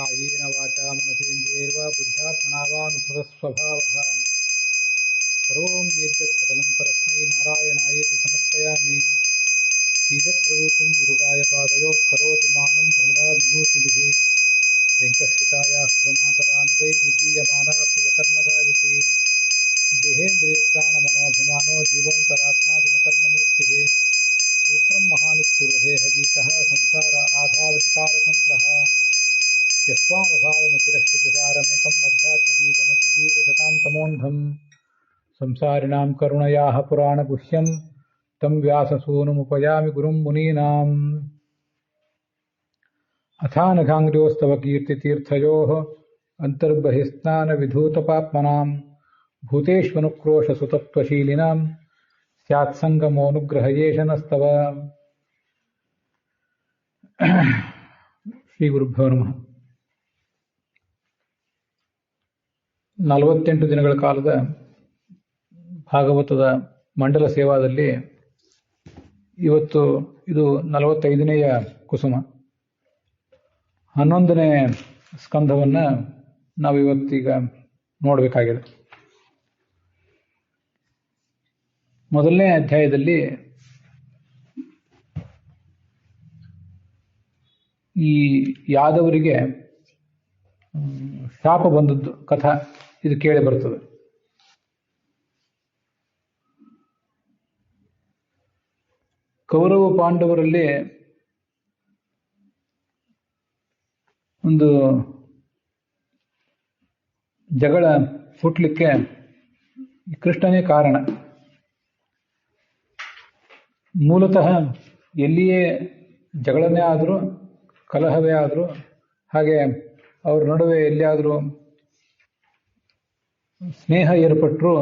कायेन वाचा मनसेन्द्रियैर्वा बुद्ध्यात्मना वानुसृतस्वभावः सर्वं यद्यत् सकलं परस्मै नारायणायेति समर्पयामि। श्रीदत्तरूपिण्युरुगाय पादयोः करोति मानं बहुधा विभूतिभिः वेङ्कटश्रितायाः सुगमाकरानुगैर्विधीयमाना प्रियकर्मदायते देहेन्द्रियप्राणमनोभिमानो जीवोऽन्तरात्मा गुणकर्ममूर्तिः सूत्रं महानित्युरुहेहगीतः संसार आधावतिकारतन्त्रः यस्वानुभावमतिरश्रुतिसारमेकम् अध्यात्मदीपमतिदीर्घतां तमोन्धम् संसारिणां करुणयाः पुराणगुह्यं तं व्याससूनुमुपयामि गुरुं मुनीनाम्। अथानघाङ्ग्र्योस्तव कीर्तितीर्थयोः अन्तर्बहिस्नानविधूतपाप्मनां भूतेष्वनुक्रोशसुतत्वशीलिनां स्यात्सङ्गमोऽनुग्रहयेष नस्तव। ಶ್ರೀ ಗುರುಭ್ಯೋ ನಮಃ. 48 ದಿನಗಳ ಕಾಲದ ಭಾಗವತದ ಮಂಡಲ ಸೇವಾದಲ್ಲಿ ಇವತ್ತು ಇದು 45ನೆಯ ಕುಸುಮ, 11ನೇ ಸ್ಕಂಧವನ್ನು ನಾವಿವತ್ತೀಗ ನೋಡಬೇಕಾಗಿದೆ. ಮೊದಲನೇ ಅಧ್ಯಾಯದಲ್ಲಿ ಈ ಯಾದವರಿಗೆ ಶಾಪ ಬಂದದ್ದು ಕಥಾ ಇದು ಕೇಳಿ ಬರ್ತದೆ. ಕೌರವ ಪಾಂಡವರಲ್ಲಿ ಒಂದು ಜಗಳ ಹುಟ್ಟಲಿಕ್ಕೆ ಕೃಷ್ಣನೇ ಕಾರಣ. ಮೂಲತಃ ಎಲ್ಲಿಯೇ ಜಗಳನೇ ಆದರೂ, ಕಲಹವೇ ಆದರೂ, ಹಾಗೆ ಅವ್ರ ನಡುವೆ ಎಲ್ಲಿಯಾದರೂ ಸ್ನೇಹ ಏರ್ಪಟ್ಟರೂ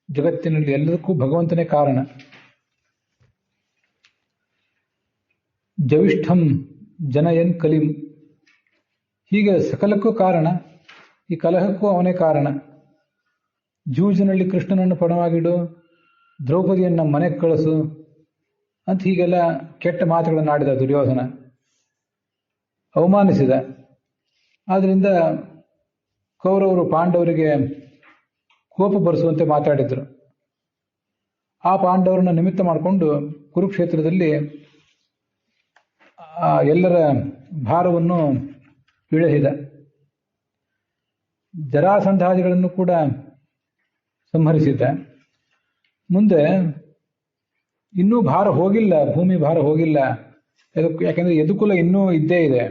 ಜಗತ್ತಿನಲ್ಲಿ ಎಲ್ಲದಕ್ಕೂ ಭಗವಂತನೇ ಕಾರಣ. ಜವಿಷ್ಠಂ ಜನಯನ್ ಕಲಿಂ, ಹೀಗೆ ಸಕಲಕ್ಕೂ ಕಾರಣ. ಈ ಕಲಹಕ್ಕೂ ಅವನೇ ಕಾರಣ. ಜೂಜಿನಲ್ಲಿ ಕೃಷ್ಣನನ್ನು ಪಣವಾಗಿಡು, ದ್ರೌಪದಿಯನ್ನು ಮನೆಗೆ ಕಳಿಸು ಅಂತ ಹೀಗೆಲ್ಲ ಕೆಟ್ಟ ಮಾತುಗಳನ್ನು ಆಡಿದ ದುರ್ಯೋಧನ, ಅವಮಾನಿಸಿದ. ಆದ್ದರಿಂದ ಕೌರವರು ಪಾಂಡವರಿಗೆ ಕೋಪ ಬರೆಸುವಂತೆ ಮಾತಾಡಿದರು. ಆ ಪಾಂಡವರನ್ನು ನಿಮಿತ್ತ ಮಾಡಿಕೊಂಡು ಕುರುಕ್ಷೇತ್ರದಲ್ಲಿ ಎಲ್ಲರ ಭಾರವನ್ನು ಇಳಿಸಿದ. ಜರಾಸಂಧಾದಿಗಳನ್ನು ಕೂಡ ಸಂಹರಿಸಿದ್ದ. ಮುಂದೆ ಇನ್ನೂ ಭಾರ ಹೋಗಿಲ್ಲ, ಭೂಮಿ ಭಾರ ಹೋಗಿಲ್ಲ. ಯಾಕೆಂದ್ರೆ ಯದುಕುಲ ಇನ್ನೂ ಇದ್ದೇ ಇದೆ.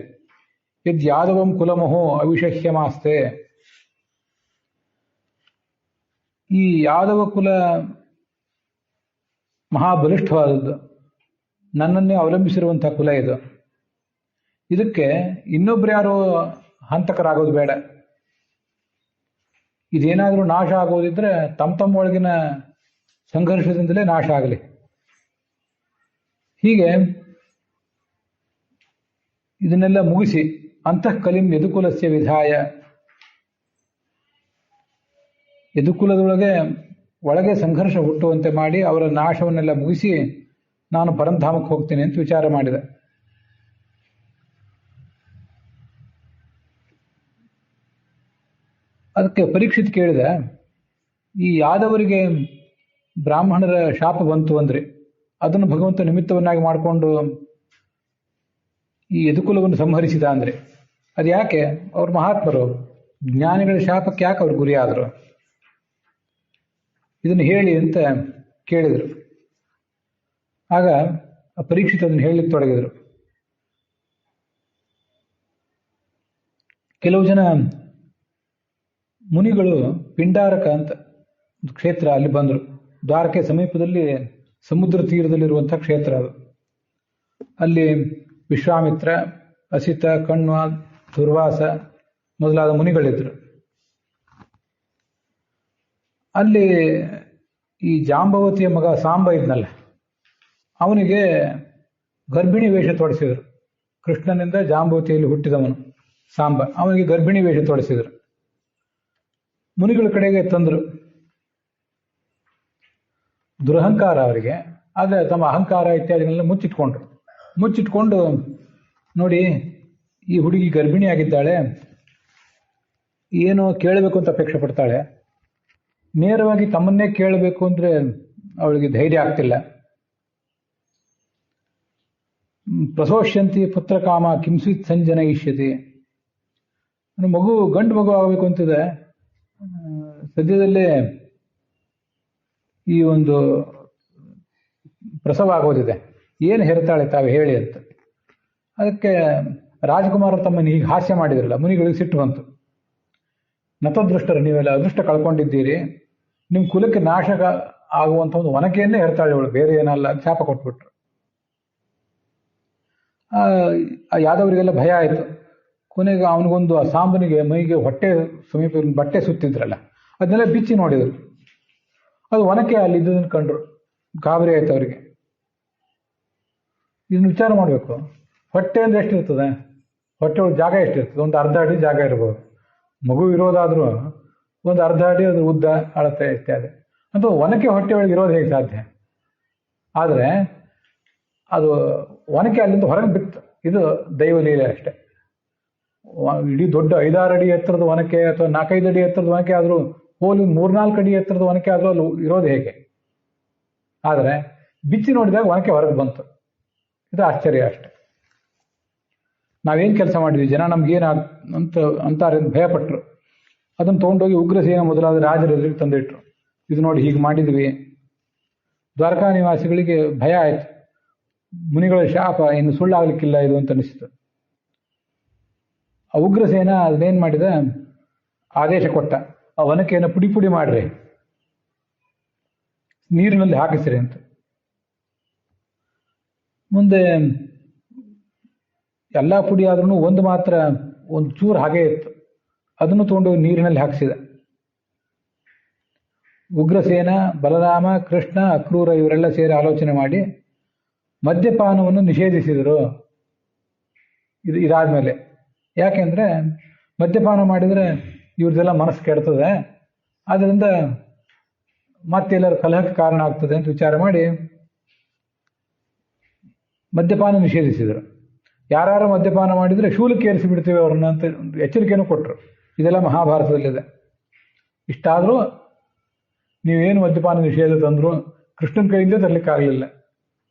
ಯದ್ ಯಾದವಂ ಕುಲಮಹೋ ಅವಿಷಹ್ಯಮಾಸ್ತೆ. ಈ ಯಾದವ ಕುಲ ಮಹಾಬಲಿಷ್ಠವಾದದ್ದು, ನನ್ನನ್ನೇ ಅವಲಂಬಿಸಿರುವಂತಹ ಕುಲ ಇದು. ಇದಕ್ಕೆ ಇನ್ನೊಬ್ರು ಯಾರೋ ಹಂತಕರಾಗೋದು ಬೇಡ. ಇದೇನಾದರೂ ನಾಶ ಆಗೋದಿದ್ರೆ ತಮ್ಮ ಒಳಗಿನ ಸಂಘರ್ಷದಿಂದಲೇ ನಾಶ ಆಗಲಿ. ಹೀಗೆ ಇದನ್ನೆಲ್ಲ ಮುಗಿಸಿ ಅಂತಃ ಕಲಿಂ ಯದುಕುಲಸ್ಯ ವಿಧಾಯ, ಯದುಕುಲದೊಳಗೆ ಒಳಗೆ ಸಂಘರ್ಷ ಹುಟ್ಟುವಂತೆ ಮಾಡಿ ಅವರ ನಾಶವನ್ನೆಲ್ಲ ಮುಗಿಸಿ ನಾನು ಪರಂಧಾಮಕ್ಕೆ ಹೋಗ್ತೇನೆ ಅಂತ ವಿಚಾರ ಮಾಡಿದ. ಅದಕ್ಕೆ ಪರೀಕ್ಷಿತ್ ಕೇಳಿದ, ಈ ಯಾದವರಿಗೆ ಬ್ರಾಹ್ಮಣರ ಶಾಪ ಬಂತು ಅಂದ್ರೆ ಅದನ್ನು ಭಗವಂತ ನಿಮಿತ್ತವನ್ನಾಗಿ ಮಾಡಿಕೊಂಡು ಈ ಯದುಕುಲವನ್ನು ಸಂಹರಿಸಿದ ಅಂದ್ರೆ ಅದು ಯಾಕೆ? ಅವ್ರು ಮಹಾತ್ಮರು, ಜ್ಞಾನಿಗಳ ಶಾಪಕ್ಕೆ ಯಾಕೆ ಅವ್ರು ಗುರಿಯಾದರು? ಇದನ್ನು ಹೇಳಿ ಅಂತ ಕೇಳಿದರು. ಆಗ ಪರೀಕ್ಷಿತ್ ಅದನ್ನು ಹೇಳಲಿಕ್ಕೆ ತೊಡಗಿದರು. ಕೆಲವು ಜನ ಮುನಿಗಳು ಪಿಂಡಾರಕ ಅಂತ ಒಂದು ಕ್ಷೇತ್ರ, ಅಲ್ಲಿ ಬಂದರು. ದ್ವಾರಕೆ ಸಮೀಪದಲ್ಲಿ ಸಮುದ್ರ ತೀರದಲ್ಲಿರುವಂತಹ ಕ್ಷೇತ್ರ ಅದು. ಅಲ್ಲಿ ವಿಶ್ವಾಮಿತ್ರ, ಅಸಿತ, ಕಣ್ವ, ದುರ್ವಾಸ ಮೊದಲಾದ ಮುನಿಗಳಿದ್ರು. ಅಲ್ಲಿ ಈ ಜಾಂಬವತಿಯ ಮಗ ಸಾಂಬ ಇದ್ನಲ್ಲ, ಅವನಿಗೆ ಗರ್ಭಿಣಿ ವೇಷ ತೊಡಿಸಿದರು. ಕೃಷ್ಣನಿಂದ ಜಾಂಬವತಿಯಲ್ಲಿ ಹುಟ್ಟಿದವನು ಸಾಂಬ, ಅವನಿಗೆ ಗರ್ಭಿಣಿ ವೇಷ ತೊಡಿಸಿದರು. ಮುನಿಗಳ ಕಡೆಗೆ ತಂದರು. ದುರಹಂಕಾರ ಅವರಿಗೆ, ಆದರೆ ತಮ್ಮ ಅಹಂಕಾರ ಇತ್ಯಾದಿಗಳನ್ನ ಮುಚ್ಚಿಟ್ಕೊಂಡು ನೋಡಿ ಈ ಹುಡುಗಿ ಗರ್ಭಿಣಿಯಾಗಿದ್ದಾಳೆ, ಏನೋ ಕೇಳಬೇಕು ಅಂತ ಅಪೇಕ್ಷೆ ಪಡ್ತಾಳೆ. ನೇರವಾಗಿ ತಮ್ಮನ್ನೇ ಕೇಳಬೇಕು ಅಂದ್ರೆ ಅವಳಿಗೆ ಧೈರ್ಯ ಆಗ್ತಿಲ್ಲ. ಪ್ರಸೋಷ್ಯಂತಿ ಪುತ್ರ ಕಾಮ ಕಿಂಸ್ವಿತ್ ಸಂಜನಯಿಷ್ಯತಿ. ಮಗು ಗಂಡು ಮಗು ಆಗಬೇಕು ಅಂತಿದೆ, ಸದ್ಯದಲ್ಲೇ ಈ ಒಂದು ಪ್ರಸವ ಆಗೋದಿದೆ, ಏನು ಹೆರ್ತಾಳೆ ತಾವು ಹೇಳಿ ಅಂತ. ಅದಕ್ಕೆ ರಾಜಕುಮಾರ ತಮ್ಮನ್ನು ಹೀಗೆ ಹಾಸ್ಯ ಮಾಡಿದ್ರಲ್ಲ, ಮುನಿಗಳಿಗೆ ಸಿಟ್ಟು ಬಂತು. ನತದೃಷ್ಟರು, ನೀವೆಲ್ಲ ಅದೃಷ್ಟ ಕಳ್ಕೊಂಡಿದ್ದೀರಿ, ನಿಮ್ಮ ಕುಲಕ್ಕೆ ನಾಶಕ ಆಗುವಂಥ ಒಂದು ಒನಕೆಯನ್ನೇ ಹೆರ್ತಾಳೆ ಇವಳು, ಬೇರೆ ಏನಲ್ಲ ಅಂತ ಶಾಪ ಕೊಟ್ಬಿಟ್ರು. ಆ ಯಾದವರಿಗೆಲ್ಲ ಭಯ ಆಯಿತು. ಕೊನೆಗೆ ಅವನಿಗೊಂದು ಆ ಸಾಂಬನಿಗೆ ಮೈಗೆ ಹೊಟ್ಟೆ ಸಮೀಪ ಬಟ್ಟೆ ಸುತ್ತಿದ್ರಲ್ಲ, ಅದನ್ನೆಲ್ಲ ಬಿಚ್ಚಿ ನೋಡಿದರು. ಅದು ಒನಕೆ ಅಲ್ಲಿ ಇದ್ದದನ್ನು ಕಂಡ್ರು. ಗಾಬರಿ ಆಯ್ತು ಅವರಿಗೆ. ಇದನ್ನು ವಿಚಾರ ಮಾಡಬೇಕು. ಹೊಟ್ಟೆ ಅಂದ್ರೆ ಎಷ್ಟಿರ್ತದೆ? ಹೊಟ್ಟೆ ಜಾಗ ಎಷ್ಟಿರ್ತದೆ? ಒಂದು ಅರ್ಧ ಅಡಿ ಜಾಗ ಇರ್ಬೋದು. ಮಗು ಇರೋದಾದ್ರೂ ಒಂದು ಅರ್ಧ ಅಡಿ ಅದು ಉದ್ದ, ಅಳತೆ ಇತ್ಯಾದಿ. ಅಂತ ಒನಕೆ ಹೊಟ್ಟೆ ಒಳಗೆ ಇರೋದು ಹೇಗೆ ಸಾಧ್ಯ? ಆದರೆ ಅದು ಒನಕೆ ಅಲ್ಲಿಂದ ಹೊರಗೆ ಬಿತ್ತು. ಇದು ದೈವಲೀಲೆ ಅಷ್ಟೆ. ಇಡೀ ದೊಡ್ಡ 5-6 ಅಡಿ ಎತ್ತರದ ಒನಕೆ ಅಥವಾ 4-5 ಅಡಿ ಎತ್ತರದ ಒನಕೆ ಆದರೂ ಹೋಲಿ 3-4 ಅಡಿ ಎತ್ತರದ ಒನಕೆ ಆದರೂ ಅಲ್ಲಿ ಇರೋದು ಹೇಗೆ? ಆದರೆ ಬಿಚ್ಚಿ ನೋಡಿದಾಗ ಒನಕೆ ಹೊರಗೆ ಬಂತು. ಇದು ಆಶ್ಚರ್ಯ ಅಷ್ಟೆ. ನಾವೇನು ಕೆಲಸ ಮಾಡಿದ್ವಿ, ಜನ ನಮ್ಗೇನು ಅಂತಾರೆ ಭಯಪಟ್ಟರು. ಅದನ್ನು ತೊಗೊಂಡೋಗಿ ಉಗ್ರಸೇನ ಮೊದಲಾದ ರಾಜರ ಎದುರಿಗೆ ತಂದಿಟ್ರು. ಇದು ನೋಡಿ ಹೀಗೆ ಮಾಡಿದ್ವಿ. ದ್ವಾರಕಾ ನಿವಾಸಿಗಳಿಗೆ ಭಯ ಆಯಿತು. ಮುನಿಗಳ ಶಾಪ ಇನ್ನು ಸುಳ್ಳಾಗಲಿಕ್ಕಿಲ್ಲ ಇದು ಅಂತ ಅನಿಸಿತು. ಆ ಉಗ್ರಸೇನ ಅದನ್ನೇನು ಮಾಡಿದ, ಆದೇಶ ಕೊಟ್ಟ, ಆ ಒನಕೆಯನ್ನು ಪುಡಿ ಪುಡಿ ಮಾಡ್ರಿ, ನೀರಿನಲ್ಲಿ ಹಾಕಿಸ್ರಿ ಅಂತ. ಮುಂದೆ ಎಲ್ಲ ಪುಡಿ ಆದ್ರೂ ಒಂದು ಮಾತ್ರ ಒಂದು ಚೂರು ಹಾಗೆ ಇತ್ತು. ಅದನ್ನು ತಗೊಂಡು ನೀರಿನಲ್ಲಿ ಹಾಕಿಸಿದ. ಉಗ್ರಸೇನ, ಬಲರಾಮ, ಕೃಷ್ಣ, ಅಕ್ರೂರ ಇವರೆಲ್ಲ ಸೇರಿ ಆಲೋಚನೆ ಮಾಡಿ ಮದ್ಯಪಾನವನ್ನು ನಿಷೇಧಿಸಿದರು. ಇದಾದ್ಮೇಲೆ ಯಾಕೆಂದ್ರೆ ಮದ್ಯಪಾನ ಮಾಡಿದರೆ ಇವ್ರದೆಲ್ಲ ಮನಸ್ಸು ಕೆಡ್ತದೆ, ಆದ್ದರಿಂದ ಮತ್ತೆಲ್ಲರೂ ಕಲಹಕ್ಕೆ ಕಾರಣ ಆಗ್ತದೆ ಅಂತ ವಿಚಾರ ಮಾಡಿ ಮದ್ಯಪಾನ ನಿಷೇಧಿಸಿದರು. ಯಾರು ಮದ್ಯಪಾನ ಮಾಡಿದರೆ ಶೂಲಕ್ಕೆ ಏರಿಸಿ ಬಿಡ್ತೀವಿ ಅವ್ರನ್ನ ಅಂತ ಎಚ್ಚರಿಕೆಯನ್ನು ಕೊಟ್ಟರು. ಇದೆಲ್ಲ ಮಹಾಭಾರತದಲ್ಲಿದೆ. ಇಷ್ಟಾದರೂ ನೀವೇನು ಮದ್ಯಪಾನ ನಿಷೇಧ ತಂದ್ರು ಕೃಷ್ಣನ ಕೈಯಿಂದ ತರಲಿಕ್ಕಾಗಲಿಲ್ಲ.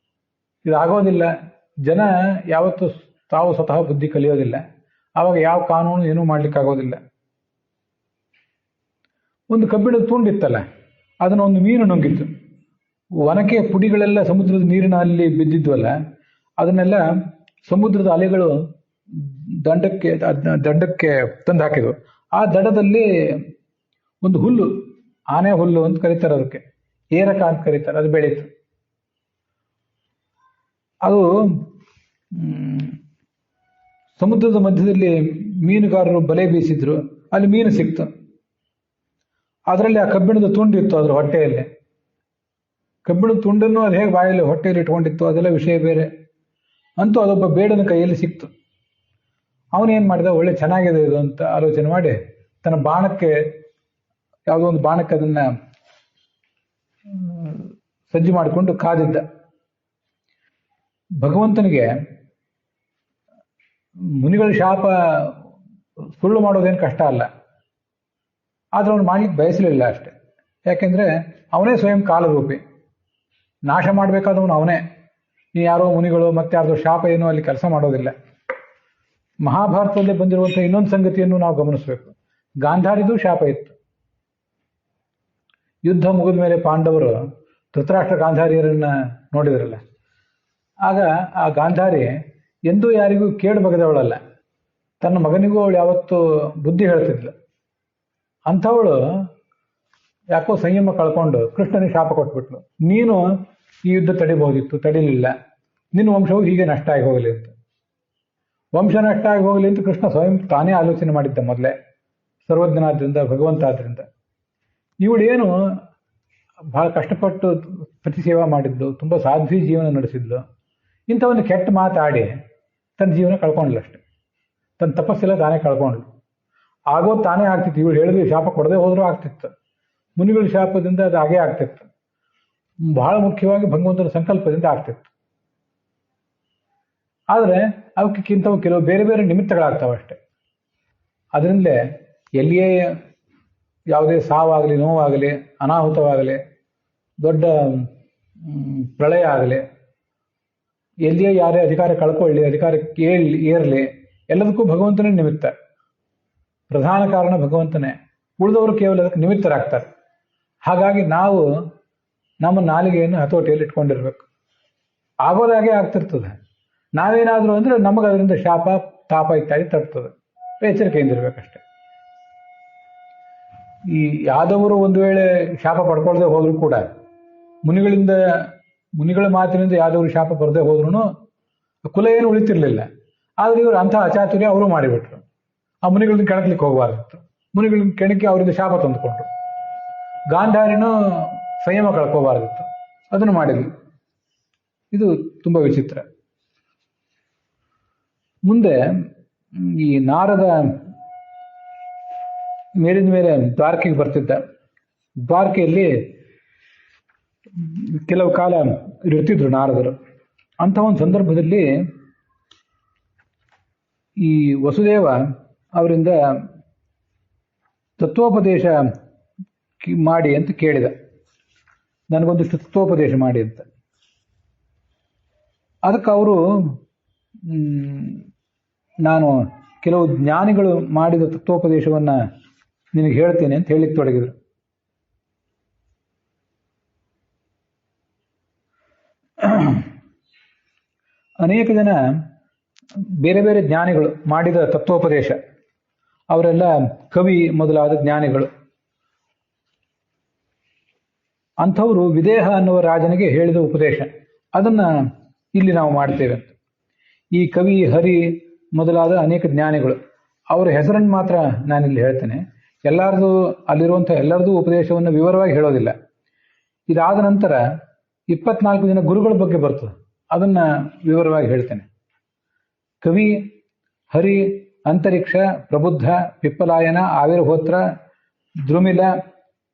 ಇದಾಗೋದಿಲ್ಲ. ಜನ ಯಾವತ್ತೂ ತಾವು ಸ್ವತಃ ಬುದ್ಧಿ ಕಲಿಯೋದಿಲ್ಲ. ಆವಾಗ ಯಾವ ಕಾನೂನು ಏನೂ ಮಾಡ್ಲಿಕ್ಕಾಗೋದಿಲ್ಲ. ಒಂದು ಕಬ್ಬಿಣದ ತುಂಡಿತ್ತಲ್ಲ, ಅದನ್ನು ಒಂದು ಮೀನು ನುಂಗಿತ್ತು. ಒನಕೆ ಪುಡಿಗಳೆಲ್ಲ ಸಮುದ್ರದ ನೀರಿನಲ್ಲಿ ಬಿದ್ದಿದ್ವಲ್ಲ, ಅದನ್ನೆಲ್ಲ ಸಮುದ್ರದ ಅಲೆಗಳು ದಂಡಕ್ಕೆ ತಂದು ಹಾಕಿದ್ವು. ಆ ದಡದಲ್ಲಿ ಒಂದು ಹುಲ್ಲು, ಆನೆ ಹುಲ್ಲು ಅಂತ ಕರೀತಾರೆ, ಅದಕ್ಕೆ ಏರಕ ಅಂತ ಕರೀತಾರೆ, ಅದು ಬೆಳೀತು. ಅದು ಸಮುದ್ರದ ಮಧ್ಯದಲ್ಲಿ ಮೀನುಗಾರರು ಬಲೆ ಬೀಸಿದ್ರು, ಅಲ್ಲಿ ಮೀನು ಸಿಕ್ತು. ಅದರಲ್ಲಿ ಆ ಕಬ್ಬಿಣದ ತುಂಡಿತ್ತು ಅದರ ಹೊಟ್ಟೆಯಲ್ಲಿ. ಕಬ್ಬಿಣದ ತುಂಡನ್ನು ಅದು ಹೇಗೆ ಬಾಯಲ್ಲಿ ಹೊಟ್ಟೆಯಲ್ಲಿ ಇಟ್ಕೊಂಡಿತ್ತು ಅದೆಲ್ಲ ವಿಷಯ ಬೇರೆ. ಅಂತೂ ಅದೊಬ್ಬ ಬೇಡನ ಕೈಯಲ್ಲಿ ಸಿಕ್ತು. ಅವನೇನು ಮಾಡಿದ, ಒಳ್ಳೆ ಚೆನ್ನಾಗಿದೆ ಇದು ಅಂತ ಆಲೋಚನೆ ಮಾಡಿ ತನ್ನ ಬಾಣಕ್ಕೆ, ಯಾವುದೋ ಒಂದು ಬಾಣಕ್ಕೆ ಅದನ್ನ ಸಜ್ಜು ಮಾಡಿಕೊಂಡು ಕಾದಿದ್ದ. ಭಗವಂತನಿಗೆ ಮುನಿಗಳ ಶಾಪ ಸುಳ್ಳು ಮಾಡೋದೇನು ಕಷ್ಟ ಅಲ್ಲ. ಆದ್ರೆ ಅವನು ಮಾಡ್ಲಿಕ್ಕೆ ಬಯಸಲಿಲ್ಲ ಅಷ್ಟೆ. ಯಾಕೆಂದ್ರೆ ಅವನೇ ಸ್ವಯಂ ಕಾಲರೂಪಿ, ನಾಶ ಮಾಡಬೇಕಾದವನು ಅವನೇ. ಈ ಯಾರೋ ಮುನಿಗಳು ಮತ್ತೆ ಯಾರ್ದೋ ಶಾಪ ಏನೋ ಅಲ್ಲಿ ಕೆಲಸ ಮಾಡೋದಿಲ್ಲ. ಮಹಾಭಾರತದಲ್ಲಿ ಬಂದಿರುವಂಥ ಇನ್ನೊಂದು ಸಂಗತಿಯನ್ನು ನಾವು ಗಮನಿಸಬೇಕು. ಗಾಂಧಾರಿದು ಶಾಪ ಇತ್ತು. ಯುದ್ಧ ಮುಗಿದ ಮೇಲೆ ಪಾಂಡವರು ಧೃತರಾಷ್ಟ್ರ ಗಾಂಧಾರಿಯರನ್ನ ನೋಡಿದ್ರಲ್ಲ, ಆಗ ಆ ಗಾಂಧಾರಿ ಎಂದೂ ಯಾರಿಗೂ ಕೇಡು ಬಗೆದವಳಲ್ಲ. ತನ್ನ ಮಗನಿಗೂ ಅವಳು ಯಾವತ್ತೂ ಬುದ್ಧಿ ಹೇಳ್ತಿದ್ಲು. ಅಂಥವಳು ಯಾಕೋ ಸಂಯಮ ಕಳ್ಕೊಂಡು ಕೃಷ್ಣನಿಗೆ ಶಾಪ ಕೊಟ್ಬಿಟ್ಲು. ನೀನು ಈ ಯುದ್ಧ ತಡಿಬಹುದಿತ್ತು, ತಡಿಲಿಲ್ಲ, ನಿನ್ನ ವಂಶವು ಹೀಗೆ ನಷ್ಟ ಆಗಿ ಹೋಗಲಿ ಅಂತ. ವಂಶ ನಷ್ಟ ಆಗಿ ಹೋಗಲಿ ಅಂತ ಕೃಷ್ಣ ಸ್ವಯಂ ತಾನೇ ಆಲೋಚನೆ ಮಾಡಿದ್ದ ಮೊದಲೇ, ಸರ್ವಜ್ಞನಾದ್ರಿಂದ, ಭಗವಂತ ಆದ್ರಿಂದ. ಇವಳೇನು ಬಹಳ ಕಷ್ಟಪಟ್ಟು ಪ್ರತಿ ಸೇವಾ ಮಾಡಿದ್ಲು, ತುಂಬ ಸಾಧ್ವಿ ಜೀವನ ನಡೆಸಿದ್ಲು. ಇಂಥ ಒಂದು ಕೆಟ್ಟ ಮಾತಾಡಿ ತನ್ನ ಜೀವನ ಕಳ್ಕೊಂಡ್ಲಷ್ಟೆ. ತನ್ನ ತಪಸ್ಸೆಲ್ಲ ತಾನೇ ಕಳ್ಕೊಂಡ್ಲು. ಆಗೋದು ತಾನೇ ಆಗ್ತಿತ್ತು. ಇವಳು ಹೇಳಿದ್ರೆ ಶಾಪ ಕೊಡದೆ ಹೋದ್ರೂ ಆಗ್ತಿತ್ತು. ಮುನಿಗಳ ಶಾಪದಿಂದ ಅದು ಹಾಗೇ ಆಗ್ತಿತ್ತು. ಬಹಳ ಮುಖ್ಯವಾಗಿ ಭಗವಂತನ ಸಂಕಲ್ಪದಿಂದ ಆಗ್ತಿತ್ತು. ಆದರೆ ಅವಕ್ಕಿಂತವು ಕೆಲವು ಬೇರೆ ಬೇರೆ ನಿಮಿತ್ತಗಳಾಗ್ತಾವೆ ಅಷ್ಟೆ. ಅದರಿಂದಲೇ ಎಲ್ಲಿಯೇ ಯಾವುದೇ ಸಾವಾಗಲಿ, ನೋವಾಗಲಿ, ಅನಾಹುತವಾಗಲಿ, ದೊಡ್ಡ ಪ್ರಳಯ ಆಗಲಿ, ಎಲ್ಲಿಯೇ ಯಾರೇ ಅಧಿಕಾರ ಕಳ್ಕೊಳ್ಳಿ, ಅಧಿಕಾರಕ್ಕೆ ಏರಲಿ, ಎಲ್ಲದಕ್ಕೂ ಭಗವಂತನೇ ನಿಮಿತ್ತ. ಪ್ರಧಾನ ಕಾರಣ ಭಗವಂತನೇ. ಉಳಿದವರು ಕೇವಲ ಅದಕ್ಕೆ ನಿಮಿತ್ತರಾಗ್ತಾರೆ. ಹಾಗಾಗಿ ನಾವು ನಮ್ಮ ನಾಲಿಗೆಯನ್ನು ಹತೋಟಿಯಲ್ಲಿ ಇಟ್ಕೊಂಡಿರ್ಬೇಕು. ಆಗೋದಾಗೆ ಆಗ್ತಿರ್ತದೆ. ನಾವೇನಾದರೂ ಅಂದರೆ ನಮಗೆ ಅದರಿಂದ ಶಾಪ, ತಾಪ ಇತ್ಯಾದಿ ತರ್ತದೆ. ಎಚ್ಚರಿಕೆಯಿಂದಿರ್ಬೇಕಷ್ಟೆ. ಈ ಯಾದವರು ಒಂದು ವೇಳೆ ಶಾಪ ಪಡ್ಕೊಳ್ಳದೆ ಹೋದರೂ ಕೂಡ, ಮುನಿಗಳ ಮಾತಿನಿಂದ ಯಾದವರು ಶಾಪ ಬರದೆ ಹೋದ್ರೂ ಕುಲ ಏನು ಉಳಿತಿರ್ಲಿಲ್ಲ. ಆದರೆ ಇವರು ಅಂಥ ಅಚಾತುರ್ಯ ಅವರು ಮಾಡಿಬಿಟ್ರು. ಆ ಮುನಿಗಳನ್ನ ಕೆಣಕ್ಲಿಕ್ಕೆ ಹೋಗಬಾರ್ದಿತ್ತು. ಮುನಿಗಳನ್ನ ಕೆಣಕಿ ಅವರಿಂದ ಶಾಪ ತಂದುಕೊಂಡ್ರು. ಗಾಂಧಾರಿನೂ ಸಂಯಮ ಕಳ್ಕೋಬಾರ್ದಿತ್ತು, ಅದನ್ನು ಮಾಡಿದ್ಲು. ಇದು ತುಂಬ ವಿಚಿತ್ರ. ಮುಂದೆ ಈ ನಾರದ ಮೇಲಿನ ಮೇಲೆ ದ್ವಾರಕೆಗೆ ಬರ್ತಿದ್ದ. ದ್ವಾರಕೆಯಲ್ಲಿ ಕೆಲವು ಕಾಲ ಇರ್ತಿದ್ರು ನಾರದರು. ಅಂಥ ಒಂದು ಸಂದರ್ಭದಲ್ಲಿ ಈ ವಸುದೇವ ಅವರಿಂದ ತತ್ವೋಪದೇಶ ಮಾಡಿ ಅಂತ ಕೇಳಿದ. ನನಗೊಂದಿಷ್ಟು ತತ್ವೋಪದೇಶ ಮಾಡಿ ಅಂತ. ಅದಕ್ಕೆ ಅವರು ನಾನು ಕೆಲವು ಜ್ಞಾನಿಗಳು ಮಾಡಿದ ತತ್ವೋಪದೇಶವನ್ನು ನಿನಗೆ ಹೇಳ್ತೇನೆ ಅಂತ ಹೇಳಿಕ್ಕೆ ತೊಡಗಿದ್ರು. ಅನೇಕ ಜನ ಬೇರೆ ಬೇರೆ ಜ್ಞಾನಿಗಳು ಮಾಡಿದ ತತ್ವೋಪದೇಶ, ಅವರೆಲ್ಲ ಕವಿ ಮೊದಲಾದ ಜ್ಞಾನಿಗಳು. ಅಂಥವರು ವಿದೇಹ ಅನ್ನುವ ರಾಜನಿಗೆ ಹೇಳಿದ ಉಪದೇಶ, ಅದನ್ನು ಇಲ್ಲಿ ನಾವು ಮಾಡ್ತೇವೆ ಅಂತ. ಈ ಕವಿ, ಹರಿ ಮೊದಲಾದ ಅನೇಕ ಜ್ಞಾನಿಗಳು, ಅವರ ಹೆಸರನ್ನು ಮಾತ್ರ ನಾನಿಲ್ಲಿ ಹೇಳ್ತೇನೆ. ಅಲ್ಲಿರುವಂಥ ಎಲ್ಲರದೂ ಉಪದೇಶವನ್ನು ವಿವರವಾಗಿ ಹೇಳೋದಿಲ್ಲ. ಇದಾದ ನಂತರ 24 ಜನ ಗುರುಗಳ ಬಗ್ಗೆ ಬರ್ತದೆ, ಅದನ್ನು ವಿವರವಾಗಿ ಹೇಳ್ತೇನೆ. ಕವಿ, ಹರಿ, ಅಂತರಿಕ್ಷ, ಪ್ರಬುದ್ಧ, ಪಿಪ್ಪಲಾಯನ, ಆವಿರ್ಹೋತ್ರ, ದ್ರುಮಿಲ,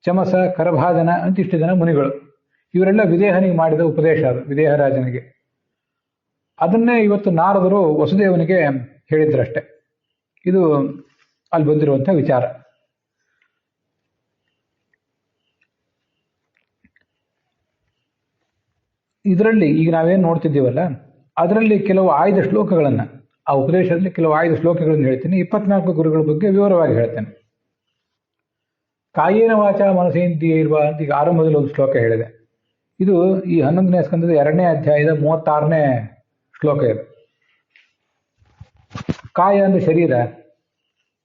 ಚಮಸ, ಕರಭಾಜನ ಅಂತಿಷ್ಟು ಜನ ಮುನಿಗಳು. ಇವರೆಲ್ಲ ವಿದೇಹನಿಗೆ ಮಾಡಿದ ಉಪದೇಶ, ಅದು ವಿದೇಹ ರಾಜನಿಗೆ. ಅದನ್ನೇ ಇವತ್ತು ನಾರದರು ವಸುದೇವನಿಗೆ ಹೇಳಿದ್ರಷ್ಟೆ. ಇದು ಅಲ್ಲಿ ಬಂದಿರುವಂಥ ವಿಚಾರ. ಇದರಲ್ಲಿ ಈಗ ನಾವೇನು ನೋಡ್ತಿದ್ದೀವಲ್ಲ, ಅದರಲ್ಲಿ ಕೆಲವು ಆಯ್ದ ಶ್ಲೋಕಗಳನ್ನು, ಆ ಉಪದೇಶದಲ್ಲಿ ಕೆಲವು ಆಯ್ದ ಶ್ಲೋಕಗಳನ್ನು ಹೇಳ್ತೀನಿ. 24 ಗುರುಗಳ ಬಗ್ಗೆ ವಿವರವಾಗಿ ಹೇಳ್ತೇನೆ. ಕಾಯೇನ ವಾಚ ಮನಸೇಂದ್ರಿಯ ಇರುವ ಅಂತ ಈಗ ಆರಂಭದಲ್ಲಿ ಒಂದು ಶ್ಲೋಕ ಹೇಳಿದೆ. ಇದು ಈ 11ನೇ ಸ್ಕಂದದ 2ನೇ ಅಧ್ಯಾಯದ 36ನೇ ಶ್ಲೋಕ ಇದು. ಕಾಯ ಅಂದರೆ ಶರೀರ,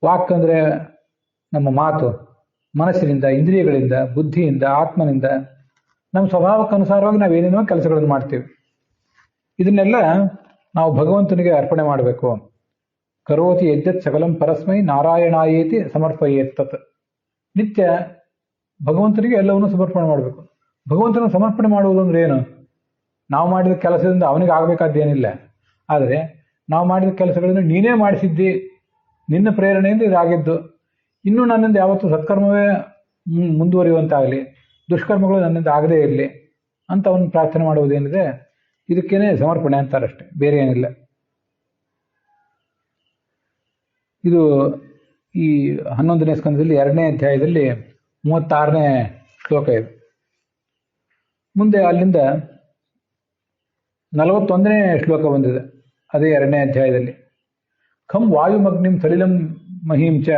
ವಾಕ್ ಅಂದರೆ ನಮ್ಮ ಮಾತು, ಮನಸ್ಸಿನಿಂದ, ಇಂದ್ರಿಯಗಳಿಂದ, ಬುದ್ಧಿಯಿಂದ, ಆತ್ಮನಿಂದ, ನಮ್ಮ ಸ್ವಭಾವಕ್ಕನುಸಾರವಾಗಿ ನಾವೇನೇನೋ ಕೆಲಸಗಳನ್ನು ಮಾಡ್ತೀವಿ. ಇದನ್ನೆಲ್ಲ ನಾವು ಭಗವಂತನಿಗೆ ಅರ್ಪಣೆ ಮಾಡಬೇಕು. ಕರೋತಿ ಯಜ್ಜತ್ ಸಕಲಂ ಪರಸ್ಮೈ ನಾರಾಯಣಾಯೇತಿ ಸಮರ್ಪಯೇತ್ತತ್. ನಿತ್ಯ ಭಗವಂತನಿಗೆ ಎಲ್ಲವನ್ನೂ ಸಮರ್ಪಣೆ ಮಾಡಬೇಕು. ಭಗವಂತನ ಸಮರ್ಪಣೆ ಮಾಡುವುದು ಅಂದ್ರೆ ಏನು? ನಾವು ಮಾಡಿದ ಕೆಲಸದಿಂದ ಅವನಿಗೆ ಆಗಬೇಕಾದ್ದೇನಿಲ್ಲ. ಆದರೆ ನಾವು ಮಾಡಿದ ಕೆಲಸಗಳನ್ನು ನೀನೇ ಮಾಡಿಸಿದ್ದಿ, ನಿನ್ನ ಪ್ರೇರಣೆಯಿಂದ ಇದಾಗಿದ್ದು, ಇನ್ನೂ ನನ್ನಿಂದ ಯಾವತ್ತೂ ಸತ್ಕರ್ಮವೇ ಮುಂದುವರಿಯುವಂತಾಗಲಿ, ದುಷ್ಕರ್ಮಗಳು ನನ್ನಿಂದ ಆಗದೇ ಇರಲಿ ಅಂತ ಅವನು ಪ್ರಾರ್ಥನೆ ಮಾಡುವುದೇನಿದೆ, ಇದಕ್ಕೇನೆ ಸಮರ್ಪಣೆ ಅಂತಾರಷ್ಟೆ, ಬೇರೆ ಏನಿಲ್ಲ. ಇದು ಈ 11ನೇ ಸ್ಕಂದದಲ್ಲಿ 2ನೇ ಅಧ್ಯಾಯದಲ್ಲಿ 36ನೇ ಶ್ಲೋಕ ಇದು. ಮುಂದೆ ಅಲ್ಲಿಂದ 41ನೇ ಶ್ಲೋಕ ಬಂದಿದೆ, ಅದೇ 2ನೇ ಅಧ್ಯಾಯದಲ್ಲಿ. ಖಂ ವಾಯುಮಗ್ನಿಂ ಸಲಿಲಂ ಮಹೀಂಚ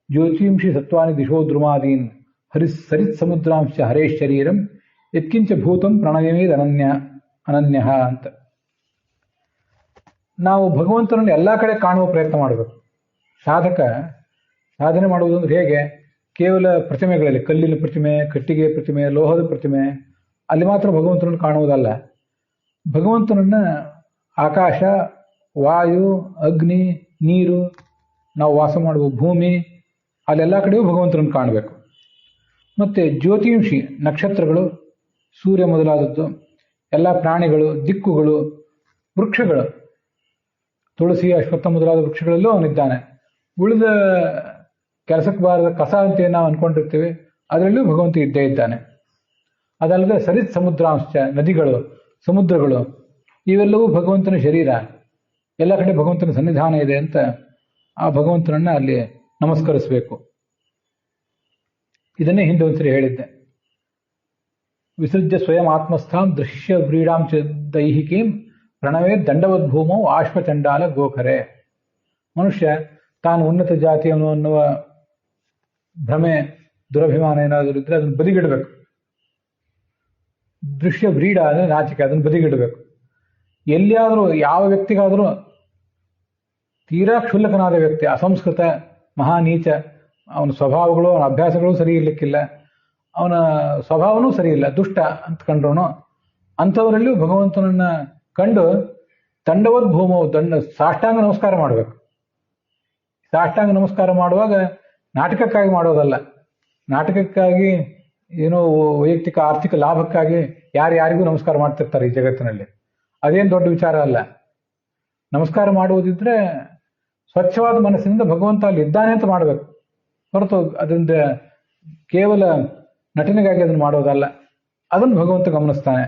ಜ್ಯೋತಿಂಷಿ ಸತ್ವಾನಿ ದಿಶೋ ದ್ರುಮಾದೀನ್ ಸರಿತ್ ಸಮುದ್ರಾಂಶ ಹರೇಶ್ ಶರೀರಂ ಯತ್ಕಿಂಚ ಭೂತಂ ಪ್ರಣಯಮೇದ್ ಅನನ್ಯ ಅಂತ. ನಾವು ಭಗವಂತನನ್ನು ಎಲ್ಲ ಕಡೆ ಕಾಣುವ ಪ್ರಯತ್ನ ಮಾಡಬೇಕು. ಸಾಧನೆ ಮಾಡುವುದಂದ್ರೆ ಹೇಗೆ? ಕೇವಲ ಪ್ರತಿಮೆಗಳಲ್ಲಿ, ಕಲ್ಲಿನ ಪ್ರತಿಮೆ, ಕಟ್ಟಿಗೆ ಪ್ರತಿಮೆ, ಲೋಹದ ಪ್ರತಿಮೆ, ಅಲ್ಲಿ ಮಾತ್ರ ಭಗವಂತನನ್ನು ಕಾಣುವುದಲ್ಲ. ಭಗವಂತನನ್ನು ಆಕಾಶ, ವಾಯು, ಅಗ್ನಿ, ನೀರು, ನಾವು ವಾಸ ಮಾಡುವ ಭೂಮಿ, ಅಲ್ಲೆಲ್ಲ ಕಡೆಯೂ ಭಗವಂತನನ್ನು ಕಾಣಬೇಕು. ಮತ್ತು ಜ್ಯೋತಿಂಷಿ, ನಕ್ಷತ್ರಗಳು, ಸೂರ್ಯ ಮೊದಲಾದದ್ದು, ಎಲ್ಲ ಪ್ರಾಣಿಗಳು, ದಿಕ್ಕುಗಳು, ವೃಕ್ಷಗಳು, ತುಳಸಿ, ಅಶ್ವತ್ಥ ಮೊದಲಾದ ವೃಕ್ಷಗಳಲ್ಲೂ ಅವನಿದ್ದಾನೆ. ಉಳಿದ ಕೆಲಸಕ್ಕೆ ಬಾರದ ಕಸ ಅಂತ ನಾವು ಅಂದ್ಕೊಂಡಿರ್ತೀವಿ, ಅದರಲ್ಲೂ ಭಗವಂತ ಇದ್ದೇ ಇದ್ದಾನೆ. ಅದಲ್ಲದೆ ಸರಿತ್ ಸಮುದ್ರಾಂಶ, ನದಿಗಳು, ಸಮುದ್ರಗಳು, ಇವೆಲ್ಲವೂ ಭಗವಂತನ ಶರೀರ. ಎಲ್ಲ ಕಡೆ ಭಗವಂತನ ಸನ್ನಿಧಾನ ಇದೆ ಅಂತ ಆ ಭಗವಂತನನ್ನ ಅಲ್ಲಿ ನಮಸ್ಕರಿಸಬೇಕು. ಇದನ್ನೇ ಹಿಂದೆ ಒಂದ್ಸರಿ ಹೇಳಿದ್ದೆ. ವಿಸೃಜ್ಯ ಸ್ವಯಂ ಆತ್ಮಸ್ಥಾಂ ದೃಶ್ಯ ವ್ರೀಡಾಂ ಚ ದೈಹಿಕೀಂ ಪ್ರಣವೇ ದಂಡವದ್ಭೂಮೌ ಆಶ್ವಚಂಡಾಲ ಗೋಖರೆ. ಮನುಷ್ಯ ತಾನು ಉನ್ನತ ಜಾತಿಯವನು ಅನ್ನುವ ಭ್ರಮೆ ದುರಭಿಮಾನ ಏನಾದರೂ ಇದ್ರೆ ಅದನ್ನು ಬದಿಗಿಡಬೇಕು. ದೃಶ್ಯ ವ್ರೀಡ ಅಂದರೆ ನಾಚಿಕೆ, ಅದನ್ನು ಬದಿಗಿಡಬೇಕು. ಎಲ್ಲಿಯಾದರೂ ಯಾವ ವ್ಯಕ್ತಿಗಾದರೂ ತೀರಾ ಕ್ಷುಲ್ಲಕನಾದ ವ್ಯಕ್ತಿ, ಅಸಂಸ್ಕೃತ, ಮಹಾನೀಚ, ಅವನ ಸ್ವಭಾವಗಳು ಅವನ ಅಭ್ಯಾಸಗಳು ಸರಿ ಇರ್ಲಿಕ್ಕಿಲ್ಲ, ಅವನ ಸ್ವಭಾವನೂ ಸರಿ ಇಲ್ಲ, ದುಷ್ಟ ಅಂತ ಕಂಡ್ರು ಅಂಥವರಲ್ಲಿಯೂ ಭಗವಂತನನ್ನ ಕಂಡು ದಂಡವದ್ ಭೂಮವು ಸಾಷ್ಟಾಂಗ ನಮಸ್ಕಾರ ಮಾಡಬೇಕು. ಸಾಷ್ಟಾಂಗ ನಮಸ್ಕಾರ ಮಾಡುವಾಗ ನಾಟಕಕ್ಕಾಗಿ ಮಾಡೋದಲ್ಲ, ನಾಟಕಕ್ಕಾಗಿ ಏನೋ ವೈಯಕ್ತಿಕ ಆರ್ಥಿಕ ಲಾಭಕ್ಕಾಗಿ ಯಾರ್ಯಾರಿಗೂ ನಮಸ್ಕಾರ ಮಾಡ್ತಿರ್ತಾರೆ ಈ ಜಗತ್ತಿನಲ್ಲಿ. ಅದೇನು ದೊಡ್ಡ ವಿಚಾರ ಅಲ್ಲ. ನಮಸ್ಕಾರ ಮಾಡುವುದಿದ್ರೆ ಸ್ವಚ್ಛವಾದ ಮನಸ್ಸಿನಿಂದ ಭಗವಂತ ಅಲ್ಲಿ ಇದ್ದಾನೆ ಅಂತ ಮಾಡಬೇಕು, ಹೊರತು ಅದರಿಂದ ಕೇವಲ ನಟನೆಗಾಗಿ ಅದನ್ನು ಮಾಡೋದಲ್ಲ. ಅದನ್ನು ಭಗವಂತ ಗಮನಿಸ್ತಾನೆ.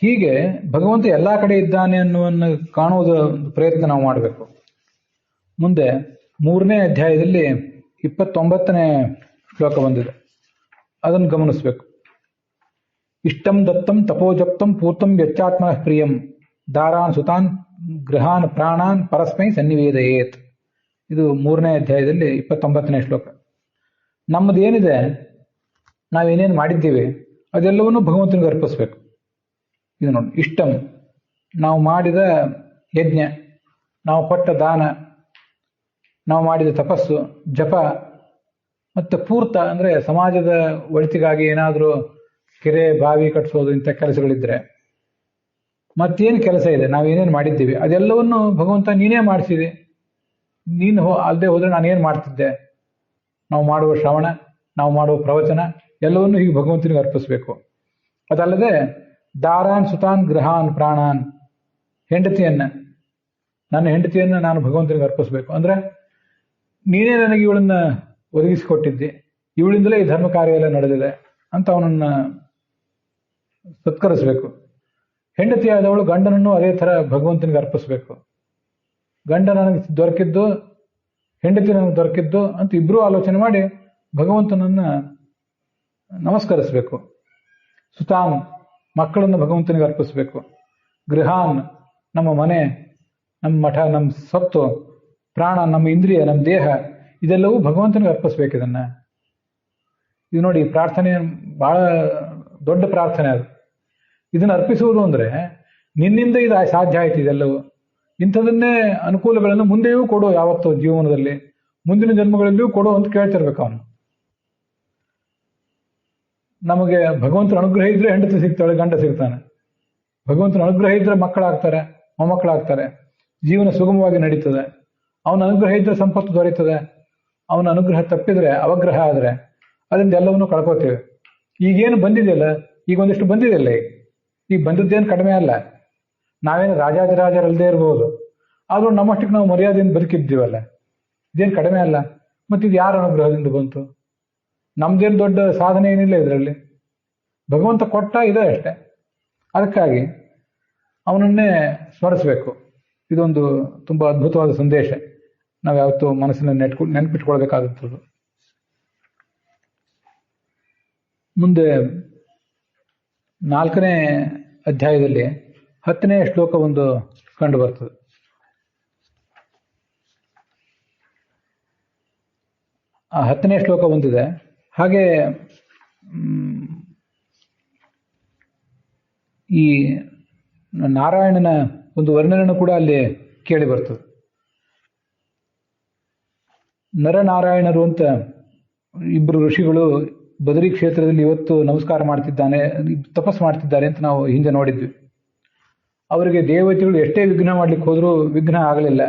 ಹೀಗೆ ಭಗವಂತ ಎಲ್ಲಾ ಕಡೆ ಇದ್ದಾನೆ ಅನ್ನುವನ್ನು ಕಾಣುವುದ ಪ್ರಯತ್ನ ನಾವು ಮಾಡಬೇಕು. ಮುಂದೆ 3ನೇ ಅಧ್ಯಾಯದಲ್ಲಿ 29ನೇ ಶ್ಲೋಕ ಬಂದಿದೆ, ಅದನ್ನು ಗಮನಿಸಬೇಕು. ಇಷ್ಟಂ ದತ್ತಂ ತಪೋಜಪ್ತಂ ಪೂರ್ತಂ ಯಚ್ಚಾತ್ಮನಃ ಪ್ರಿಯಂ ದಾರಾನ್ ಸುತಾನ್ ಗೃಹಾನ್ ಪ್ರಾಣಾನ್ ಪರಸ್ಮೈ ಸನ್ನಿವೇದಯೇತ್. ಇದು 3ನೇ ಅಧ್ಯಾಯದಲ್ಲಿ 29ನೇ ಶ್ಲೋಕ. ನಮ್ಮದೇನಿದೆ, ನಾವೇನೇನು ಮಾಡಿದ್ದೀವಿ ಅದೆಲ್ಲವನ್ನೂ ಭಗವಂತನಿಗೆ ಅರ್ಪಿಸ್ಬೇಕು. ಇದು ನೋಡಿ, ಇಷ್ಟಂ ನಾವು ಮಾಡಿದ ಯಜ್ಞ, ನಾವು ಕೊಟ್ಟ ದಾನ, ನಾವು ಮಾಡಿದ ತಪಸ್ಸು, ಜಪ, ಮತ್ತು ಪೂರ್ತ ಅಂದರೆ ಸಮಾಜದ ಒಳಿತಿಗಾಗಿ ಏನಾದರೂ ಕೆರೆ ಬಾವಿ ಕಟ್ಟಿಸೋದು ಇಂಥ ಕೆಲಸಗಳಿದ್ರೆ, ಮತ್ತೇನು ಕೆಲಸ ಇದೆ, ನಾವೇನೇನು ಮಾಡಿದ್ದೀವಿ ಅದೆಲ್ಲವನ್ನು ಭಗವಂತ ನೀನೇ ಮಾಡಿಸಿದೆ, ನೀನು ಅಲ್ಲದೆ ಹೋದರೆ ನಾನೇನು ಮಾಡ್ತಿದ್ದೆ. ನಾವು ಮಾಡುವ ಶ್ರವಣ, ನಾವು ಮಾಡುವ ಪ್ರವಚನ ಎಲ್ಲವನ್ನೂ ಹೀಗೆ ಭಗವಂತನಿಗೆ ಅರ್ಪಿಸ್ಬೇಕು. ಅದಲ್ಲದೆ ದಾರಾನ್ ಸುತಾನ್ ಗೃಹಾನ್ ಪ್ರಾಣಾನ್, ನನ್ನ ಹೆಂಡತಿಯನ್ನು ನಾನು ಭಗವಂತನಿಗೆ ಅರ್ಪಿಸ್ಬೇಕು. ಅಂದ್ರೆ ನೀನೇ ನನಗೆ ಇವಳನ್ನ ಒದಗಿಸಿಕೊಟ್ಟಿದ್ದೆ, ಇವಳಿಂದಲೇ ಈ ಧರ್ಮ ಕಾರ್ಯ ಎಲ್ಲ ನಡೆದಿದೆ ಅಂತ ಅವನನ್ನ ಸತ್ಕರಿಸ್ಬೇಕು. ಹೆಂಡತಿಯಾದವಳು ಗಂಡನನ್ನು ಅದೇ ಥರ ಭಗವಂತನಿಗೆ ಅರ್ಪಿಸ್ಬೇಕು. ಗಂಡ ನನಗೆ ದೊರಕಿದ್ದು, ಹೆಂಡತಿ ನನಗೆ ದೊರಕಿದ್ದು ಅಂತ ಇಬ್ಬರೂ ಆಲೋಚನೆ ಮಾಡಿ ಭಗವಂತನನ್ನ ನಮಸ್ಕರಿಸಬೇಕು. ಸುತಾನ್ ಮಕ್ಕಳನ್ನು ಭಗವಂತನಿಗೆ ಅರ್ಪಿಸ್ಬೇಕು. ಗೃಹಾನ್ ನಮ್ಮ ಮನೆ, ನಮ್ಮ ಮಠ, ನಮ್ಮ ಸತ್ತು, ಪ್ರಾಣ, ನಮ್ಮ ಇಂದ್ರಿಯ, ನಮ್ಮ ದೇಹ, ಇದೆಲ್ಲವೂ ಭಗವಂತನಿಗೆ ಅರ್ಪಿಸ್ಬೇಕು. ಇದು ನೋಡಿ, ಪ್ರಾರ್ಥನೆ ಬಹಳ ದೊಡ್ಡ ಪ್ರಾರ್ಥನೆ. ಅದು ಇದನ್ನು ಅರ್ಪಿಸುವುದು ಅಂದ್ರೆ ನಿನ್ನಿಂದ ಇದು ಸಾಧ್ಯ ಆಯ್ತು. ಇದೆಲ್ಲವೂ ಇಂಥದನ್ನೇ ಅನುಕೂಲಗಳನ್ನು ಮುಂದೆಯೂ ಕೊಡು, ಯಾವತ್ತೂ ಜೀವನದಲ್ಲಿ ಮುಂದಿನ ಜನ್ಮಗಳಲ್ಲಿಯೂ ಕೊಡು ಅಂತ ಕೇಳ್ತಿರ್ಬೇಕು ಅವನು. ನಮಗೆ ಭಗವಂತನ ಅನುಗ್ರಹ ಇದ್ರೆ ಹೆಂಡತಿ ಸಿಗ್ತಾಳೆ, ಗಂಡ ಸಿಗ್ತಾನೆ. ಭಗವಂತನ ಅನುಗ್ರಹ ಇದ್ರೆ ಮಕ್ಕಳಾಗ್ತಾರೆ, ಮೊಮ್ಮಕ್ಕಳಾಗ್ತಾರೆ, ಜೀವನ ಸುಗಮವಾಗಿ ನಡೀತದೆ. ಅವನ ಅನುಗ್ರಹ ಇದ್ರೆ ಸಂಪತ್ತು ದೊರೀತದೆ. ಅವನ ಅನುಗ್ರಹ ತಪ್ಪಿದ್ರೆ, ಅವಗ್ರಹ ಆದರೆ ಅದರಿಂದ ಎಲ್ಲವನ್ನೂ ಕಳ್ಕೋತೇವೆ. ಈಗೇನು ಬಂದಿದೆಯಲ್ಲ, ಈಗ ಒಂದಿಷ್ಟು ಬಂದಿದೆಯಲ್ಲ, ಈಗ ಬಂದಿದ್ದೇನು ಕಡಿಮೆ ಅಲ್ಲ. ನಾವೇನು ರಾಜಾದಿರಾಜರಲ್ಲದೆ ಇರ್ಬೋದು, ಆದ್ರೂ ನಮ್ಮಷ್ಟಕ್ಕೆ ನಾವು ಮರ್ಯಾದೆಯಿಂದ ಬದುಕಿದ್ದೀವಲ್ಲ, ಇದೇನು ಕಡಿಮೆ ಅಲ್ಲ. ಮತ್ತಿದು ಯಾರ ಅನುಗ್ರಹದಿಂದ ಬಂತು? ನಮ್ದೇನು ದೊಡ್ಡ ಸಾಧನೆ ಏನಿಲ್ಲ ಇದರಲ್ಲಿ, ಭಗವಂತ ಕೊಟ್ಟ ಇದೆ ಅಷ್ಟೆ. ಅದಕ್ಕಾಗಿ ಅವನನ್ನೇ ಸ್ಮರಿಸಬೇಕು. ಇದೊಂದು ತುಂಬ ಅದ್ಭುತವಾದ ಸಂದೇಶ, ನಾವು ಯಾವತ್ತೂ ಮನಸ್ಸಿನಲ್ಲಿ ನೆನಪಿಟ್ಕೊಳ್ಬೇಕಾದಂಥದ್ದು. ಮುಂದೆ 4ನೇ ಅಧ್ಯಾಯದಲ್ಲಿ 10ನೇ ಶ್ಲೋಕ ಒಂದು ಕಂಡು ಬರ್ತದೆ. ಆ 10ನೇ ಶ್ಲೋಕ ಬಂದಿದೆ. ಹಾಗೆ ಈ ನಾರಾಯಣನ ಒಂದು ವರ್ಣನೆಯನ್ನು ಕೂಡ ಅಲ್ಲಿ ಕೇಳಿ ಬರ್ತದೆ. ನರನಾರಾಯಣರು ಅಂತ ಇಬ್ಬರು ಋಷಿಗಳು ಬದರಿ ಕ್ಷೇತ್ರದಲ್ಲಿ ಇವತ್ತು ನಮಸ್ಕಾರ ಮಾಡ್ತಿದ್ದಾನೆ, ತಪಸ್ಸು ಮಾಡ್ತಿದ್ದಾರೆ ಅಂತ ನಾವು ಹಿಂದೆ ನೋಡಿದ್ವಿ. ಅವರಿಗೆ ದೇವತೆಗಳು ಎಷ್ಟೇ ವಿಘ್ನ ಮಾಡ್ಲಿಕ್ಕೆ ಹೋದ್ರೂ ವಿಘ್ನ ಆಗಲಿಲ್ಲ.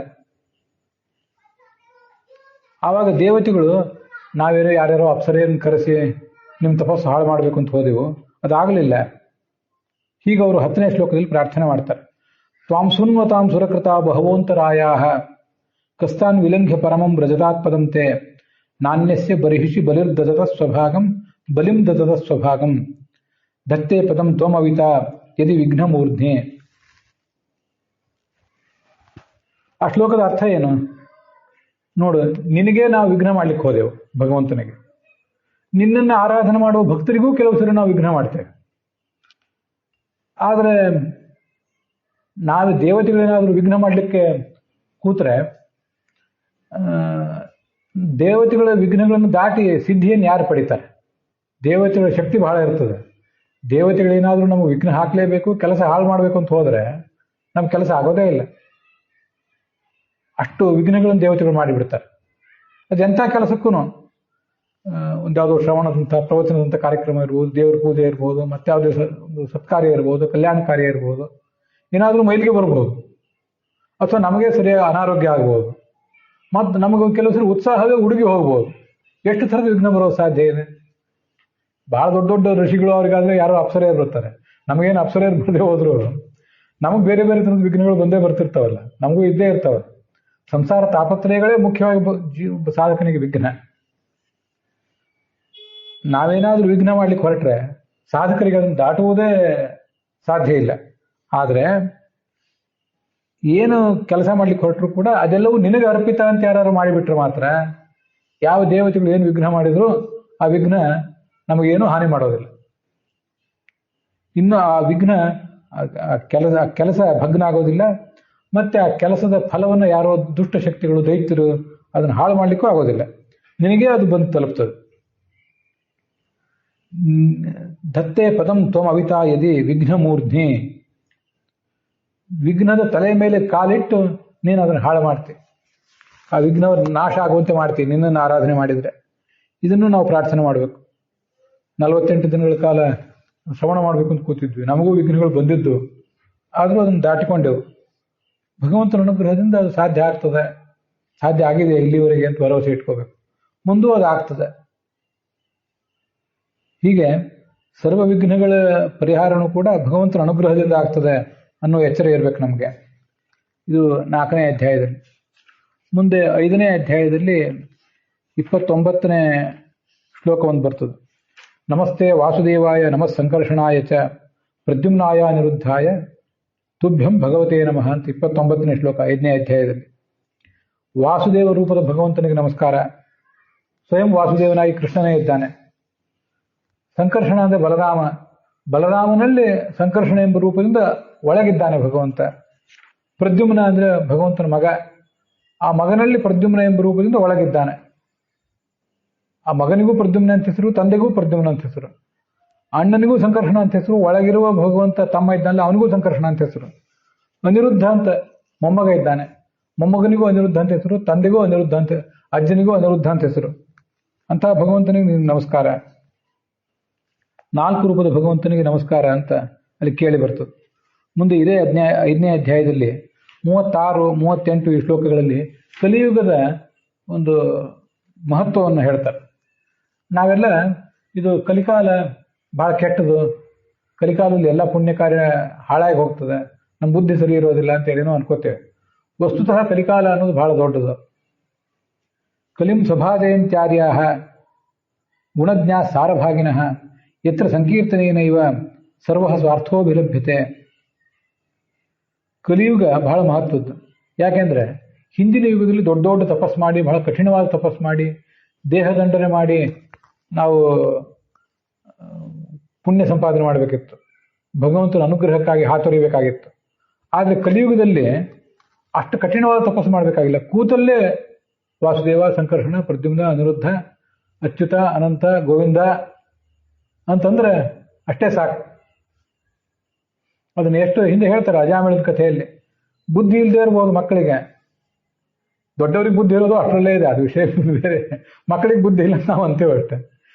ಆವಾಗ ದೇವತೆಗಳು ನಾವೇನೋ ಯಾರ್ಯಾರೋ ಅಪ್ಸರೆಯನ್ನು ಕರೆಸಿ ನಿಮ್ಮ ತಪಸ್ಸು ಹಾಳು ಮಾಡಬೇಕು ಅಂತ ಹೋದೆವು, ಅದಾಗಲಿಲ್ಲ. ಹೀಗೆ ಅವರು 10ನೇ ಶ್ಲೋಕದಲ್ಲಿ ಪ್ರಾರ್ಥನೆ ಮಾಡ್ತಾರೆ. ತ್ವಾಂ ಸುನ್ವತಾಂ ಸುರಕೃತ ಬಹವೋಂತರಾಯಾಹ ಕಸ್ತಾನ್ ವಿಲಂಘ್ಯ ಪರಮಂ ವ್ರಜತಾತ್ಪದಂತೆ ನಾಣ್ಯಸ್ಯ ಬರಿಹಿಷಿ ಬಲಿರ್ದದತ ಸ್ವಭಾಗಂ ಬಲಿಂ ದದತ ಸ್ವಭಾಗಂ ದತ್ತೇ ಪದಂ ತ್ವಮವಿತ ಯದಿ ವಿಘ್ನಮೂರ್ಧ್ನೆ. ಆ ಶ್ಲೋಕದ ಅರ್ಥ ಏನು ನೋಡು. ನಿನಗೆ ನಾವು ವಿಘ್ನ ಮಾಡ್ಲಿಕ್ಕೆ ಹೋದೆವು ಭಗವಂತನಿಗೆ. ನಿನ್ನನ್ನು ಆರಾಧನೆ ಮಾಡುವ ಭಕ್ತರಿಗೂ ಕೆಲವು ಸರಿ ನಾವು ವಿಘ್ನ ಮಾಡ್ತೇವೆ. ಆದರೆ ನಾವು ದೇವತೆಗಳೇನಾದರೂ ವಿಘ್ನ ಮಾಡಲಿಕ್ಕೆ ಕೂತ್ರೆ ದೇವತೆಗಳ ವಿಘ್ನಗಳನ್ನು ದಾಟಿ ಸಿದ್ಧಿಯನ್ನು ಯಾರು ಪಡಿತಾರೆ? ದೇವತೆಗಳ ಶಕ್ತಿ ಬಹಳ ಇರ್ತದೆ. ದೇವತೆಗಳೇನಾದರೂ ನಮಗೆ ವಿಘ್ನ ಹಾಕಲೇಬೇಕು, ಕೆಲಸ ಹಾಳು ಮಾಡಬೇಕು ಅಂತ ಹೋದರೆ ನಮ್ಮ ಕೆಲಸ ಆಗೋದೇ ಇಲ್ಲ. ಅಷ್ಟು ವಿಘ್ನಗಳನ್ನು ದೇವತೆಗಳು ಮಾಡಿಬಿಡ್ತಾರೆ. ಅದೆಂಥ ಕೆಲಸಕ್ಕೂ ಒಂದು ಯಾವುದೋ ಶ್ರವಣದಂಥ ಪ್ರವಚನದಂಥ ಕಾರ್ಯಕ್ರಮ ಇರ್ಬೋದು, ದೇವ್ರ ಪೂಜೆ ಇರ್ಬೋದು, ಮತ್ತಾವುದೇ ಒಂದು ಸತ್ಕಾರ್ಯ ಇರ್ಬೋದು, ಕಲ್ಯಾಣ ಕಾರ್ಯ ಇರ್ಬೋದು, ಏನಾದರೂ ಮೈಲಿಗೆ ಬರ್ಬೋದು, ಅಥವಾ ನಮಗೆ ಸರಿಯಾಗಿ ಅನಾರೋಗ್ಯ ಆಗ್ಬೋದು, ಮತ್ತು ನಮಗೆ ಕೆಲವು ಸರಿ ಉತ್ಸಾಹವೇ ಹುಡುಗಿ ಹೋಗ್ಬೋದು. ಎಷ್ಟು ಥರದ ವಿಘ್ನ ಬರೋದು ಸಾಧ್ಯ ಇದೆ? ಭಾಳ ದೊಡ್ಡ ದೊಡ್ಡ ಋಷಿಗಳು ಅವರಿಗಾದ್ರೆ ಯಾರೋ ಅಪ್ಸರೆಯರು ಬರ್ತಾರೆ. ನಮಗೇನು ಅಪ್ಸರೆಯರು ಬರದೇ ಹೋದ್ರು ನಮಗೆ ಬೇರೆ ಬೇರೆ ಥರದ ವಿಘ್ನಗಳು ಬಂದೇ ಬರ್ತಿರ್ತಾವಲ್ಲ, ನಮಗೂ ಇದ್ದೇ ಇರ್ತಾವೆ. ಸಂಸಾರ ತಾಪತ್ರಯಗಳೇ ಮುಖ್ಯವಾಗಿ ಸಾಧಕನಿಗೆ ವಿಘ್ನ. ನಾವೇನಾದ್ರೂ ವಿಘ್ನ ಮಾಡ್ಲಿಕ್ಕೆ ಹೊರಟ್ರೆ ಸಾಧಕರಿಗೆ ಅದನ್ನು ದಾಟುವುದೇ ಸಾಧ್ಯ ಇಲ್ಲ. ಆದರೆ ಏನು ಕೆಲಸ ಮಾಡ್ಲಿಕ್ಕೆ ಹೊರಟರು ಕೂಡ ಅದೆಲ್ಲವೂ ನಿನಗೆ ಅರ್ಪಿತ ಅಂತ ಯಾರು ಮಾಡಿಬಿಟ್ರೆ ಮಾತ್ರ, ಯಾವ ದೇವತೆಗಳು ಏನು ವಿಘ್ನ ಮಾಡಿದ್ರು ಆ ವಿಘ್ನ ನಮಗೇನು ಹಾನಿ ಮಾಡೋದಿಲ್ಲ. ಇನ್ನು ಆ ವಿಘ್ನ ಕೆಲಸ ಭಗ್ನ ಆಗೋದಿಲ್ಲ. ಮತ್ತೆ ಆ ಕೆಲಸದ ಫಲವನ್ನು ಯಾರೋ ದುಷ್ಟಶಕ್ತಿಗಳು ದೈತ್ಯರು ಅದನ್ನು ಹಾಳು ಮಾಡಲಿಕ್ಕೂ ಆಗೋದಿಲ್ಲ. ನಿನಗೆ ಅದು ಬಂದು ತಲುಪ್ತದೆ. ದತ್ತೇ ಪದಂ ತ್ವಂ ಅವಿತಾ ಯದಿ ವಿಘ್ನಮೂರ್ಧ್ನಿ. ವಿಘ್ನದ ತಲೆ ಮೇಲೆ ಕಾಲಿಟ್ಟು ನೀನು ಅದನ್ನು ಹಾಳು ಮಾಡ್ತಿ. ಆ ವಿಘ್ನವನ್ನು ನಾಶ ಆಗುವಂತೆ ಮಾಡ್ತೀವಿ ನಿನ್ನನ್ನು ಆರಾಧನೆ ಮಾಡಿದರೆ. ಇದನ್ನು ನಾವು ಪ್ರಾರ್ಥನೆ ಮಾಡಬೇಕು. 48 ದಿನಗಳ ಕಾಲ ಶ್ರವಣ ಮಾಡಬೇಕು ಅಂತ ಕೂತಿದ್ವಿ, ನಮಗೂ ವಿಘ್ನಗಳು ಬಂದಿದ್ದು, ಆದರೂ ಅದನ್ನು ದಾಟಿಕೊಂಡೆವು. ಭಗವಂತನ ಅನುಗ್ರಹದಿಂದ ಅದು ಸಾಧ್ಯ ಆಗ್ತದೆ, ಸಾಧ್ಯ ಆಗಿದೆ ಇಲ್ಲಿವರೆಗೆ ಅಂತ ಭರವಸೆ ಇಟ್ಕೋಬೇಕು. ಮುಂದೂ ಅದು ಆಗ್ತದೆ. ಹೀಗೆ ಸರ್ವ ವಿಘ್ನಗಳ ಪರಿಹಾರನೂ ಕೂಡ ಭಗವಂತನ ಅನುಗ್ರಹದಿಂದ ಆಗ್ತದೆ ಅನ್ನೋ ಎಚ್ಚರ ಇರಬೇಕು ನಮಗೆ. ಇದು 4ನೇ ಅಧ್ಯಾಯದಲ್ಲಿ. ಮುಂದೆ 5ನೇ ಅಧ್ಯಾಯದಲ್ಲಿ 29ನೇ ಶ್ಲೋಕ ಒಂದು ಬರ್ತದೆ. ನಮಸ್ತೆ ವಾಸುದೇವಾಯ ನಮಃ ಸಂಕರ್ಷಣಾಯ ಚ ಪ್ರದ್ಯುಮ್ನಾಯ ಅನಿರುದ್ಧಾಯ ತುಭ್ಯಂ ಭಗವತೇ ನಮಃ ಅಂತ 29ನೇ ಶ್ಲೋಕ 5ನೇ ಅಧ್ಯಾಯದಲ್ಲಿ. ವಾಸುದೇವ ರೂಪದ ಭಗವಂತನಿಗೆ ನಮಸ್ಕಾರ. ಸ್ವಯಂ ವಾಸುದೇವನಾಗಿ ಕೃಷ್ಣನೇ ಇದ್ದಾನೆ. ಸಂಕರ್ಷಣ ಅಂದರೆ ಬಲರಾಮ. ಬಲರಾಮನಲ್ಲಿ ಸಂಕರ್ಷಣ ಎಂಬ ರೂಪದಿಂದ ಒಳಗಿದ್ದಾನೆ ಭಗವಂತ. ಪ್ರದ್ಯುಮ್ನ ಅಂದರೆ ಭಗವಂತನ ಮಗ. ಆ ಮಗನಲ್ಲಿ ಪ್ರದ್ಯುಮ್ನ ಎಂಬ ರೂಪದಿಂದ ಒಳಗಿದ್ದಾನೆ. ಆ ಮಗನಿಗೂ ಪ್ರದ್ಯುಮ್ನ ಅಂತ ಹೆಸರು, ತಂದೆಗೂ ಪ್ರದ್ಯುಮ್ನ ಅಂತ ಹೆಸರು, ಅಣ್ಣನಿಗೂ ಸಂಕರ್ಷಣ ಅಂತ ಹೆಸರು. ಒಳಗಿರುವ ಭಗವಂತ ತಮ್ಮ ಇದ್ದಾನಲ್ಲ ಅವನಿಗೂ ಸಂಕರ್ಷಣ ಅಂತ ಹೆಸರು. ಅನಿರುದ್ಧ ಅಂತ ಮೊಮ್ಮಗ ಇದ್ದಾನೆ, ಮೊಮ್ಮಗನಿಗೂ ಅನಿರುದ್ಧ ಅಂತ ಹೆಸರು, ತಂದೆಗೂ ಅನಿರುದ್ಧ ಅಂತ, ಅಜ್ಜನಿಗೂ ಅನಿರುದ್ಧ ಅಂತ ಹೆಸರು. ಅಂತಹ ಭಗವಂತನಿಗೆ ನಮಸ್ಕಾರ. 4 ರೂಪದ ಭಗವಂತನಿಗೆ ನಮಸ್ಕಾರ ಅಂತ ಅಲ್ಲಿ ಕೇಳಿ ಬರ್ತದೆ. ಮುಂದೆ ಇದೇ 5ನೇ ಅಧ್ಯಾಯದಲ್ಲಿ 36, 38 ಈ ಶ್ಲೋಕಗಳಲ್ಲಿ ಕಲಿಯುಗದ ಒಂದು ಮಹತ್ವವನ್ನು ಹೇಳ್ತಾರೆ. ನಾವೆಲ್ಲ ಇದು ಕಲಿಕಾಲ ಬಹಳ ಕೆಟ್ಟದು, ಕಲಿಕಾಲದಲ್ಲಿ ಎಲ್ಲ ಪುಣ್ಯ ಕಾರ್ಯ ಹಾಳಾಗಿ ಹೋಗ್ತದೆ, ನಮ್ಮ ಬುದ್ಧಿ ಸರಿ ಇರೋದಿಲ್ಲ ಅಂತ ಏನೇನೋ ಅನ್ಕೋತೇವೆ. ವಸ್ತುತಃ ಕಲಿಕಾಲ ಅನ್ನೋದು ಬಹಳ ದೊಡ್ಡದು. ಕಲಿಂ ಸಭಾಜಯಂತ್ಯಾರ್ಯ ಗುಣಜ್ಞಾ ಸಾರಭಾಗಿನಃ ಯತ್ರ ಸಂಕೀರ್ತನೇನೈವ ಸರ್ವ ಸ್ವಾರ್ಥೋಭಿಲಭ್ಯತೆ. ಕಲಿಯುಗ ಬಹಳ ಮಹತ್ವದ್ದು. ಯಾಕೆಂದ್ರೆ ಹಿಂದಿನ ಯುಗದಲ್ಲಿ ದೊಡ್ಡ ದೊಡ್ಡ ತಪಸ್ ಮಾಡಿ, ಬಹಳ ಕಠಿಣವಾದ ತಪಸ್ ಮಾಡಿ, ದೇಹದಂಡನೆ ಮಾಡಿ ನಾವು ಪುಣ್ಯ ಸಂಪಾದನೆ ಮಾಡಬೇಕಿತ್ತು, ಭಗವಂತನ ಅನುಗ್ರಹಕ್ಕಾಗಿ ಹಾತೊರಿಬೇಕಾಗಿತ್ತು. ಆದರೆ ಕಲಿಯುಗದಲ್ಲಿ ಅಷ್ಟು ಕಠಿಣವಾದ ತಪಸ್ಸು ಮಾಡಬೇಕಾಗಿಲ್ಲ. ಕೂತಲ್ಲೇ ವಾಸುದೇವ, ಸಂಕರ್ಷಣ, ಪ್ರದ್ಯುಮ್ನ, ಅನಿರುದ್ಧ, ಅಚ್ಯುತ, ಅನಂತ, ಗೋವಿಂದ ಅಂತಂದ್ರೆ ಅಷ್ಟೇ ಸಾಕು. ಅದನ್ನ ಎಷ್ಟು ಹಿಂದೆ ಹೇಳ್ತಾರೆ ಅಜಾಮಿಳದ ಕಥೆಯಲ್ಲಿ. ಬುದ್ಧಿ ಇಲ್ಲದೆ ಇರ್ಬೋದು ಮಕ್ಕಳಿಗೆ, ದೊಡ್ಡವ್ರಿಗೆ ಬುದ್ಧಿ ಇರೋದು ಅಷ್ಟರಲ್ಲೇ ಇದೆ, ಅದು ವಿಷಯ ಬೇರೆ. ಮಕ್ಕಳಿಗೆ ಬುದ್ಧಿ ಇಲ್ಲ ನಾವು ಅಂತೇವೆ ಅಷ್ಟೇ.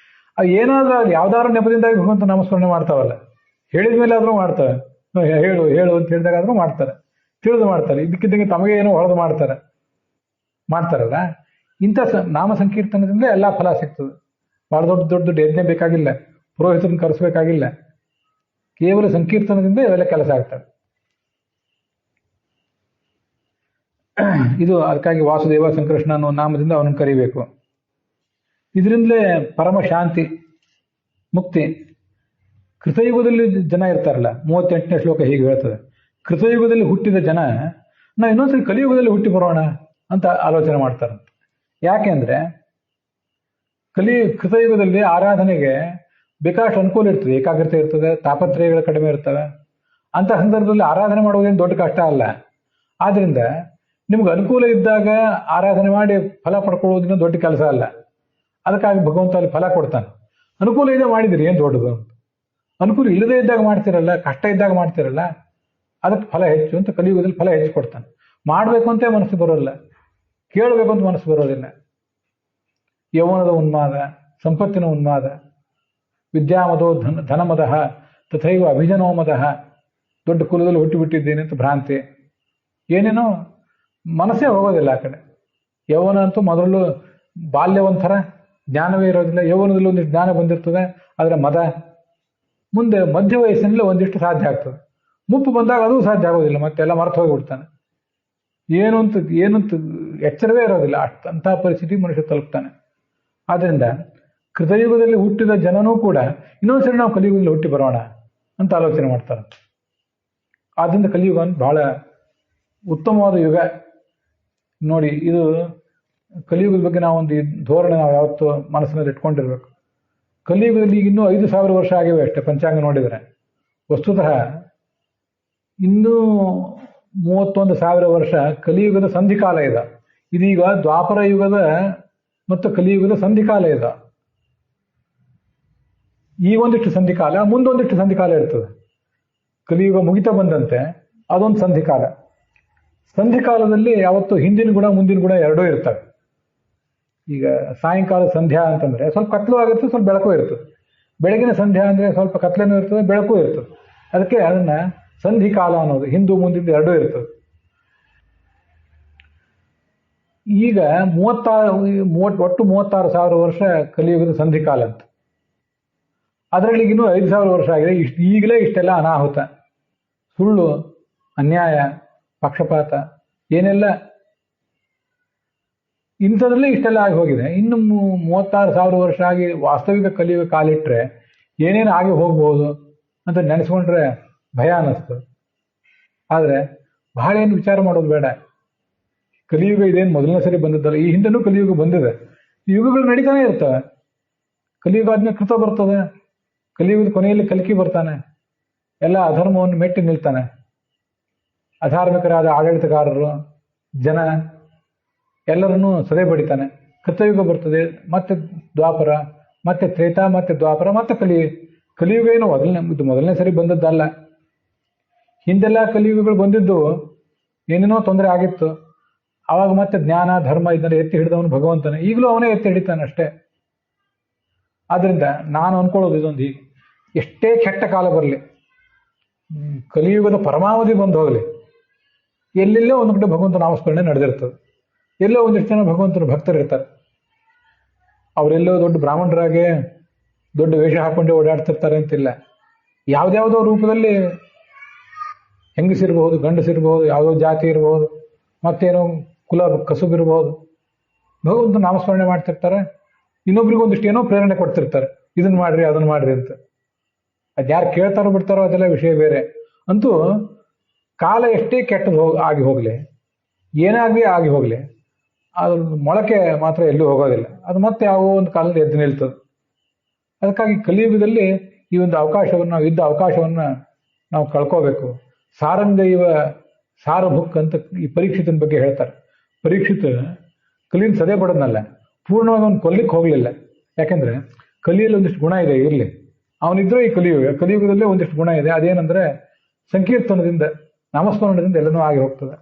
ಅದು ಏನಾದ್ರೂ ಅದು ಯಾವ್ದಾದ್ರು ನೆಪದಿಂದಾಗಿ ಭಗವಂತ ನಾಮಸ್ಮರಣೆ ಮಾಡ್ತಾವಲ್ಲ, ಹೇಳಿದ ಮೇಲೆ ಆದ್ರೂ ಮಾಡ್ತಾರೆ. ಹೇಳು ಹೇಳು ಅಂತ ಹೇಳಿದಾಗಾದ್ರೂ ಮಾಡ್ತಾರೆ, ತಿಳಿದು ಮಾಡ್ತಾರೆ. ಇದಕ್ಕಿದ್ದಂಗೆ ತಮಗೆ ಏನೋ ಹೊಡೆದು ಮಾಡ್ತಾರಲ್ಲ. ಇಂಥ ನಾಮ ಸಂಕೀರ್ತನದಿಂದ ಎಲ್ಲಾ ಫಲ ಸಿಗ್ತದೆ. ಬಹಳ ದೊಡ್ಡ ದೊಡ್ಡ ಯಜ್ಞ ಬೇಕಾಗಿಲ್ಲ, ಪುರೋಹಿತರನ್ನು ಕರೆಸಬೇಕಾಗಿಲ್ಲ. ಕೇವಲ ಸಂಕೀರ್ತನದಿಂದ ಇವೆಲ್ಲ ಕೆಲಸ ಆಗ್ತದೆ. ಇದು ಅದಕ್ಕಾಗಿ ವಾಸುದೇವ ಸಂಕೃಷ್ಣ ಅನ್ನೋ ನಾಮದಿಂದ ಅವನನ್ನು ಕರಿಬೇಕು. ಇದರಿಂದಲೇ ಪರಮ ಶಾಂತಿ ಮುಕ್ತಿ. ಕೃತಯುಗದಲ್ಲಿ ಜನ ಇರ್ತಾರಲ್ಲ, 38ನೇ ಶ್ಲೋಕ ಹೀಗೆ ಹೇಳ್ತದೆ, ಕೃತಯುಗದಲ್ಲಿ ಹುಟ್ಟಿದ ಜನ ನಾವು ಇನ್ನೊಂದ್ಸರಿ ಕಲಿಯುಗದಲ್ಲಿ ಹುಟ್ಟಿ ಬರೋಣ ಅಂತ ಆಲೋಚನೆ ಮಾಡ್ತಾರಂತೆ. ಯಾಕೆಂದ್ರೆ ಕೃತಯುಗದಲ್ಲಿ ಆರಾಧನೆಗೆ ಬೇಕಾಷ್ಟು ಅನುಕೂಲ ಇರ್ತದೆ, ಏಕಾಗ್ರತೆ ಇರ್ತದೆ, ತಾಪತ್ರಯಗಳು ಕಡಿಮೆ ಇರ್ತವೆ. ಅಂತ ಸಂದರ್ಭದಲ್ಲಿ ಆರಾಧನೆ ಮಾಡೋದೇನು ದೊಡ್ಡ ಕಷ್ಟ ಅಲ್ಲ. ಆದ್ರಿಂದ ನಿಮ್ಗೆ ಅನುಕೂಲ ಇದ್ದಾಗ ಆರಾಧನೆ ಮಾಡಿ ಫಲ ಪಡ್ಕೊಳ್ಳೋದಿನ ದೊಡ್ಡ ಕೆಲಸ ಅಲ್ಲ. ಅದಕ್ಕಾಗಿ ಭಗವಂತ ಅಲ್ಲಿ ಫಲ ಕೊಡ್ತಾನೆ. ಅನುಕೂಲ ಇದೆ ಮಾಡಿದಿರಿ ಏನು ದೊಡ್ಡದು ಅಂತ. ಅನುಕೂಲ ಇಲ್ಲದೆ ಇದ್ದಾಗ ಮಾಡ್ತಿರಲ್ಲ, ಕಷ್ಟ ಇದ್ದಾಗ ಮಾಡ್ತಿರಲ್ಲ, ಅದಕ್ಕೆ ಫಲ ಹೆಚ್ಚು ಅಂತ ಕಲಿಯುಗದಲ್ಲಿ ಫಲ ಹೆಚ್ಚು ಕೊಡ್ತಾನೆ. ಮಾಡಬೇಕು ಅಂತ ಮನಸ್ಸು ಬರೋಲ್ಲ, ಕೇಳಬೇಕು ಅಂತ ಮನಸ್ಸು ಬರೋದಿಲ್ಲ. ಯೌವನದ ಉನ್ಮಾದ, ಸಂಪತ್ತಿನ ಉನ್ಮಾದ, ವಿದ್ಯಾಮದೋ ಧನಮದ ತಥೈವ ಅಭಿಜನೋಮದ, ದೊಡ್ಡ ಕುಲದಲ್ಲಿ ಹುಟ್ಟಿಬಿಟ್ಟಿದ್ದೇನೆ ಅಂತ ಭ್ರಾಂತಿ, ಏನೇನೋ ಮನಸ್ಸೇ ಹೋಗೋದಿಲ್ಲ ಆ ಕಡೆ. ಯೌವನ ಅಂತೂ ಮೊದಲು ಬಾಲ್ಯ ಒಂಥರ ಜ್ಞಾನವೇ ಇರೋದಿಲ್ಲ, ಯೌವನದಲ್ಲಿ ಒಂದಿಷ್ಟು ಜ್ಞಾನ ಬಂದಿರ್ತದೆ, ಆದರೆ ಮದ ಮುಂದೆ ಮಧ್ಯ ವಯಸ್ಸಿನಲ್ಲಿ ಒಂದಿಷ್ಟು ಸಾಧ್ಯ ಆಗ್ತದೆ. ಮುಪ್ಪು ಬಂದಾಗ ಅದೂ ಸಾಧ್ಯ ಆಗೋದಿಲ್ಲ, ಮತ್ತೆಲ್ಲ ಮರೆತು ಹೋಗಿಬಿಡ್ತಾನೆ. ಏನಂತ ಎಚ್ಚರವೇ ಇರೋದಿಲ್ಲ. ಅಂತಹ ಪರಿಸ್ಥಿತಿ ಮನುಷ್ಯ ತಲುಪ್ತಾನೆ. ಆದ್ದರಿಂದ ಕೃತಯುಗದಲ್ಲಿ ಹುಟ್ಟಿದ ಜನನೂ ಕೂಡ ಇನ್ನೊಂದ್ಸರಿ ನಾವು ಕಲಿಯುಗದಲ್ಲಿ ಹುಟ್ಟಿ ಬರೋಣ ಅಂತ ಆಲೋಚನೆ ಮಾಡ್ತಾರೆ. ಆದ್ದರಿಂದ ಕಲಿಯುಗ ಬಹಳ ಉತ್ತಮವಾದ ಯುಗ. ನೋಡಿ, ಇದು ಕಲಿಯುಗದ ಬಗ್ಗೆ ನಾವೊಂದು ಧೋರಣೆ ನಾವು ಯಾವತ್ತೂ ಮನಸ್ಸಿನಲ್ಲಿ ಇಟ್ಕೊಂಡಿರ್ಬೇಕು. ಕಲಿಯುಗದಲ್ಲಿ ಈಗ ಇನ್ನೂ 5,000 ವರ್ಷ ಆಗಿವೆ ಅಷ್ಟೇ ಪಂಚಾಂಗ ನೋಡಿದರೆ. ವಸ್ತುತಃ ಇನ್ನೂ 31,000 ವರ್ಷ ಕಲಿಯುಗದ ಸಂಧಿಕಾಲ ಇದೆ. ಇದೀಗ ದ್ವಾಪರ ಯುಗದ ಮತ್ತು ಕಲಿಯುಗದ ಸಂಧಿಕಾಲ ಇದೆ. ಈಗ ಒಂದಿಷ್ಟು ಸಂಧಿಕಾಲ, ಮುಂದೊಂದಿಷ್ಟು ಸಂಧಿಕಾಲ ಇರ್ತದೆ. ಕಲಿಯುಗ ಮುಗಿತಾ ಬಂದಂತೆ ಅದೊಂದು ಸಂಧಿಕಾಲ. ಸಂಧಿಕಾಲದಲ್ಲಿ ಯಾವತ್ತು ಹಿಂದಿನ ಗುಣ ಮುಂದಿನ ಗುಣ ಎರಡೂ ಇರ್ತವೆ. ಈಗ ಸಾಯಂಕಾಲ ಸಂಧ್ಯಾ ಅಂತಂದ್ರೆ ಸ್ವಲ್ಪ ಕತ್ಲು ಆಗಿರ್ತದೆ, ಸ್ವಲ್ಪ ಬೆಳಕು ಇರ್ತದೆ. ಬೆಳಗಿನ ಸಂಧ್ಯಾ ಅಂದ್ರೆ ಸ್ವಲ್ಪ ಕತ್ಲೇನೂ ಇರ್ತದೆ, ಬೆಳಕು ಇರ್ತದೆ. ಅದಕ್ಕೆ ಅದನ್ನ ಸಂಧಿಕಾಲ ಅನ್ನೋದು. ಹಿಂದೂ ಮುಂದಿನ ಎರಡೂ ಇರ್ತದೆ. ಈಗ ಒಟ್ಟು 36,000 ವರ್ಷ ಕಲಿಯುಗದ ಸಂಧಿಕಾಲ ಅಂತ. ಅದರಲ್ಲಿ ಇನ್ನೂ 5,000 ವರ್ಷ ಆಗಿದೆ. ಈಗಲೇ ಇಷ್ಟೆಲ್ಲ ಅನಾಹುತ, ಸುಳ್ಳು, ಅನ್ಯಾಯ, ಪಕ್ಷಪಾತ, ಏನೆಲ್ಲ ಇಂಥದ್ರಲ್ಲೇ ಇಷ್ಟೆಲ್ಲ ಆಗಿ ಹೋಗಿದೆ. ಇನ್ನು 36,000 ವರ್ಷ ಆಗಿ ವಾಸ್ತವಿಕ ಕಲಿಯುಗ ಕಾಲಿಟ್ರೆ ಏನೇನು ಆಗಿ ಹೋಗ್ಬೋದು ಅಂತ ನೆನೆಸ್ಕೊಂಡ್ರೆ ಭಯ ಅನ್ನಿಸ್ತದೆ. ಆದರೆ ಬಹಳ ಏನು ವಿಚಾರ ಮಾಡೋದು ಬೇಡ. ಕಲಿಯುಗ ಇದೇನು ಮೊದಲನೇ ಸರಿ ಬಂದಿದ್ದಲ್ಲ, ಈ ಹಿಂದೆನೂ ಕಲಿಯುಗ ಬಂದಿದೆ. ಯುಗಗಳು ನಡೀತಾನೆ ಇರ್ತವೆ. ಕಲಿಯುಗ ಆದ್ಮೇಲೆ ಕೃತ ಬರ್ತದೆ. ಕಲಿಯುಗದ ಕೊನೆಯಲ್ಲಿ ಕಲ್ಕಿ ಬರ್ತಾನೆ, ಎಲ್ಲ ಅಧರ್ಮವನ್ನು ಮೆಟ್ಟಿ ನಿಲ್ತಾನೆ. ಅಧಾರ್ಮಿಕರಾದ ಆಡಳಿತಗಾರರು, ಜನ ಎಲ್ಲರನ್ನೂ ಸದೆ ಬಡಿತಾನೆ. ಕೃತಯುಗ ಬರ್ತದೆ, ಮತ್ತೆ ದ್ವಾಪರ, ಮತ್ತೆ ತ್ರೇತಾ, ಮತ್ತೆ ದ್ವಾಪರ, ಮತ್ತೆ ಕಲಿಯುಗ ಏನು ಇದು ಮೊದಲನೇ ಸರಿ ಬಂದದ್ದಲ್ಲ. ಹಿಂದೆಲ್ಲ ಕಲಿಯುಗಗಳು ಬಂದಿದ್ದು ಏನೇನೋ ತೊಂದರೆ ಆಗಿತ್ತು. ಆವಾಗ ಮತ್ತೆ ಜ್ಞಾನ, ಧರ್ಮ ಇದನ್ನೆಲ್ಲ ಎತ್ತಿ ಹಿಡಿದವನು ಭಗವಂತನೇ. ಈಗಲೂ ಅವನೇ ಎತ್ತಿ ಹಿಡಿತಾನೆ ಅಷ್ಟೇ. ಆದ್ರಿಂದ ನಾನು ಅನ್ಕೊಳ್ಳೋದು ಇದೊಂದು, ಹೀಗೆ ಎಷ್ಟೇ ಕೆಟ್ಟ ಕಾಲ ಬರಲಿ, ಕಲಿಯುಗದ ಪರಮಾವಧಿ ಬಂದು ಹೋಗಲಿ, ಎಲ್ಲೆಲ್ಲೋ ಒಂದು ಕಡೆ ಭಗವಂತ ನಾಮಸ್ಮರಣೆ ನಡೆದಿರ್ತದೆ. ಎಲ್ಲೋ ಒಂದಿಷ್ಟು ಜನ ಭಗವಂತನ ಭಕ್ತರಿರ್ತಾರೆ. ಅವರೆಲ್ಲೋ ದೊಡ್ಡ ಬ್ರಾಹ್ಮಣರಾಗೆ ದೊಡ್ಡ ವೇಷ ಹಾಕೊಂಡೇ ಓಡಾಡ್ತಿರ್ತಾರೆ ಅಂತಿಲ್ಲ. ಯಾವ್ದ್ಯಾವುದೋ ರೂಪದಲ್ಲಿ ಹೆಂಗಸಿರ್ಬಹುದು, ಗಂಡಸಿರ್ಬಹುದು, ಯಾವುದೋ ಜಾತಿ ಇರಬಹುದು, ಮತ್ತೇನೋ ಕುಲ ಕಸುಬಿರ್ಬಹುದು, ಭಗವಂತ ನಾಮಸ್ಮರಣೆ ಮಾಡ್ತಿರ್ತಾರೆ. ಇನ್ನೊಬ್ರಿಗೆ ಒಂದಿಷ್ಟು ಏನೋ ಪ್ರೇರಣೆ ಕೊಡ್ತಿರ್ತಾರೆ, ಇದನ್ನ ಮಾಡ್ರಿ ಅದನ್ನ ಮಾಡ್ರಿ ಅಂತ. ಅದ್ಯಾರು ಕೇಳ್ತಾರೋ ಬಿಡ್ತಾರೋ ಅದೆಲ್ಲ ವಿಷಯ ಬೇರೆ. ಅಂತೂ ಕಾಲ ಎಷ್ಟೇ ಕೆಟ್ಟದ್ದು ಆಗಿ ಹೋಗ್ಲಿ, ಏನಾಗಲಿ ಆಗಿ ಹೋಗ್ಲಿ, ಅದ್ರ ಮೊಳಕೆ ಮಾತ್ರ ಎಲ್ಲೂ ಹೋಗೋದಿಲ್ಲ. ಅದು ಮತ್ತೆ ಯಾವ ಒಂದು ಕಾಲದಲ್ಲಿ ಎದ್ದು ನಿಲ್ತದೆ. ಅದಕ್ಕಾಗಿ ಕಲಿಯುಗದಲ್ಲಿ ಈ ಒಂದು ಅವಕಾಶವನ್ನು, ನಾವು ಇದ್ದ ಅವಕಾಶವನ್ನ ನಾವು ಕಳ್ಕೋಬೇಕು. ಸಾರಂಗೈವ ಸಾರಭುಕ್ ಅಂತ ಈ ಪರೀಕ್ಷಿತನ ಬಗ್ಗೆ ಹೇಳ್ತಾರೆ. ಪರೀಕ್ಷಿತ ಕಲಿಯನ್ ಸದೆ ಪಡೋದ್ನಲ್ಲ, ಪೂರ್ಣವಾಗಿ ಅವನು ಕೊಲ್ಲಿಕ್ಕೆ ಹೋಗ್ಲಿಲ್ಲ. ಯಾಕೆಂದ್ರೆ ಕಲಿಯಲ್ಲಿ ಒಂದಿಷ್ಟು ಗುಣ ಇದೆ, ಇರಲಿ, ಅವನಿದ್ರೂ ಈ ಕಲಿಯುಗದಲ್ಲೇ ಒಂದಿಷ್ಟು ಗುಣ ಇದೆ. ಅದೇನಂದ್ರೆ ಸಂಕೀರ್ತನದಿಂದ, ನಾಮಸ್ಮರಣದಿಂದ ಎಲ್ಲನೂ ಆಗಿ ಹೋಗ್ತದೆ.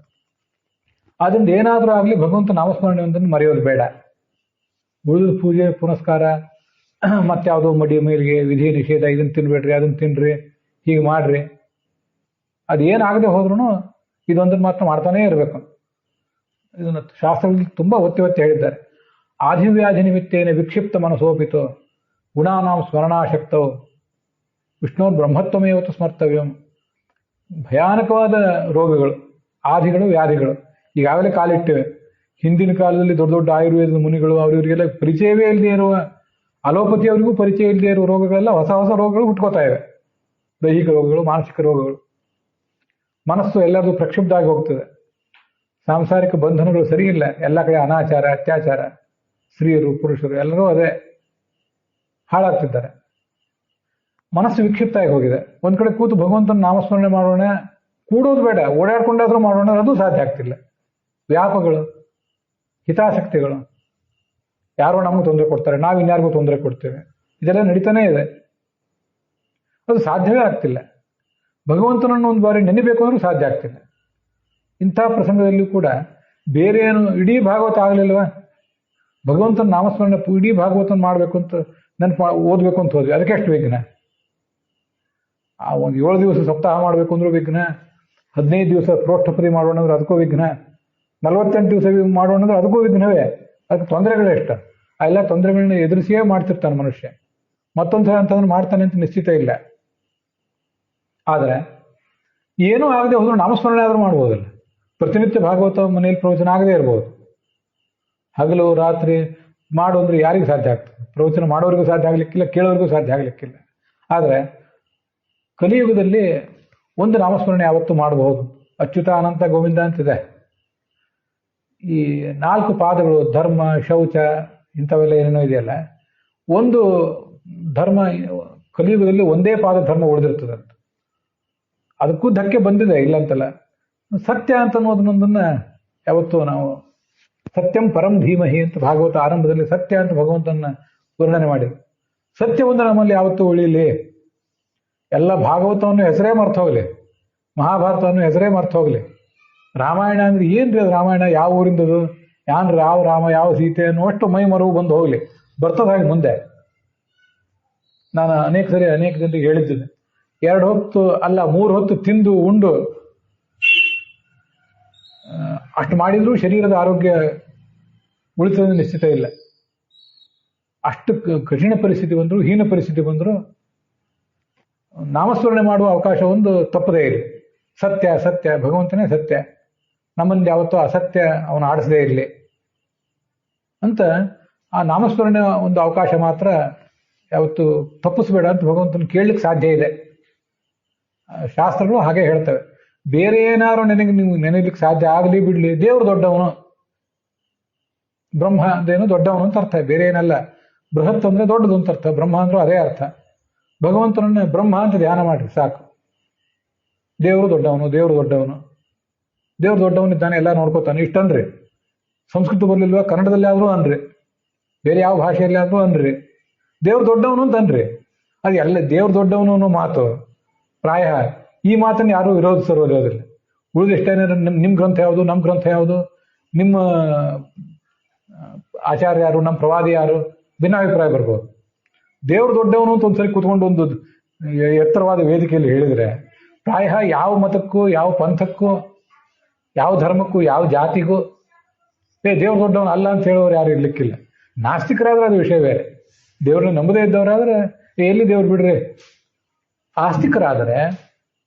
ಅದರಿಂದ ಏನಾದರೂ ಆಗಲಿ ಭಗವಂತ ನಾಮಸ್ಮರಣೆ ಒಂದನ್ನು ಮರೆಯೋದು ಬೇಡ. ಉಳಿದ ಪೂಜೆ ಪುನಸ್ಕಾರ, ಮತ್ಯಾವುದೋ ಮಡಿ ಮೇಲಿಗೆ ವಿಧಿ ನಿಷೇಧ, ಇದನ್ನ ತಿನ್ಬೇಡ್ರಿ ಅದನ್ನ ತಿನ್ರಿ, ಹೀಗೆ ಮಾಡ್ರಿ, ಅದೇನಾಗದೆ ಹೋದ್ರೂ ಇದೊಂದನ್ನು ಮಾತ್ರ ಮಾಡ್ತಾನೇ ಇರಬೇಕು. ಇದನ್ನು ಶಾಸ್ತ್ರದಲ್ಲಿ ತುಂಬಾ ಒತ್ತಿ ಹೇಳಿದ್ದಾರೆ. ಆಧಿವ್ಯಾಧಿ ನಿಮಿತ್ತೇನ ವಿಕ್ಷಿಪ್ತ ಮನಸೋಪಿತೋ ಗುಣಾನಾಂ ಸ್ಮರಣಾಶಕ್ತೋ ವಿಷ್ಣೋರ್ ಬ್ರಹ್ಮತ್ವಮೇವತ್ತು ಸ್ಮರ್ತವ್ಯಂ. ಭಯಾನಕವಾದ ರೋಗಗಳು, ಆದಿಗಳು, ವ್ಯಾಧಿಗಳು ಈಗಾಗಲೇ ಕಾಲಿಟ್ಟಿವೆ. ಹಿಂದಿನ ಕಾಲದಲ್ಲಿ ದೊಡ್ಡ ದೊಡ್ಡ ಆಯುರ್ವೇದದ ಮುನಿಗಳು ಅವರಿವರಿಗೆಲ್ಲ ಪರಿಚಯವೇ ಇಲ್ಲದೆ ಇರುವ, ಅಲೋಪತಿ ಅವರಿಗೂ ಪರಿಚಯ ಇಲ್ಲದೆ ಇರುವ ರೋಗಗಳೆಲ್ಲ ಹೊಸ ಹೊಸ ರೋಗಗಳು ಹುಟ್ಕೋತಾ ಇವೆ. ದೈಹಿಕ ರೋಗಗಳು, ಮಾನಸಿಕ ರೋಗಗಳು. ಮನಸ್ಸು ಎಲ್ಲರದು ಪ್ರಕ್ಷುಬ್ಧ ಆಗಿ ಹೋಗ್ತದೆ. ಸಾಂಸಾರಿಕ ಬಂಧನಗಳು ಸರಿ ಇಲ್ಲ, ಎಲ್ಲ ಕಡೆ ಅನಾಚಾರ, ಅತ್ಯಾಚಾರ, ಸ್ತ್ರೀಯರು ಪುರುಷರು ಎಲ್ಲರೂ ಅದೇ ಹಾಳಾಗ್ತಿದ್ದಾರೆ. ಮನಸ್ಸು ವಿಕ್ಷಿಪ್ತ ಆಗಿ ಹೋಗಿದೆ. ಒಂದ್ ಕಡೆ ಕೂತು ಭಗವಂತನ ನಾಮಸ್ಮರಣೆ ಮಾಡೋಣ, ಕೂಡೋದು ಬೇಡ, ಓಡಾಡ್ಕೊಂಡಾದ್ರೂ ಮಾಡೋಣ, ಅದು ಸಾಧ್ಯ ಆಗ್ತಿಲ್ಲ. ವ್ಯಾಪಗಳು, ಹಿತಾಸಕ್ತಿಗಳು, ಯಾರೋ ನಮಗೆ ತೊಂದರೆ ಕೊಡ್ತಾರೆ, ನಾವು ಇನ್ಯಾರಿಗೂ ತೊಂದರೆ ಕೊಡ್ತೇವೆ, ಇದೆಲ್ಲ ನಡೀತಾನೇ ಇದೆ. ಅದು ಸಾಧ್ಯವೇ ಆಗ್ತಿಲ್ಲ. ಭಗವಂತನನ್ನು ಒಂದು ಬಾರಿ ನೆನೆಬೇಕು ಅಂದ್ರೂ ಸಾಧ್ಯ ಆಗ್ತಿಲ್ಲ. ಇಂಥ ಪ್ರಸಂಗದಲ್ಲಿಯೂ ಕೂಡ ಬೇರೆ ಏನು ಇಡೀ ಭಾಗವತ ಆಗಲಿಲ್ವ, ಭಗವಂತನ ನಾಮಸ್ಮರಣೆ ಇಡೀ ಭಾಗವತನ ಮಾಡಬೇಕು ಅಂತ ಓದಬೇಕು ಅಂತ ಹೋದ್ವಿ, ಅದಕ್ಕೆ ಎಷ್ಟು ವಿಘ್ನ. ಆ ಒಂದು 7 ದಿವಸ ಸಪ್ತಾಹ ಮಾಡಬೇಕು ಅಂದ್ರೂ ವಿಘ್ನ, 15 ದಿವಸ ಪ್ರೋಷ್ಠಪದಿ ಮಾಡೋಣ ಅಂದ್ರೆ ಅದಕ್ಕೂ ವಿಘ್ನ, 48 ದಿವಸ ಮಾಡೋಣ ಅಂದ್ರೆ ಅದಕ್ಕೂ ವಿಘ್ನವೇ. ಅದಕ್ಕೆ ತೊಂದರೆಗಳೆಷ್ಟ. ಆ ಎಲ್ಲ ತೊಂದರೆಗಳನ್ನ ಎದುರಿಸಿಯೇ ಮಾಡ್ತಿರ್ತಾನೆ ಮನುಷ್ಯ. ಮತ್ತೊಂದ್ಸಲ ಅಂತಂದ್ರೆ ಮಾಡ್ತಾನೆ ಅಂತ ನಿಶ್ಚಿತ ಇಲ್ಲ. ಆದರೆ ಏನೂ ಆಗದೆ ಹೋದ್ರು ನಾಮಸ್ಮರಣೆ ಆದ್ರೂ ಮಾಡ್ಬೋದಲ್ಲ. ಪ್ರತಿನಿತ್ಯ ಭಾಗವತ ಮನೆಯಲ್ಲಿ ಪ್ರವಚನ ಆಗದೆ ಇರ್ಬೋದು. ಹಗಲು ರಾತ್ರಿ ಮಾಡು ಅಂದ್ರೆ ಯಾರಿಗೂ ಸಾಧ್ಯ ಆಗ್ತದೆ? ಪ್ರವಚನ ಮಾಡೋರಿಗೂ ಸಾಧ್ಯ ಆಗ್ಲಿಕ್ಕಿಲ್ಲ, ಕೇಳೋರಿಗೂ ಸಾಧ್ಯ ಆಗ್ಲಿಕ್ಕಿಲ್ಲ. ಆದರೆ ಕಲಿಯುಗದಲ್ಲಿ ಒಂದು ನಾಮಸ್ಮರಣೆ ಯಾವತ್ತೂ ಮಾಡಬಹುದು. ಅಚ್ಯುತ ಅನಂತ ಗೋವಿಂದ ಅಂತಿದೆ. ಈ 4 ಪಾದಗಳು, ಧರ್ಮ, ಶೌಚ, ಇಂಥವೆಲ್ಲ ಏನೇನೋ ಇದೆಯಲ್ಲ, ಒಂದು ಧರ್ಮ ಕಲಿಯುಗದಲ್ಲಿ ಒಂದೇ ಪಾದ ಧರ್ಮ ಉಳಿದಿರ್ತದಂತ. ಅದಕ್ಕೂ ಧಕ್ಕೆ ಬಂದಿದೆ, ಇಲ್ಲಂತಲ್ಲ. ಸತ್ಯ ಅಂತ ಅನ್ನೋದನ್ನೊಂದನ್ನ ಯಾವತ್ತೂ ನಾವು ಸತ್ಯಂ ಪರಂ ಧೀಮಹಿ ಅಂತ ಭಾಗವತ ಆರಂಭದಲ್ಲಿ ಸತ್ಯ ಅಂತ ಭಗವಂತನ ವರ್ಣನೆ ಮಾಡಿದ್ರು. ಸತ್ಯವೊಂದು ನಮ್ಮಲ್ಲಿ ಯಾವತ್ತೂ ಉಳಿಲಿ. ಎಲ್ಲ ಭಾಗವತವನ್ನು ಹೆಸರೇ ಮರ್ತು ಹೋಗ್ಲಿ, ಮಹಾಭಾರತವನ್ನು ಹೆಸರೇ ಮರ್ತು ಹೋಗ್ಲಿ. ರಾಮಾಯಣ ಅಂದ್ರೆ ಏನ್ರಿ ಅದು? ರಾಮಾಯಣ ಯಾವ ಊರಿಂದದು, ಯಾವ ರಾಮ ಯಾವ ಸೀತೆ ಅನ್ನುವಷ್ಟು ಮೈ ಮರವು ಬಂದು ಹೋಗ್ಲಿ, ಬರ್ತದ ಹಾಗೆ ಮುಂದೆ. ನಾನು ಅನೇಕ ಜನರಿಗೆ ಹೇಳಿದ್ದೇನೆ, 2 ಹೊತ್ತು ಅಲ್ಲ 3 ಹೊತ್ತು ತಿಂದು ಉಂಡು ಅಷ್ಟು ಮಾಡಿದ್ರೂ ಶರೀರದ ಆರೋಗ್ಯ ಉಳಿತದ ನಿಶ್ಚಿತ ಇಲ್ಲ. ಅಷ್ಟು ಕಠಿಣ ಪರಿಸ್ಥಿತಿ ಬಂದ್ರು, ಹೀನ ಪರಿಸ್ಥಿತಿ ಬಂದ್ರು ನಾಮಸ್ಮರಣೆ ಮಾಡುವ ಅವಕಾಶ ಒಂದು ತಪ್ಪದೇ ಇದೆ. ಸತ್ಯ ಸತ್ಯ, ಭಗವಂತನೇ ಸತ್ಯ, ನಮ್ಮಲ್ಲಿ ಯಾವತ್ತೂ ಅಸತ್ಯ ಅವನು ಆಡಿಸದೇ ಇರಲಿ ಅಂತ ಆ ನಾಮಸ್ಮರಣೆ ಒಂದು ಅವಕಾಶ ಮಾತ್ರ ಯಾವತ್ತು ತಪ್ಪಿಸ್ಬೇಡ ಅಂತ ಭಗವಂತನ ಕೇಳಲಿಕ್ಕೆ ಸಾಧ್ಯ ಇದೆ. ಶಾಸ್ತ್ರಗಳು ಹಾಗೆ ಹೇಳ್ತವೆ. ಬೇರೆ ಏನಾದ್ರು ನೀವು ನೆನೆಯಲಿಕ್ಕೆ ಸಾಧ್ಯ ಆಗಲಿ ಬಿಡ್ಲಿ, ದೇವರು ದೊಡ್ಡವನು, ಬ್ರಹ್ಮ ಅಂದೇನು ದೊಡ್ಡವನು ಅಂತ ಅರ್ಥ, ಬೇರೆ ಏನಲ್ಲ. ಬೃಹತ್ ಅಂದ್ರೆ ದೊಡ್ಡದು ಅಂತ ಅರ್ಥ, ಬ್ರಹ್ಮ ಅಂದ್ರೂ ಅದೇ ಅರ್ಥ. ಭಗವಂತನನ್ನ ಬ್ರಹ್ಮ ಅಂತ ಧ್ಯಾನ ಮಾಡ್ರಿ ಸಾಕು. ದೇವರು ದೊಡ್ಡವನು, ದೇವರು ದೊಡ್ಡವನು, ದೇವ್ರು ದೊಡ್ಡವನಿದ್ದಾನೆ, ಎಲ್ಲ ನೋಡ್ಕೋತಾನೆ, ಇಷ್ಟನ್ರಿ. ಸಂಸ್ಕೃತ ಬರ್ಲಿಲ್ವಾ? ಕನ್ನಡದಲ್ಲಿ ಆದ್ರೂ ಅನ್ರಿ, ಬೇರೆ ಯಾವ ಭಾಷೆಯಲ್ಲಿ ಆದ್ರೂ ಅನ್ರಿ, ದೇವ್ರು ದೊಡ್ಡವನು ಅಂತ ಅನ್ರಿ. ಅದು ಎಲ್ಲ ದೇವ್ರು ದೊಡ್ಡವನು ಅನ್ನೋ ಮಾತು ಪ್ರಾಯ ಈ ಮಾತನ್ನು ಯಾರು ವಿರೋಧಿಸಿರೋದಿಲ್ಲ. ಉಳಿದೆಷ್ಟೇನಾರ ನಿಮ್ಮ ಗ್ರಂಥ ಯಾವುದು, ನಮ್ಮ ಗ್ರಂಥ ಯಾವುದು, ನಿಮ್ಮ ಆಚಾರ್ಯ ಯಾರು, ನಮ್ಮ ಪ್ರವಾದಿ ಯಾರು, ಭಿನ್ನಾಭಿಪ್ರಾಯ ಬರ್ಬೋದು. ದೇವ್ರು ದೊಡ್ಡವನು ಅಂತ ಒಂದ್ಸರಿ ಕೂತ್ಕೊಂಡು ಒಂದು ಎತ್ತರವಾದ ವೇದಿಕೆಯಲ್ಲಿ ಹೇಳಿದ್ರೆ ಪ್ರಾಯ ಯಾವ ಮತಕ್ಕೂ, ಯಾವ ಪಂಥಕ್ಕೂ, ಯಾವ ಧರ್ಮಕ್ಕೂ, ಯಾವ ಜಾತಿಗೂ ದೇವ್ರು ದೊಡ್ಡವನು ಅಲ್ಲ ಅಂತ ಹೇಳೋರು ಯಾರು ಇರ್ಲಿಕ್ಕಿಲ್ಲ. ನಾಸ್ತಿಕರಾದ್ರೆ ಅದು ವಿಷಯ ಬೇರೆ. ದೇವ್ರನ್ನ ನಂಬದೇ ಇದ್ದವರಾದ್ರೆ ಎಲ್ಲಿ ದೇವ್ರು ಬಿಡ್ರಿ. ಆಸ್ತಿಕರಾದರೆ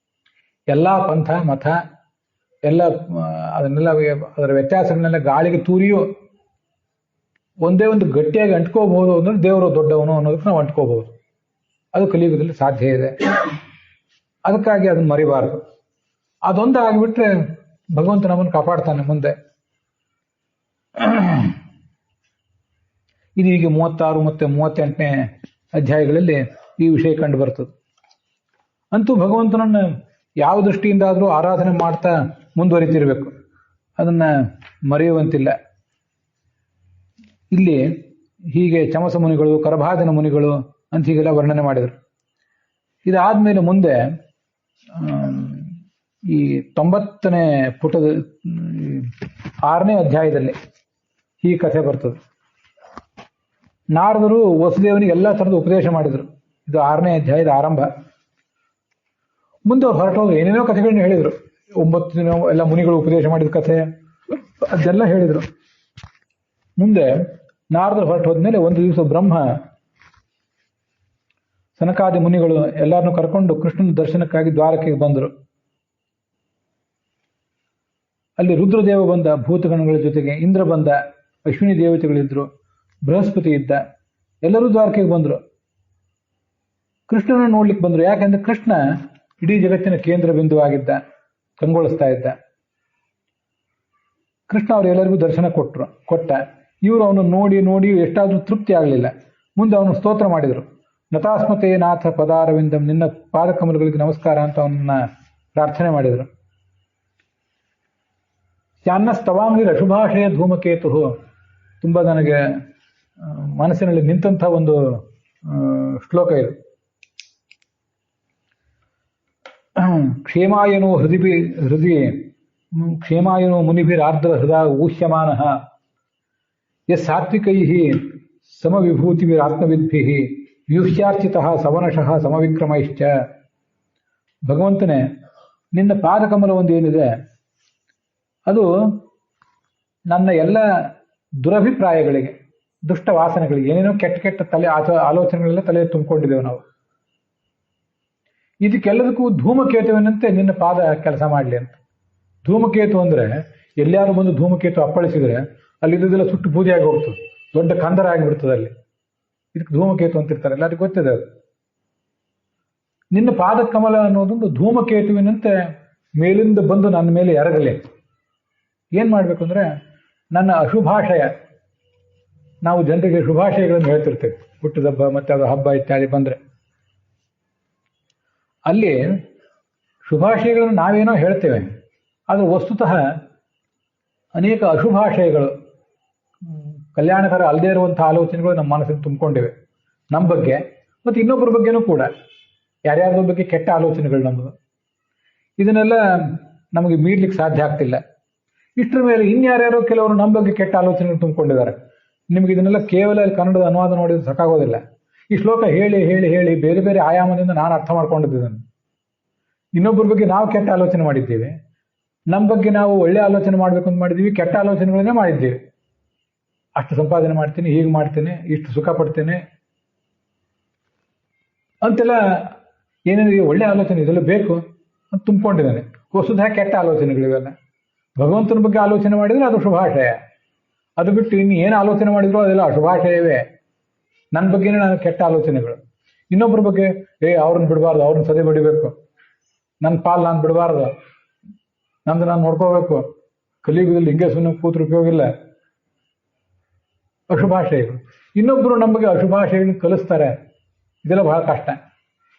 ಎಲ್ಲ ಪಂಥ ಮತ ಎಲ್ಲ ಅದನ್ನೆಲ್ಲ ಅದರ ವ್ಯತ್ಯಾಸಗಳನ್ನೆಲ್ಲ ಗಾಳಿಗೆ ತೂರಿಯೋ ಒಂದೇ ಒಂದು ಗಟ್ಟಿಯಾಗಿ ಅಂಟ್ಕೋಬಹುದು ಅಂದ್ರೆ ದೇವರು ದೊಡ್ಡವನು ಅನ್ನೋದಕ್ಕೆ ನಾವು ಅಂಟ್ಕೋಬಹುದು. ಅದು ಕಲಿಯುಗದಲ್ಲಿ ಸಾಧ್ಯ ಇದೆ. ಅದಕ್ಕಾಗಿ ಅದನ್ನ ಮರಿಬಾರದು. ಅದೊಂದು ಆಗಿಬಿಟ್ರೆ ಭಗವಂತ ನಮ್ಮನ್ನು ಕಾಪಾಡ್ತಾನೆ ಮುಂದೆ. ಇದು ಈಗ 36 ಮತ್ತು 38ನೇ ಅಧ್ಯಾಯಗಳಲ್ಲಿ ಈ ವಿಷಯ ಕಂಡು ಬರ್ತದೆ. ಅಂತೂ ಭಗವಂತನನ್ನ ಯಾವ ದೃಷ್ಟಿಯಿಂದಾದರೂ ಆರಾಧನೆ ಮಾಡ್ತಾ ಮುಂದುವರಿತಿರ್ಬೇಕು, ಅದನ್ನ ಮರೆಯುವಂತಿಲ್ಲ. ಇಲ್ಲಿ ಹೀಗೆ ಚಮಸ ಮುನಿಗಳು, ಕರಭಾಜನ ಮುನಿಗಳು ಅಂತ ಹೀಗೆಲ್ಲ ವರ್ಣನೆ ಮಾಡಿದರು. ಇದಾದ್ಮೇಲೆ ಮುಂದೆ ಈ 90ನೇ ಪುಟದ 6ನೇ ಅಧ್ಯಾಯದಲ್ಲಿ ಈ ಕಥೆ ಬರ್ತದೆ. ನಾರದರು ವಸುದೇವನಿಗೆ ಎಲ್ಲ ಥರದ ಉಪದೇಶ ಮಾಡಿದರು. ಇದು 6ನೇ ಅಧ್ಯಾಯದ ಆರಂಭ. ಮುಂದೆ ಅವ್ರು ಹೊರಟೋದು ಏನೇನೋ ಕಥೆಗಳನ್ನ ಹೇಳಿದರು. 9 ದಿನ ಎಲ್ಲ ಮುನಿಗಳು ಉಪದೇಶ ಮಾಡಿದ ಕಥೆ ಅದೆಲ್ಲ ಹೇಳಿದರು. ಮುಂದೆ ನಾರದರು ಹೊರಟೋದ್ಮೇಲೆ ಒಂದು ದಿವಸ ಬ್ರಹ್ಮ ಸನಕಾದಿ ಮುನಿಗಳು ಎಲ್ಲರನ್ನೂ ಕರ್ಕೊಂಡು ಕೃಷ್ಣನ ದರ್ಶನಕ್ಕಾಗಿ ದ್ವಾರಕೆಗೆ ಬಂದರು. ಅಲ್ಲಿ ರುದ್ರದೇವ ಬಂದ, ಭೂತಗಣಗಳ ಜೊತೆಗೆ ಇಂದ್ರ ಬಂದ, ಅಶ್ವಿನಿ ದೇವತೆಗಳಿದ್ರು, ಬೃಹಸ್ಪತಿ ಇದ್ದ, ಎಲ್ಲರೂ ದ್ವಾರಕೆಗೆ ಬಂದರು. ಕೃಷ್ಣನ ನೋಡ್ಲಿಕ್ಕೆ ಬಂದರು. ಯಾಕಂದ್ರೆ ಕೃಷ್ಣ ಇಡೀ ಜಗತ್ತಿನ ಕೇಂದ್ರ ಬಿಂದುವಾಗಿದ್ದ, ಕಂಗೊಳಿಸ್ತಾ ಇದ್ದ. ಕೃಷ್ಣ ಅವರೆಲ್ಲರಿಗೂ ದರ್ಶನ ಕೊಟ್ಟ. ಇವರು ಅವನು ನೋಡಿ ನೋಡಿ ಎಷ್ಟಾದ್ರೂ ತೃಪ್ತಿ ಆಗಲಿಲ್ಲ. ಮುಂದೆ ಅವನು ಸ್ತೋತ್ರ ಮಾಡಿದರು. ನತಾಸ್ಮತೆ ನಾಥ ಪದಾರವಿಂದಂ, ನಿನ್ನ ಪಾದಕಮಲಗಳಿಗೆ ನಮಸ್ಕಾರ ಅಂತ ಅವನನ್ನ ಪ್ರಾರ್ಥನೆ ಮಾಡಿದರು. ಚಾನ್ನ ಸ್ತವಾಂಗಿ ಅಶುಭಾಶಯ ಧೂಮಕೇತು, ತುಂಬ ನನಗೆ ಮನಸ್ಸಿನಲ್ಲಿ ನಿಂತಹ ಒಂದು ಶ್ಲೋಕ ಇದು. ಕ್ಷೇಮಾಯನೋ ಹೃದಯ ಕ್ಷೇಮಾಯನೋ ಮುನಿಭಿರಾರ್ದ್ರ ಹೃದಯ ಊಹ್ಯಮಾನ ಯಸ್ ಸಾತ್ವಿಕೈ ಸಮವಿಭೂತಿಭಿರಾತ್ಮವಿದ್ಭಿ ವ್ಯೂಹ್ಯಾರ್ಚಿತಃ ಸವನಶಃ ಸಮವಿಕ್ರಮೈಶ್ಚ. ಭಗವಂತನೇ, ನಿನ್ನ ಪಾದಕಮಲ ಒಂದು ಏನಿದೆ ಅದು ನನ್ನ ಎಲ್ಲ ದುರಭಿಪ್ರಾಯಗಳಿಗೆ, ದುಷ್ಟ ವಾಸನೆಗಳಿಗೆ, ಏನೇನೋ ಕೆಟ್ಟ ಕೆಟ್ಟ ಆಲೋಚನೆಗಳೆಲ್ಲ ತಲೆ ತುಂಬಿಕೊಂಡಿದ್ದೇವೆ ನಾವು. ಇದಕ್ಕೆಲ್ಲದಕ್ಕೂ ಧೂಮಕೇತುವಿನಂತೆ ನಿನ್ನ ಪಾದ ಕೆಲಸ ಮಾಡಲಿ ಅಂತ. ಧೂಮಕೇತು ಅಂದ್ರೆ ಎಲ್ಲಾರು ಬಂದು ಧೂಮಕೇತು ಅಪ್ಪಳಿಸಿದ್ರೆ ಅಲ್ಲಿದ್ದೆಲ್ಲ ಸುಟ್ಟು ಬೂದಿಯಾಗಿ ಹೋಗ್ತದೆ, ದೊಡ್ಡ ಕಂದರ ಆಗಿಬಿಡ್ತದೆ ಅಲ್ಲಿ. ಇದಕ್ಕೆ ಧೂಮಕೇತು ಅಂತಿರ್ತಾರೆ, ಎಲ್ಲರಿಗೂ ಗೊತ್ತಿದೆ ಅದು. ನಿನ್ನ ಪಾದ ಕಮಲ ಅನ್ನೋದೊಂದು ಧೂಮಕೇತುವಿನಂತೆ ಮೇಲಿಂದ ಬಂದು ನನ್ನ ಮೇಲೆ ಎರಗಲಿ. ಏನ್ ಮಾಡ್ಬೇಕು ಅಂದ್ರೆ, ನನ್ನ ಅಶುಭಾಶಯ, ನಾವು ಜನರಿಗೆ ಶುಭಾಶಯಗಳನ್ನು ಹೇಳ್ತಿರ್ತೇವೆ, ಹುಟ್ಟಿದ ಹಬ್ಬ ಮತ್ತೆ ಅದು ಹಬ್ಬ ಇತ್ಯಾದಿ ಬಂದ್ರೆ, ಅಲ್ಲಿ ಶುಭಾಶಯಗಳನ್ನು ನಾವೇನೋ ಹೇಳ್ತೇವೆ, ಆದರೆ ವಸ್ತುತಃ ಅನೇಕ ಅಶುಭಾಶಯಗಳು, ಕಲ್ಯಾಣಕರ ಅಲ್ಲದೇ ಇರುವಂತಹ ಆಲೋಚನೆಗಳು ನಮ್ಮ ಮನಸ್ಸಿಗೆ ತುಂಬಿಕೊಂಡಿವೆ, ನಮ್ಮ ಬಗ್ಗೆ ಮತ್ತು ಇನ್ನೊಬ್ಬರ ಬಗ್ಗೆನೂ ಕೂಡ. ಯಾರ್ಯಾರ ಬಗ್ಗೆ ಕೆಟ್ಟ ಆಲೋಚನೆಗಳು ನಮ್ಮದು, ಇದನ್ನೆಲ್ಲ ನಮಗೆ ಮೀರ್ಲಿಕ್ಕೆ ಸಾಧ್ಯ ಆಗ್ತಿಲ್ಲ. ಇಷ್ಟರ ಮೇಲೆ ಇನ್ಯಾರ್ಯಾರೋ ಕೆಲವರು ನಮ್ಮ ಬಗ್ಗೆ ಕೆಟ್ಟ ಆಲೋಚನೆಗಳು ತುಂಬಿಕೊಂಡಿದ್ದಾರೆ. ನಿಮಗೆ ಇದನ್ನೆಲ್ಲ ಕೇವಲ ಕನ್ನಡದ ಅನುವಾದ ನೋಡಿದ್ರೆ ಸಾಕಾಗೋದಿಲ್ಲ. ಈ ಶ್ಲೋಕ ಹೇಳಿ ಹೇಳಿ ಹೇಳಿ ಬೇರೆ ಬೇರೆ ಆಯಾಮದಿಂದ ನಾನು ಅರ್ಥ ಮಾಡ್ಕೊಂಡಿದ್ದೇನೆ. ಇನ್ನೊಬ್ಬರ ಬಗ್ಗೆ ನಾವು ಕೆಟ್ಟ ಆಲೋಚನೆ ಮಾಡಿದ್ದೀವಿ, ನಮ್ಮ ಬಗ್ಗೆ ನಾವು ಒಳ್ಳೆ ಆಲೋಚನೆ ಮಾಡ್ಬೇಕು ಅಂತ ಮಾಡಿದ್ದೀವಿ, ಕೆಟ್ಟ ಆಲೋಚನೆಗಳನ್ನೇ ಮಾಡಿದ್ದೀವಿ. ಅಷ್ಟು ಸಂಪಾದನೆ ಮಾಡ್ತೀನಿ, ಹೀಗೆ ಮಾಡ್ತೇನೆ, ಇಷ್ಟು ಸುಖ ಪಡ್ತೇನೆ ಅಂತೆಲ್ಲ ಏನೇನಿದೆ ಒಳ್ಳೆ ಆಲೋಚನೆ ಇದೆಲ್ಲ ಬೇಕು ಅಂತ ತುಂಬಿಕೊಂಡಿದ್ದಾನೆ. ವಸ್ತುತಃ ಕೆಟ್ಟ ಆಲೋಚನೆಗಳಿವೆಲ್ಲ. ಭಗವಂತನ ಬಗ್ಗೆ ಆಲೋಚನೆ ಮಾಡಿದ್ರೆ ಅದು ಶುಭಾಶಯ. ಅದು ಬಿಟ್ಟು ಇನ್ನು ಏನು ಆಲೋಚನೆ ಮಾಡಿದ್ರು ಅದೆಲ್ಲ ಅಶುಭಾಶಯವೇ. ನನ್ನ ಬಗ್ಗೆನೇ ನಾನು ಕೆಟ್ಟ ಆಲೋಚನೆಗಳು. ಇನ್ನೊಬ್ಬರ ಬಗ್ಗೆ ಅವ್ರನ್ನ ಬಿಡಬಾರ್ದು, ಅವ್ರನ್ನ ಸದೆ ಬಡಿಬೇಕು, ನನ್ನ ಪಾಲ್ ನಾನು ಬಿಡಬಾರ್ದು, ನಂದು ನಾನು ನೋಡ್ಕೋಬೇಕು, ಕಲಿಯುಗದಲ್ಲಿ ಹಿಂಗೆ ಸುಮ್ಮನೆ ಕೂತ್ರು ಉಪಯೋಗ ಇಲ್ಲ. ಅಶುಭಾಶಯಗಳು. ಇನ್ನೊಬ್ಬರು ನಮ್ಮ ಬಗ್ಗೆ ಅಶುಭಾಶಯಗಳನ್ನ ಕಲಿಸ್ತಾರೆ, ಇದೆಲ್ಲ ಬಹಳ ಕಷ್ಟ.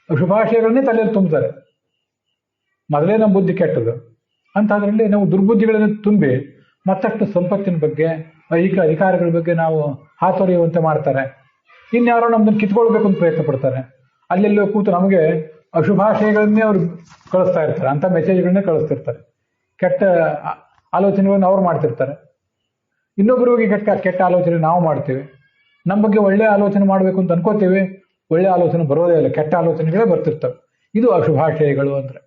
ಅಶುಭಾಶಯಗಳನ್ನೇ ತಲೆಯಲ್ಲಿ ತುಂಬ್ತಾರೆ. ಮೊದಲೇ ನಮ್ಮ ಬುದ್ಧಿ ಕೆಟ್ಟದು ಅಂತಾದ್ರಲ್ಲಿ ನಾವು ದುರ್ಬುದ್ಧಿಗಳನ್ನು ತುಂಬಿ ಮತ್ತಷ್ಟು ಸಂಪತ್ತಿನ ಬಗ್ಗೆ, ಐಹಿಕ ಅಧಿಕಾರಗಳ ಬಗ್ಗೆ ನಾವು ಹಾತೊರೆಯುವಂತೆ ಮಾಡ್ತಾರೆ. ಇನ್ಯಾರೋ ನಮ್ದನ್ನು ಕಿತ್ಕೊಳ್ಬೇಕು ಅಂತ ಪ್ರಯತ್ನ ಪಡ್ತಾರೆ. ಅಲ್ಲೆಲ್ಲೋ ಕೂತು ನಮಗೆ ಅಶುಭಾಶಯಗಳನ್ನೇ ಅವ್ರು ಕಳಿಸ್ತಾ ಇರ್ತಾರೆ, ಅಂಥ ಮೆಸೇಜ್ಗಳನ್ನೇ ಕಳಿಸ್ತಿರ್ತಾರೆ. ಕೆಟ್ಟ ಆಲೋಚನೆಗಳನ್ನು ಅವ್ರು ಮಾಡ್ತಿರ್ತಾರೆ. ಇನ್ನೊಬ್ಬರಿಗೆ ಕೆಟ್ಟ ಆಲೋಚನೆ ನಾವು ಮಾಡ್ತೀವಿ. ನಮ್ಮ ಬಗ್ಗೆ ಒಳ್ಳೆ ಆಲೋಚನೆ ಮಾಡಬೇಕು ಅಂತ ಅನ್ಕೋತೀವಿ, ಒಳ್ಳೆ ಆಲೋಚನೆ ಬರೋದೇ ಇಲ್ಲ, ಕೆಟ್ಟ ಆಲೋಚನೆಗಳೇ ಬರ್ತಿರ್ತವೆ. ಇದು ಅಶುಭಾಶಯಗಳು ಅಂದ್ರೆ.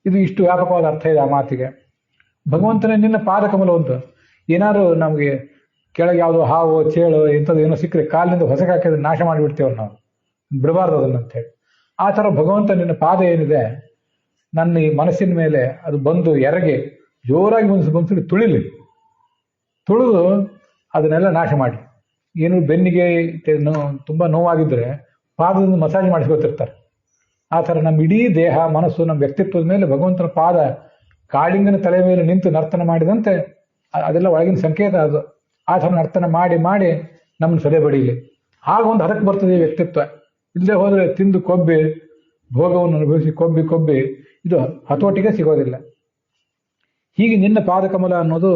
ಇದು ಇಷ್ಟು ವ್ಯಾಪಕವಾದ ಅರ್ಥ ಇದೆ ಆ ಮಾತಿಗೆ. ಭಗವಂತನೇ ನಿನ್ನ ಪಾದಕಮಲ ಅಂತ ಏನಾದ್ರು ನಮಗೆ ಕೆಳಗೆ ಯಾವುದೋ ಹಾವು ಚೇಳು ಇಂಥದ್ದು ಏನೋ ಸಿಕ್ಕರೆ ಕಾಲಿನಿಂದ ಹೊಸಗೆ ಹಾಕಿದ್ರೆ ನಾಶ ಮಾಡಿಬಿಡ್ತೇವೆ ನಾವು, ಬಿಡಬಾರ್ದು ಅದನ್ನಂತ ಹೇಳಿ. ಆ ಥರ ಭಗವಂತ ನಿನ್ನ ಪಾದ ಏನಿದೆ ನನ್ನ ಈ ಮನಸ್ಸಿನ ಮೇಲೆ ಅದು ಬಂದು ಎರಗಿ ಜೋರಾಗಿ ಬಂದು ತುಳಿಲಿ, ತುಳಿದು ಅದನ್ನೆಲ್ಲ ನಾಶ ಮಾಡಿ. ಏನು ಬೆನ್ನಿಗೆ ತುಂಬ ನೋವಾಗಿದ್ರೆ ಪಾದದಿಂದ ಮಸಾಜ್ ಮಾಡಿಸ್ಕೊತಿರ್ತಾರೆ. ಆ ಥರ ನಮ್ಮ ಇಡೀ ದೇಹ ಮನಸ್ಸು ನಮ್ಮ ವ್ಯಕ್ತಿತ್ವದ ಮೇಲೆ ಭಗವಂತನ ಪಾದ ಕಾಳಿಂಗನ ತಲೆ ಮೇಲೆ ನಿಂತು ನರ್ತನ ಮಾಡಿದಂತೆ ಅದೆಲ್ಲ ಒಳಗಿನ ಸಂಕೇತ ಅದು. ಆ ಥರ ನರ್ತನ ಮಾಡಿ ಮಾಡಿ ನಮ್ಮನ್ನು ಸದೆ ಬಡೀಲಿ. ಆಗ ಒಂದು ಹದಕ್ಕೆ ಬರ್ತದೆ ಈ ವ್ಯಕ್ತಿತ್ವ. ಇಲ್ಲದೆ ಹೋದರೆ ತಿಂದು ಕೊಬ್ಬಿ ಭೋಗವನ್ನು ಅನುಭವಿಸಿ ಕೊಬ್ಬಿ ಕೊಬ್ಬಿ ಇದು ಹತೋಟಿಗೆ ಸಿಗೋದಿಲ್ಲ. ಹೀಗೆ ನಿನ್ನ ಪಾದಕಮಲ ಅನ್ನೋದು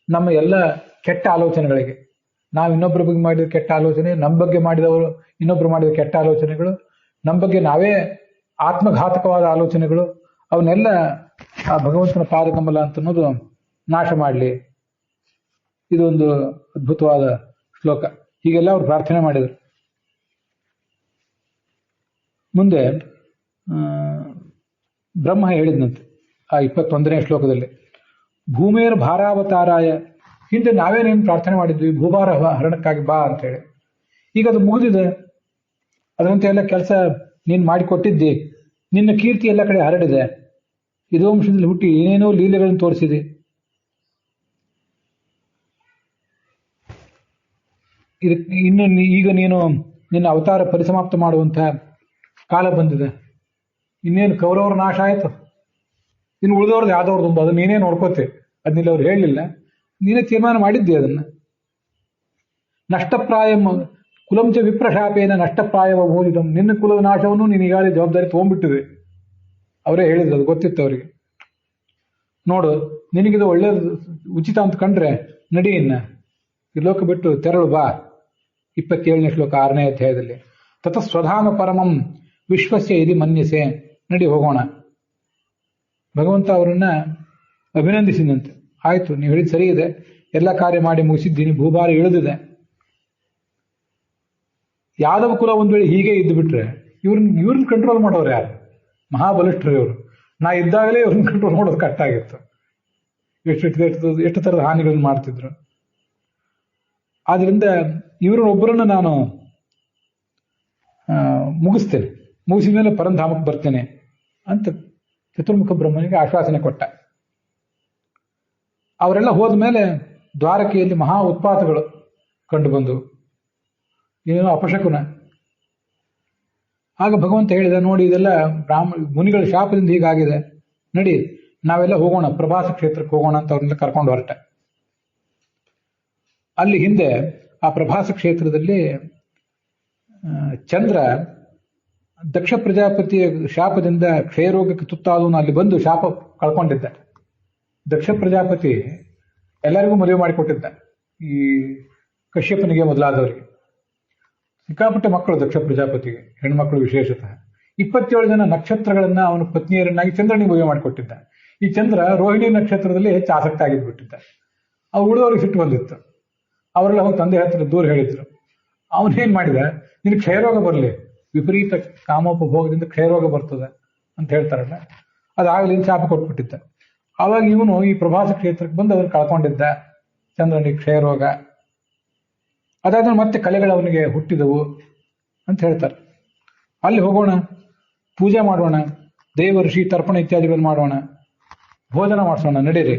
ನಮ್ಮ ಎಲ್ಲ ಕೆಟ್ಟ ಆಲೋಚನೆಗಳಿಗೆ, ನಾವು ಇನ್ನೊಬ್ಬರ ಬಗ್ಗೆ ಮಾಡಿದ ಕೆಟ್ಟ ಆಲೋಚನೆ, ನಮ್ಮ ಬಗ್ಗೆ ಮಾಡಿದವರು ಇನ್ನೊಬ್ರು ಮಾಡಿದ ಕೆಟ್ಟ ಆಲೋಚನೆಗಳು, ನಮ್ಮ ಬಗ್ಗೆ ನಾವೇ ಆತ್ಮಘಾತಕವಾದ ಆಲೋಚನೆಗಳು, ಅವನ್ನೆಲ್ಲ ಆ ಭಗವಂತನ ಪಾದಕಮಲ ಅಂತ ಅನ್ನೋದು ನಾಶ ಮಾಡಲಿ. ಇದೊಂದು ಅದ್ಭುತವಾದ ಶ್ಲೋಕ. ಹೀಗೆಲ್ಲ ಅವರು ಪ್ರಾರ್ಥನೆ ಮಾಡಿದರು. ಮುಂದೆ ಬ್ರಹ್ಮ ಹೇಳಿದ್ನಂತೆ ಆ 21ನೇ ಶ್ಲೋಕದಲ್ಲಿ, ಭೂಮೇರ್ ಭಾರಾವತಾರಾಯ. ಹಿಂದೆ ನಾವೇನೇನು ಪ್ರಾರ್ಥನೆ ಮಾಡಿದ್ವಿ, ಭೂಭಾರ ಹರಣಕ್ಕಾಗಿ ಬಾ ಅಂತೇಳಿ. ಈಗ ಅದು ಮುಗಿದಿದೆ, ಅದರಂತೆ ಎಲ್ಲ ಕೆಲಸ ನೀನು ಮಾಡಿಕೊಟ್ಟಿದ್ದಿ, ನಿನ್ನ ಕೀರ್ತಿ ಎಲ್ಲ ಕಡೆ ಹರಡಿದೆ, ಯದುವಂಶದಲ್ಲಿ ಹುಟ್ಟಿ ಏನೇನೋ ಲೀಲೆಗಳನ್ನು ತೋರಿಸಿದೆ. ಇನ್ನು ಈಗ ನೀನು ನಿನ್ನ ಅವತಾರ ಪರಿಸಮಾಪ್ತ ಮಾಡುವಂತಹ ಕಾಲ ಬಂದಿದೆ. ಇನ್ನೇನು ಕೌರವರ ನಾಶ ಆಯ್ತು, ಇನ್ನು ಉಳಿದವ್ರದ್ದು ಯಾವ್ದವ್ರದ್ದು ಅದು ನೀನೇ ನೋಡ್ಕೋತೆ. ಅದನ್ನಿಲ್ಲ ಅವ್ರು ಹೇಳಲಿಲ್ಲ, ನೀನೇ ತೀರ್ಮಾನ ಮಾಡಿದ್ದೆ ಅದನ್ನ. ನಷ್ಟಪ್ರಾಯ ಕುಲಂಚ ವಿಪ್ರಶಾಪೇನ ನಷ್ಟಪ್ರಾಯವ ಬೋಧಿತಂ, ನಿನ್ನ ಕುಲದ ನಾಶವನ್ನು ನೀನು ಈಗಾಗಲೇ ಜವಾಬ್ದಾರಿ ತಗೊಂಡ್ಬಿಟ್ಟಿದೆ. ಅವರೇ ಹೇಳಿದ್ರು, ಅದು ಗೊತ್ತಿತ್ತು ಅವರಿಗೆ. ನೋಡು, ನಿನಗಿದು ಒಳ್ಳೇದು ಉಚಿತ ಅಂತ ಕಂಡ್ರೆ ನಡಿ, ಇನ್ನ ಈ ಲೋಕ ಬಿಟ್ಟು ತೆರಳು ಬಾ. 27ನೇ ಶ್ಲೋಕ 6ನೇ ಅಧ್ಯಾಯದಲ್ಲಿ. ತತ ಸ್ವಧಾಮ ಪರಮಂ ವಿಶ್ವಸ್ಯ ಇದಿ ಮನ್ಯಸೆ, ನಡಿ ಹೋಗೋಣ. ಭಗವಂತ ಅವರನ್ನ ಅಭಿನಂದಿಸಿದಂತೆ. ಆಯ್ತು, ನೀವು ಹೇಳಿದ ಸರಿ ಇದೆ, ಎಲ್ಲ ಕಾರ್ಯ ಮಾಡಿ ಮುಗಿಸಿದ್ದೀನಿ, ಭೂಭಾರ ಇಳಿದಿದೆ. ಯಾದವ ಕುಲ ಒಂದ್ ವೇಳೆ ಹೀಗೆ ಇದ್ದು ಬಿಟ್ರೆ ಇವ್ರನ್ನ ಕಂಟ್ರೋಲ್ ಮಾಡೋರು ಯಾರು? ಮಹಾಬಲಿಷ್ಠರು ಇವರು. ನಾ ಇದ್ದಾಗಲೇ ಇವ್ರನ್ನ ಕಂಟ್ರೋಲ್ ಮಾಡೋದು ಕಷ್ಟ ಆಗಿತ್ತು. ಎಷ್ಟು ಥರದ ಹಾನಿಗಳನ್ನು ಮಾಡ್ತಿದ್ರು. ಆದ್ರಿಂದ ಇವ್ರನ್ನೊಬ್ಬರನ್ನು ನಾನು ಮುಗಿಸ್ತೇನೆ, ಮುಗಿಸಿದ ಮೇಲೆ ಪರಂಧಾಮಕ್ಕೆ ಬರ್ತೇನೆ ಅಂತ ಚತುರ್ಮುಖ ಬ್ರಹ್ಮನಿಗೆ ಆಶ್ವಾಸನೆ ಕೊಟ್ಟ. ಅವರೆಲ್ಲ ಹೋದ ಮೇಲೆ ದ್ವಾರಕೆಯಲ್ಲಿ ಮಹಾ ಉತ್ಪಾತಗಳು ಕಂಡು ಬಂದು, ಏನೋ ಅಪಶಕುನ. ಆಗ ಭಗವಂತ ಹೇಳಿದ, ನೋಡಿ ಇದೆಲ್ಲ ಮುನಿಗಳ ಶಾಪದಿಂದ ಹೀಗಾಗಿದೆ, ನಡಿ ನಾವೆಲ್ಲ ಹೋಗೋಣ, ಪ್ರಭಾಸ ಕ್ಷೇತ್ರಕ್ಕೆ ಹೋಗೋಣ ಅಂತ ಅವ್ರನ್ನೆಲ್ಲ ಕರ್ಕೊಂಡು ಹೊರಟ. ಅಲ್ಲಿ ಹಿಂದೆ ಆ ಪ್ರಭಾಸ ಕ್ಷೇತ್ರದಲ್ಲಿ ಚಂದ್ರ ದಕ್ಷ ಪ್ರಜಾಪತಿಯ ಶಾಪದಿಂದ ಕ್ಷಯರೋಗಕ್ಕೆ ತುತ್ತಾದವನು ಅಲ್ಲಿ ಬಂದು ಶಾಪ ಕಳ್ಕೊಂಡಿದ್ದ. ದಕ್ಷ ಪ್ರಜಾಪತಿ ಎಲ್ಲರಿಗೂ ಮದುವೆ ಮಾಡಿಕೊಟ್ಟಿದ್ದ, ಈ ಕಶ್ಯಪನಿಗೆ ಮೊದಲಾದವರಿಗೆ. ಸಿಕ್ಕಾಪಟ್ಟೆ ಮಕ್ಕಳು ದಕ್ಷ ಪ್ರಜಾಪತಿಗೆ, ಹೆಣ್ಮಕ್ಳು ವಿಶೇಷತಃ. 27 ಜನ ನಕ್ಷತ್ರಗಳನ್ನ ಅವನ ಪತ್ನಿಯರನ್ನಾಗಿ ಚಂದ್ರನಿಗೆ ಮದುವೆ ಮಾಡಿಕೊಟ್ಟಿದ್ದ. ಈ ಚಂದ್ರ ರೋಹಿಣಿ ನಕ್ಷತ್ರದಲ್ಲಿ ಹೆಚ್ಚು ಆಸಕ್ತ ಆಗಿದ್ಬಿಟ್ಟಿದ್ದ. ಅವ್ರು ಉಳಿದವ್ರಿಗೆ ಸಿಟ್ಟು ಬಂದಿತ್ತು. ಅವರೆಲ್ಲ ಹೋಗಿ ತಂದೆ ಹತ್ರ ದೂರ ಹೇಳಿದ್ರು. ಅವನೇನ್ ಮಾಡಿದ, ನಿನ್ ಕ್ಷಯರೋಗ ಬರಲಿ, ವಿಪರೀತ ಕಾಮೋಪಭೋಗದಿಂದ ಕ್ಷಯರೋಗ ಬರ್ತದೆ ಅಂತ ಹೇಳ್ತಾರಲ್ಲ, ಅದಾಗಲಿ ಶಾಪ ಕೊಟ್ಬಿಟ್ಟಿದ್ದ. ಆವಾಗ ಇವನು ಈ ಪ್ರಭಾಸ ಕ್ಷೇತ್ರಕ್ಕೆ ಬಂದು ಅದನ್ನು ಕಳ್ಕೊಂಡಿದ್ದ, ಚಂದ್ರನಿಗೆ ಕ್ಷಯರೋಗ. ಅದಾದ್ಮೇಲೆ ಮತ್ತೆ ಕಲೆಗಳು ಅವನಿಗೆ ಹುಟ್ಟಿದವು ಅಂತ ಹೇಳ್ತಾರೆ. ಅಲ್ಲಿ ಹೋಗೋಣ, ಪೂಜೆ ಮಾಡೋಣ, ದೇವ ಋಷಿ ತರ್ಪಣ ಇತ್ಯಾದಿಗಳನ್ನು ಮಾಡೋಣ, ಭೋಜನ ಮಾಡಿಸೋಣ, ನಡೀರಿ.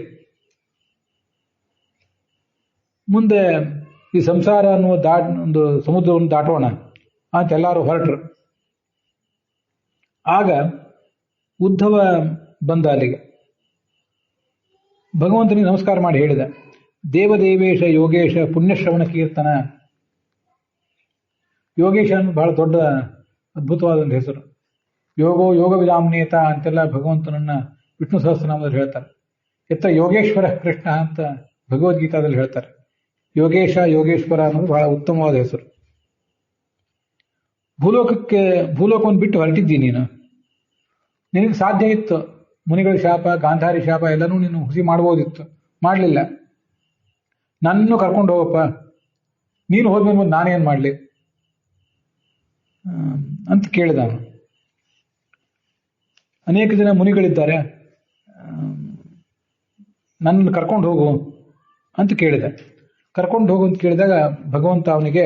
ಮುಂದೆ ಈ ಸಂಸಾರ ಅನ್ನುವ ಒಂದು ಸಮುದ್ರವನ್ನು ದಾಟೋಣ ಅಂತ ಎಲ್ಲರೂ ಹೊರಟರು. ಆಗ ಉದ್ಧವ ಬಂದ ಅಲ್ಲಿಗೆ. ಭಗವಂತನಿಗೆ ನಮಸ್ಕಾರ ಮಾಡಿ ಹೇಳಿದ, ದೇವದೇವೇಶ ಯೋಗೇಶ ಪುಣ್ಯಶ್ರವಣ ಕೀರ್ತನ. ಯೋಗೇಶ ಅನ್ನೋದು ಬಹಳ ದೊಡ್ಡ ಅದ್ಭುತವಾದ ಒಂದು ಹೆಸರು. ಯೋಗೋ ಯೋಗ ವಿಧಾಮ್ನೇತ ಅಂತೆಲ್ಲ ಭಗವಂತನನ್ನ ವಿಷ್ಣು ಸಹಸ್ರನಾಮದಲ್ಲಿ ಹೇಳ್ತಾರೆ. ಎತ್ತ ಯೋಗೇಶ್ವರ ಕೃಷ್ಣ ಅಂತ ಭಗವದ್ಗೀತಾದಲ್ಲಿ ಹೇಳ್ತಾರೆ. ಯೋಗೇಶ ಯೋಗೇಶ್ವರ ಅನ್ನೋದು ಬಹಳ ಉತ್ತಮವಾದ ಹೆಸರು. ಭೂಲೋಕವನ್ನು ಬಿಟ್ಟು ಹೊರಟಿದ್ದೀನಿ ನೀನು. ನಿನಗೆ ಸಾಧ್ಯ ಇತ್ತು ಮುನಿಗಳ ಶಾಪ, ಗಾಂಧಾರಿ ಶಾಪ ಎಲ್ಲನೂ ನೀನು ಹುಸಿ ಮಾಡ್ಬೋದಿತ್ತು, ಮಾಡಲಿಲ್ಲ. ನನ್ನನ್ನು ಕರ್ಕೊಂಡು ಹೋಗಪ್ಪ, ನೀನು ಹೋದ್ಮೇಲೆ ನಾನೇನು ಮಾಡಲಿ ಅಂತ ಕೇಳಿದ ಅವನು. ಅನೇಕ ಜನ ಮುನಿಗಳಿದ್ದಾರೆ, ನನ್ನನ್ನು ಕರ್ಕೊಂಡು ಹೋಗು ಅಂತ ಕೇಳಿದ. ಕರ್ಕೊಂಡು ಹೋಗು ಅಂತ ಕೇಳಿದಾಗ ಭಗವಂತ ಅವನಿಗೆ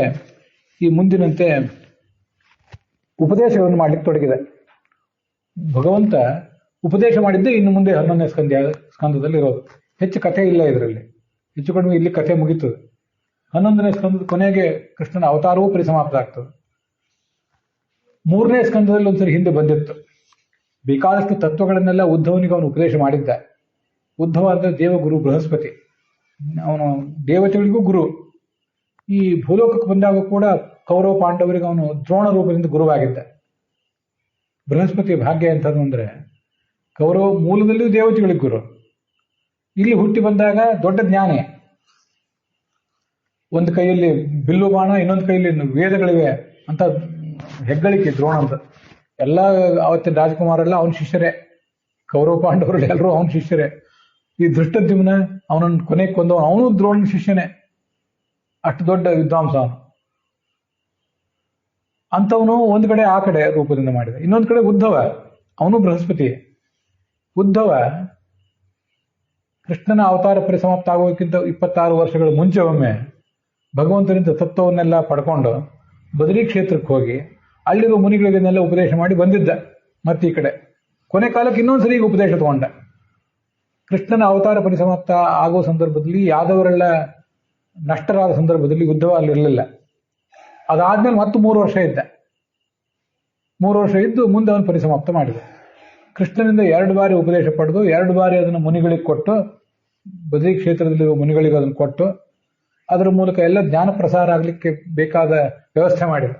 ಈ ಮುಂದಿನಂತೆ ಉಪದೇಶಗಳನ್ನು ಮಾಡ್ಲಿಕ್ಕೆ ತೊಡಗಿದೆ. ಭಗವಂತ ಉಪದೇಶ ಮಾಡಿದ್ದೆ ಇನ್ನು ಮುಂದೆ 11ನೇ ಸ್ಕಂದದಲ್ಲಿ ಇರೋದು. ಹೆಚ್ಚು ಕಥೆ ಇಲ್ಲ ಇದರಲ್ಲಿ, ಹೆಚ್ಚು ಕಡಿಮೆ ಇಲ್ಲಿ ಕಥೆ ಮುಗೀತದೆ. 11ನೇ ಸ್ಕಂದದ ಕೊನೆಗೆ ಕೃಷ್ಣನ ಅವತಾರವೂ ಪರಿಸಮಾಪ್ತ ಆಗ್ತದೆ. 3ನೇ ಸ್ಕಂದದಲ್ಲಿ ಒಂದ್ಸರಿ ಹಿಂದೆ ಬಂದಿತ್ತು. ಬೇಕಾದಷ್ಟು ತತ್ವಗಳನ್ನೆಲ್ಲ ಉದ್ಧವನಿಗೆ ಅವನು ಉಪದೇಶ ಮಾಡಿದ್ದ. ಉದ್ಧವ ಅಂದ್ರೆ ದೇವಗುರು ಬೃಹಸ್ಪತಿ, ಅವನು ದೇವತೆಗಳಿಗೂ ಗುರು. ಈ ಭೂಲೋಕಕ್ಕೆ ಬಂದಾಗ ಕೂಡ ಕೌರವ ಪಾಂಡವರಿಗೆ ಅವನು ದ್ರೋಣ ರೂಪದಿಂದ ಗುರುವಾಗಿದ್ದ. ಬೃಹಸ್ಪತಿ ಭಾಗ್ಯ ಎಂಥದ್ದು ಅಂದ್ರೆ, ಕೌರವ ಮೂಲದಲ್ಲಿಯೂ ದೇವತೆಗಳಿಗೆ ಗುರು, ಇಲ್ಲಿ ಹುಟ್ಟಿ ಬಂದಾಗ ದೊಡ್ಡ ಜ್ಞಾನಿ. ಒಂದು ಕೈಯಲ್ಲಿ ಬಿಲ್ಲು ಬಾಣ, ಇನ್ನೊಂದು ಕೈಯಲ್ಲಿ ವೇದಗಳಿವೆ ಅಂತ ಹೆಗ್ಗಳಿಕೆ ದ್ರೋಣ ಅಂತ. ಎಲ್ಲ ಅವತ್ತಿನ ರಾಜಕುಮಾರೆಲ್ಲ ಅವನ ಶಿಷ್ಯರೇ, ಕೌರವ ಪಾಂಡವರು ಎಲ್ಲರೂ ಅವನ ಶಿಷ್ಯರೇ. ಈ ಧೃಷ್ಟದ್ಯುಮ್ನ ಅವನನ್ನು ಕೊನೆಗೆ ಕೊಂದವನು, ಅವನು ದ್ರೋಣನ ಶಿಷ್ಯನೇ. ಅಷ್ಟು ದೊಡ್ಡ ವಿದ್ವಾಂಸ ಅವನು. ಅಂಥವನು ಒಂದು ಕಡೆ ಆ ಕಡೆ ರೂಪದಿಂದ ಮಾಡಿದ. ಇನ್ನೊಂದು ಕಡೆ ಉದ್ಧವ, ಅವನು ಬೃಹಸ್ಪತಿ. ಉದ್ಧವ ಕೃಷ್ಣನ ಅವತಾರ ಪರಿಸಮಾಪ್ತ ಆಗೋದಕ್ಕಿಂತ 26 ವರ್ಷಗಳ ಮುಂಚೆ ಒಮ್ಮೆ ಭಗವಂತನಿಂದ ತತ್ವವನ್ನೆಲ್ಲ ಪಡ್ಕೊಂಡು ಬದರಿ ಕ್ಷೇತ್ರಕ್ಕೆ ಹೋಗಿ ಅಲ್ಲಿರುವ ಮುನಿಗಳಿಗೆನ್ನೆಲ್ಲ ಉಪದೇಶ ಮಾಡಿ ಬಂದಿದ್ದ. ಮತ್ತೆ ಈ ಕಡೆ ಕೊನೆ ಕಾಲಕ್ಕೆ ಇನ್ನೊಂದ್ಸರಿ ಈಗ ಉಪದೇಶ ತಗೊಂಡ. ಕೃಷ್ಣನ ಅವತಾರ ಪರಿಸಮಾಪ್ತ ಆಗೋ ಸಂದರ್ಭದಲ್ಲಿ ಯಾದವರೆಲ್ಲ ನಷ್ಟರಾದ ಸಂದರ್ಭದಲ್ಲಿ ಯುದ್ಧ ಅಲ್ಲಿರಲಿಲ್ಲ. ಅದಾದ್ಮೇಲೆ ಮತ್ತೆ 3 ವರ್ಷ ಇದ್ದ. 3 ವರ್ಷ ಇದ್ದು ಮುಂದೆ ಅವನು ಪರಿಸಮಾಪ್ತ ಮಾಡಿದ. ಕೃಷ್ಣನಿಂದ 2 ಬಾರಿ ಉಪದೇಶ ಪಡೆದು 2 ಬಾರಿ ಅದನ್ನು ಮುನಿಗಳಿಗೆ ಕೊಟ್ಟು, ಬದರಿ ಕ್ಷೇತ್ರದಲ್ಲಿರುವ ಮುನಿಗಳಿಗೆ ಅದನ್ನು ಕೊಟ್ಟು, ಅದರ ಮೂಲಕ ಎಲ್ಲ ಜ್ಞಾನ ಪ್ರಸಾರ ಆಗಲಿಕ್ಕೆ ಬೇಕಾದ ವ್ಯವಸ್ಥೆ ಮಾಡಿದ.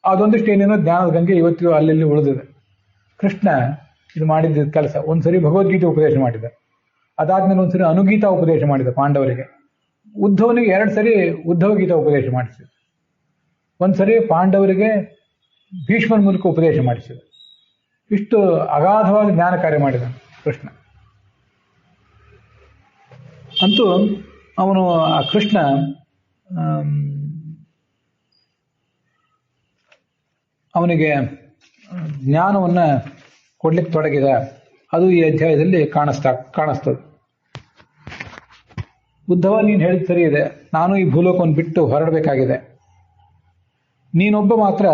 ಅದೊಂದಿಷ್ಟು ಏನೇನೋ ಜ್ಞಾನದ ಗಂಗೆ ಇವತ್ತಿಗೂ ಅಲ್ಲಿ ಉಳಿದಿದೆ. ಕೃಷ್ಣ ಇದು ಮಾಡಿದ್ದ ಕೆಲಸ. ಒಂದ್ಸರಿ ಭಗವದ್ಗೀತೆ ಉಪದೇಶ ಮಾಡಿದ, ಅದಾದ್ಮೇಲೆ ಒಂದ್ಸರಿ ಅನುಗೀತಾ ಉಪದೇಶ ಮಾಡಿದ ಪಾಂಡವರಿಗೆ. ಉದ್ಧವನಿಗೆ 2 ಸರಿ ಉದ್ಧವ ಗೀತಾ ಉಪದೇಶ ಮಾಡಿಸಿದ. ಒಂದ್ಸರಿ ಪಾಂಡವರಿಗೆ ಭೀಷ್ಮನ ಮೂಲಕ ಉಪದೇಶ ಮಾಡಿಸಿದ. ಇಷ್ಟು ಅಗಾಧವಾದ ಜ್ಞಾನ ಕಾರ್ಯ ಮಾಡಿದ ಕೃಷ್ಣ. ಅಂತೂ ಅವನು ಆ ಕೃಷ್ಣ ಅವನಿಗೆ ಜ್ಞಾನವನ್ನ ಕೊಡ್ಲಿಕ್ಕೆ ತೊಡಗಿದ. ಅದು ಈ ಅಧ್ಯಾಯದಲ್ಲಿ ಕಾಣಿಸ್ತದೆ. ಉದ್ಧವ, ನೀನು ಹೇಳಿದ ಸರಿ ಇದೆ, ನಾನು ಈ ಭೂಲೋಕವನ್ನು ಬಿಟ್ಟು ಹೊರಡಬೇಕಾಗಿದೆ. ನೀನೊಬ್ಬ ಮಾತ್ರ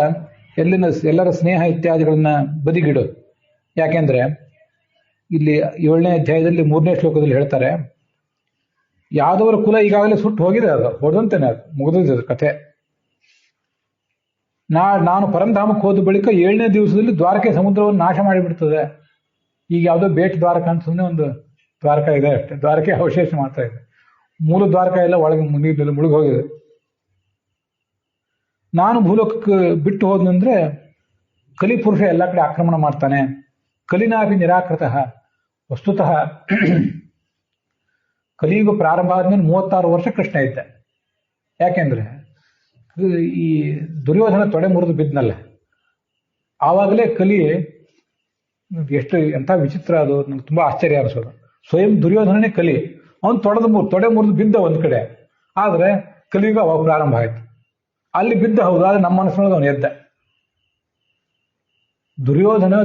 ಎಲ್ಲರ ಸ್ನೇಹ ಇತ್ಯಾದಿಗಳನ್ನ ಬದಿಗಿಡು. ಯಾಕೆಂದ್ರೆ ಇಲ್ಲಿ 7ನೇ ಅಧ್ಯಾಯದಲ್ಲಿ 3ನೇ ಶ್ಲೋಕದಲ್ಲಿ ಹೇಳ್ತಾರೆ, ಯಾದವರ ಕುಲ ಈಗಾಗಲೇ ಸುಟ್ಟು ಹೋಗಿದೆ, ಅದು ಹೊಡೆದಂತೇನೆ, ಅದು ಮುಗಿದಿದೆ ಕಥೆ. ನಾನು ಪರಂಧಾಮಕ್ಕೆ ಹೋದ ಬಳಿಕ 7ನೇ ದಿವಸದಲ್ಲಿ ದ್ವಾರಕೆ ಸಮುದ್ರವನ್ನು ನಾಶ ಮಾಡಿಬಿಡ್ತದೆ. ಈಗ ಯಾವುದೋ ಬೇಟ್ ದ್ವಾರಕ ಅಂತ ಸುಮ್ಮನೆ ಒಂದು ದ್ವಾರಕ ಇದೆ ಅಷ್ಟೇ, ದ್ವಾರಕೆ ಅವಶೇಷ ಮಾತ್ರ ಇದೆ. ಮೂಲ ದ್ವಾರಕ ಎಲ್ಲ ಒಳಗೆ ನೀರಿನಲ್ಲಿ ಮುಳುಗಿ ಹೋಗಿದೆ. ನಾನು ಭೂಲೋಕಕ್ಕೆ ಬಿಟ್ಟು ಹೋದ್ನಂದ್ರೆ ಕಲಿಪುರುಷ ಎಲ್ಲ ಕಡೆ ಆಕ್ರಮಣ ಮಾಡ್ತಾನೆ. ಕಲಿನಾಭಿ ನಿರಾಕೃತಃ. ವಸ್ತುತಃ ಕಲಿಯುಗ ಪ್ರಾರಂಭ ಆದ್ಮೇಲೆ 36 ವರ್ಷ ಕೃಷ್ಣ ಇದ್ದ. ಯಾಕೆಂದ್ರೆ ಈ ದುರ್ಯೋಧನ ತೊಡೆ ಮುರಿದು ಬಿದ್ನಲ್ಲ, ಆವಾಗಲೇ ಕಲಿ ಎಂಥ ವಿಚಿತ್ರ. ಅದು ನಂಗೆ ತುಂಬಾ ಆಶ್ಚರ್ಯ ಅನಿಸೋದು. ಸ್ವಯಂ ದುರ್ಯೋಧನನೇ ಕಲಿ, ಅವನು ತೊಡೆ ಮುರಿದು ಬಿದ್ದ ಒಂದ್ ಕಡೆ, ಆದ್ರೆ ಕಲಿಯುಗ ಅವಾಗ ಪ್ರಾರಂಭ ಆಯ್ತು. ಅಲ್ಲಿ ಬಿದ್ದ ಹೌದು, ಆದ್ರೆ ನಮ್ಮ ಮನಸ್ಸಿನೊಳಗೆ ಅವನು ಎದ್ದ.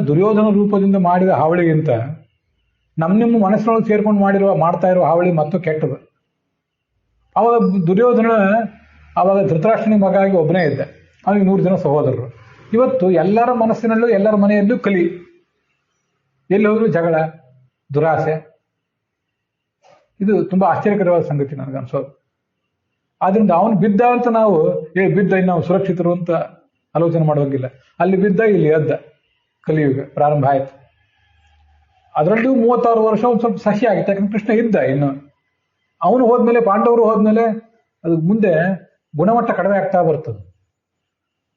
ದುರ್ಯೋಧನ ರೂಪದಿಂದ ಮಾಡಿದ ಹಾವಳಿಗಿಂತ ನಿಮ್ಮ ಮನಸ್ಸಿನೊಳಗೆ ಸೇರ್ಕೊಂಡು ಮಾಡ್ತಾ ಇರುವ ಹಾವಳಿ ಮತ್ತು ಕೆಟ್ಟದು. ಅವಾಗ ದುರ್ಯೋಧನ ಅವಾಗ ಧೃತರಾಷ್ಟ್ರನಿಗೆ ಮಗ ಆಗಿ ಒಬ್ಬನೇ ಇದ್ದ, ಅವನಿಗೆ 100 ಜನ ಸಹೋದರರು. ಇವತ್ತು ಎಲ್ಲರ ಮನಸ್ಸಿನಲ್ಲೂ ಎಲ್ಲರ ಮನೆಯಲ್ಲೂ ಕಲಿ, ಎಲ್ಲಿ ಹೋದ್ರು ಜಗಳ, ದುರಾಸೆ. ಇದು ತುಂಬಾ ಆಶ್ಚರ್ಯಕರವಾದ ಸಂಗತಿ ನನಗನ್ಸೋದು. ಆದ್ರಿಂದ ಅವನು ಬಿದ್ದ ಅಂತ ನಾವು ಬಿದ್ದ ಇನ್ನು ನಾವು ಸುರಕ್ಷಿತರು ಅಂತ ಆಲೋಚನೆ ಮಾಡೋಂಗಿಲ್ಲ. ಅಲ್ಲಿ ಬಿದ್ದ, ಇಲ್ಲಿ ಎದ್ದ, ಕಲಿಯುಗ ಪ್ರಾರಂಭ ಆಯ್ತು. ಅದರಲ್ಲೂ 36 ವರ್ಷ ಒಂದು ಸ್ವಲ್ಪ ಸಹ್ಯ ಆಗಿತ್ತು, ಯಾಕಂದ್ರೆ ಕೃಷ್ಣ ಇದ್ದ. ಇನ್ನು ಅವನು ಹೋದ್ಮೇಲೆ, ಪಾಂಡವರು ಹೋದ್ಮೇಲೆ ಅದು ಮುಂದೆ ಗುಣಮಟ್ಟ ಕಡಿಮೆ ಆಗ್ತಾ ಬರ್ತದೆ.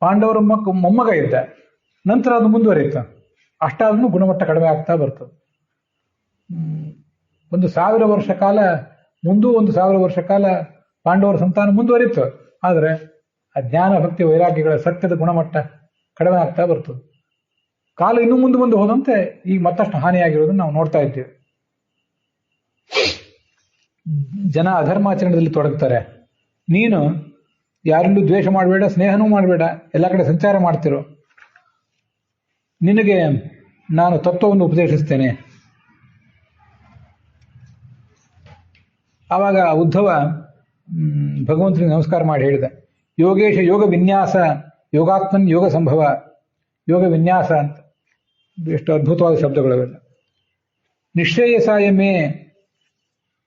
ಪಾಂಡವರ ಮೊಮ್ಮಗ ಇದ್ದ, ನಂತರ ಅದು ಮುಂದುವರಿಯುತ್ತೆ. ಅಷ್ಟಾದ್ರೂ ಗುಣಮಟ್ಟ ಕಡಿಮೆ ಆಗ್ತಾ ಬರ್ತದೆ. 1000 ವರ್ಷ ಕಾಲ ಮುಂದೂ 1000 ವರ್ಷ ಕಾಲ ಪಾಂಡವರ ಸಂತಾನ ಮುಂದುವರಿತು. ಆದರೆ ಆ ಜ್ಞಾನ, ಭಕ್ತಿ, ವೈರಾಗ್ಯಗಳ ಸತ್ಯದ ಗುಣಮಟ್ಟ ಕಡಿಮೆ ಆಗ್ತಾ ಬರ್ತದೆ. ಕಾಲ ಇನ್ನೂ ಮುಂದೆ ಹೋದಂತೆ ಈಗ ಮತ್ತಷ್ಟು ಹಾನಿಯಾಗಿರೋದನ್ನು ನಾವು ನೋಡ್ತಾ ಇದ್ದೇವೆ. ಜನ ಅಧರ್ಮಾಚರಣೆಯಲ್ಲಿ ತೊಡಗ್ತಾರೆ. ನೀನು ಯಾರಲ್ಲೂ ದ್ವೇಷ ಮಾಡಬೇಡ, ಸ್ನೇಹನೂ ಮಾಡಬೇಡ, ಎಲ್ಲ ಕಡೆ ಸಂಚಾರ ಮಾಡ್ತಿರೋ. ನಿನಗೆ ನಾನು ತತ್ವವನ್ನು ಉಪದೇಶಿಸ್ತೇನೆ. ಆವಾಗ ಉದ್ಧವ ಭಗವಂತನಿಗೆ ನಮಸ್ಕಾರ ಮಾಡಿ ಹೇಳಿದ, ಯೋಗೇಶ ಯೋಗ ವಿನ್ಯಾಸ, ಯೋಗಾತ್ಮನ್ ಯೋಗ ಸಂಭವ. ಯೋಗ ವಿನ್ಯಾಸ ಅಂತ ಎಷ್ಟು ಅದ್ಭುತವಾದ ಶಬ್ದಗಳಿವೆಲ್ಲ. ನಿಶ್ರೇಯಸಾಯ ಮೇ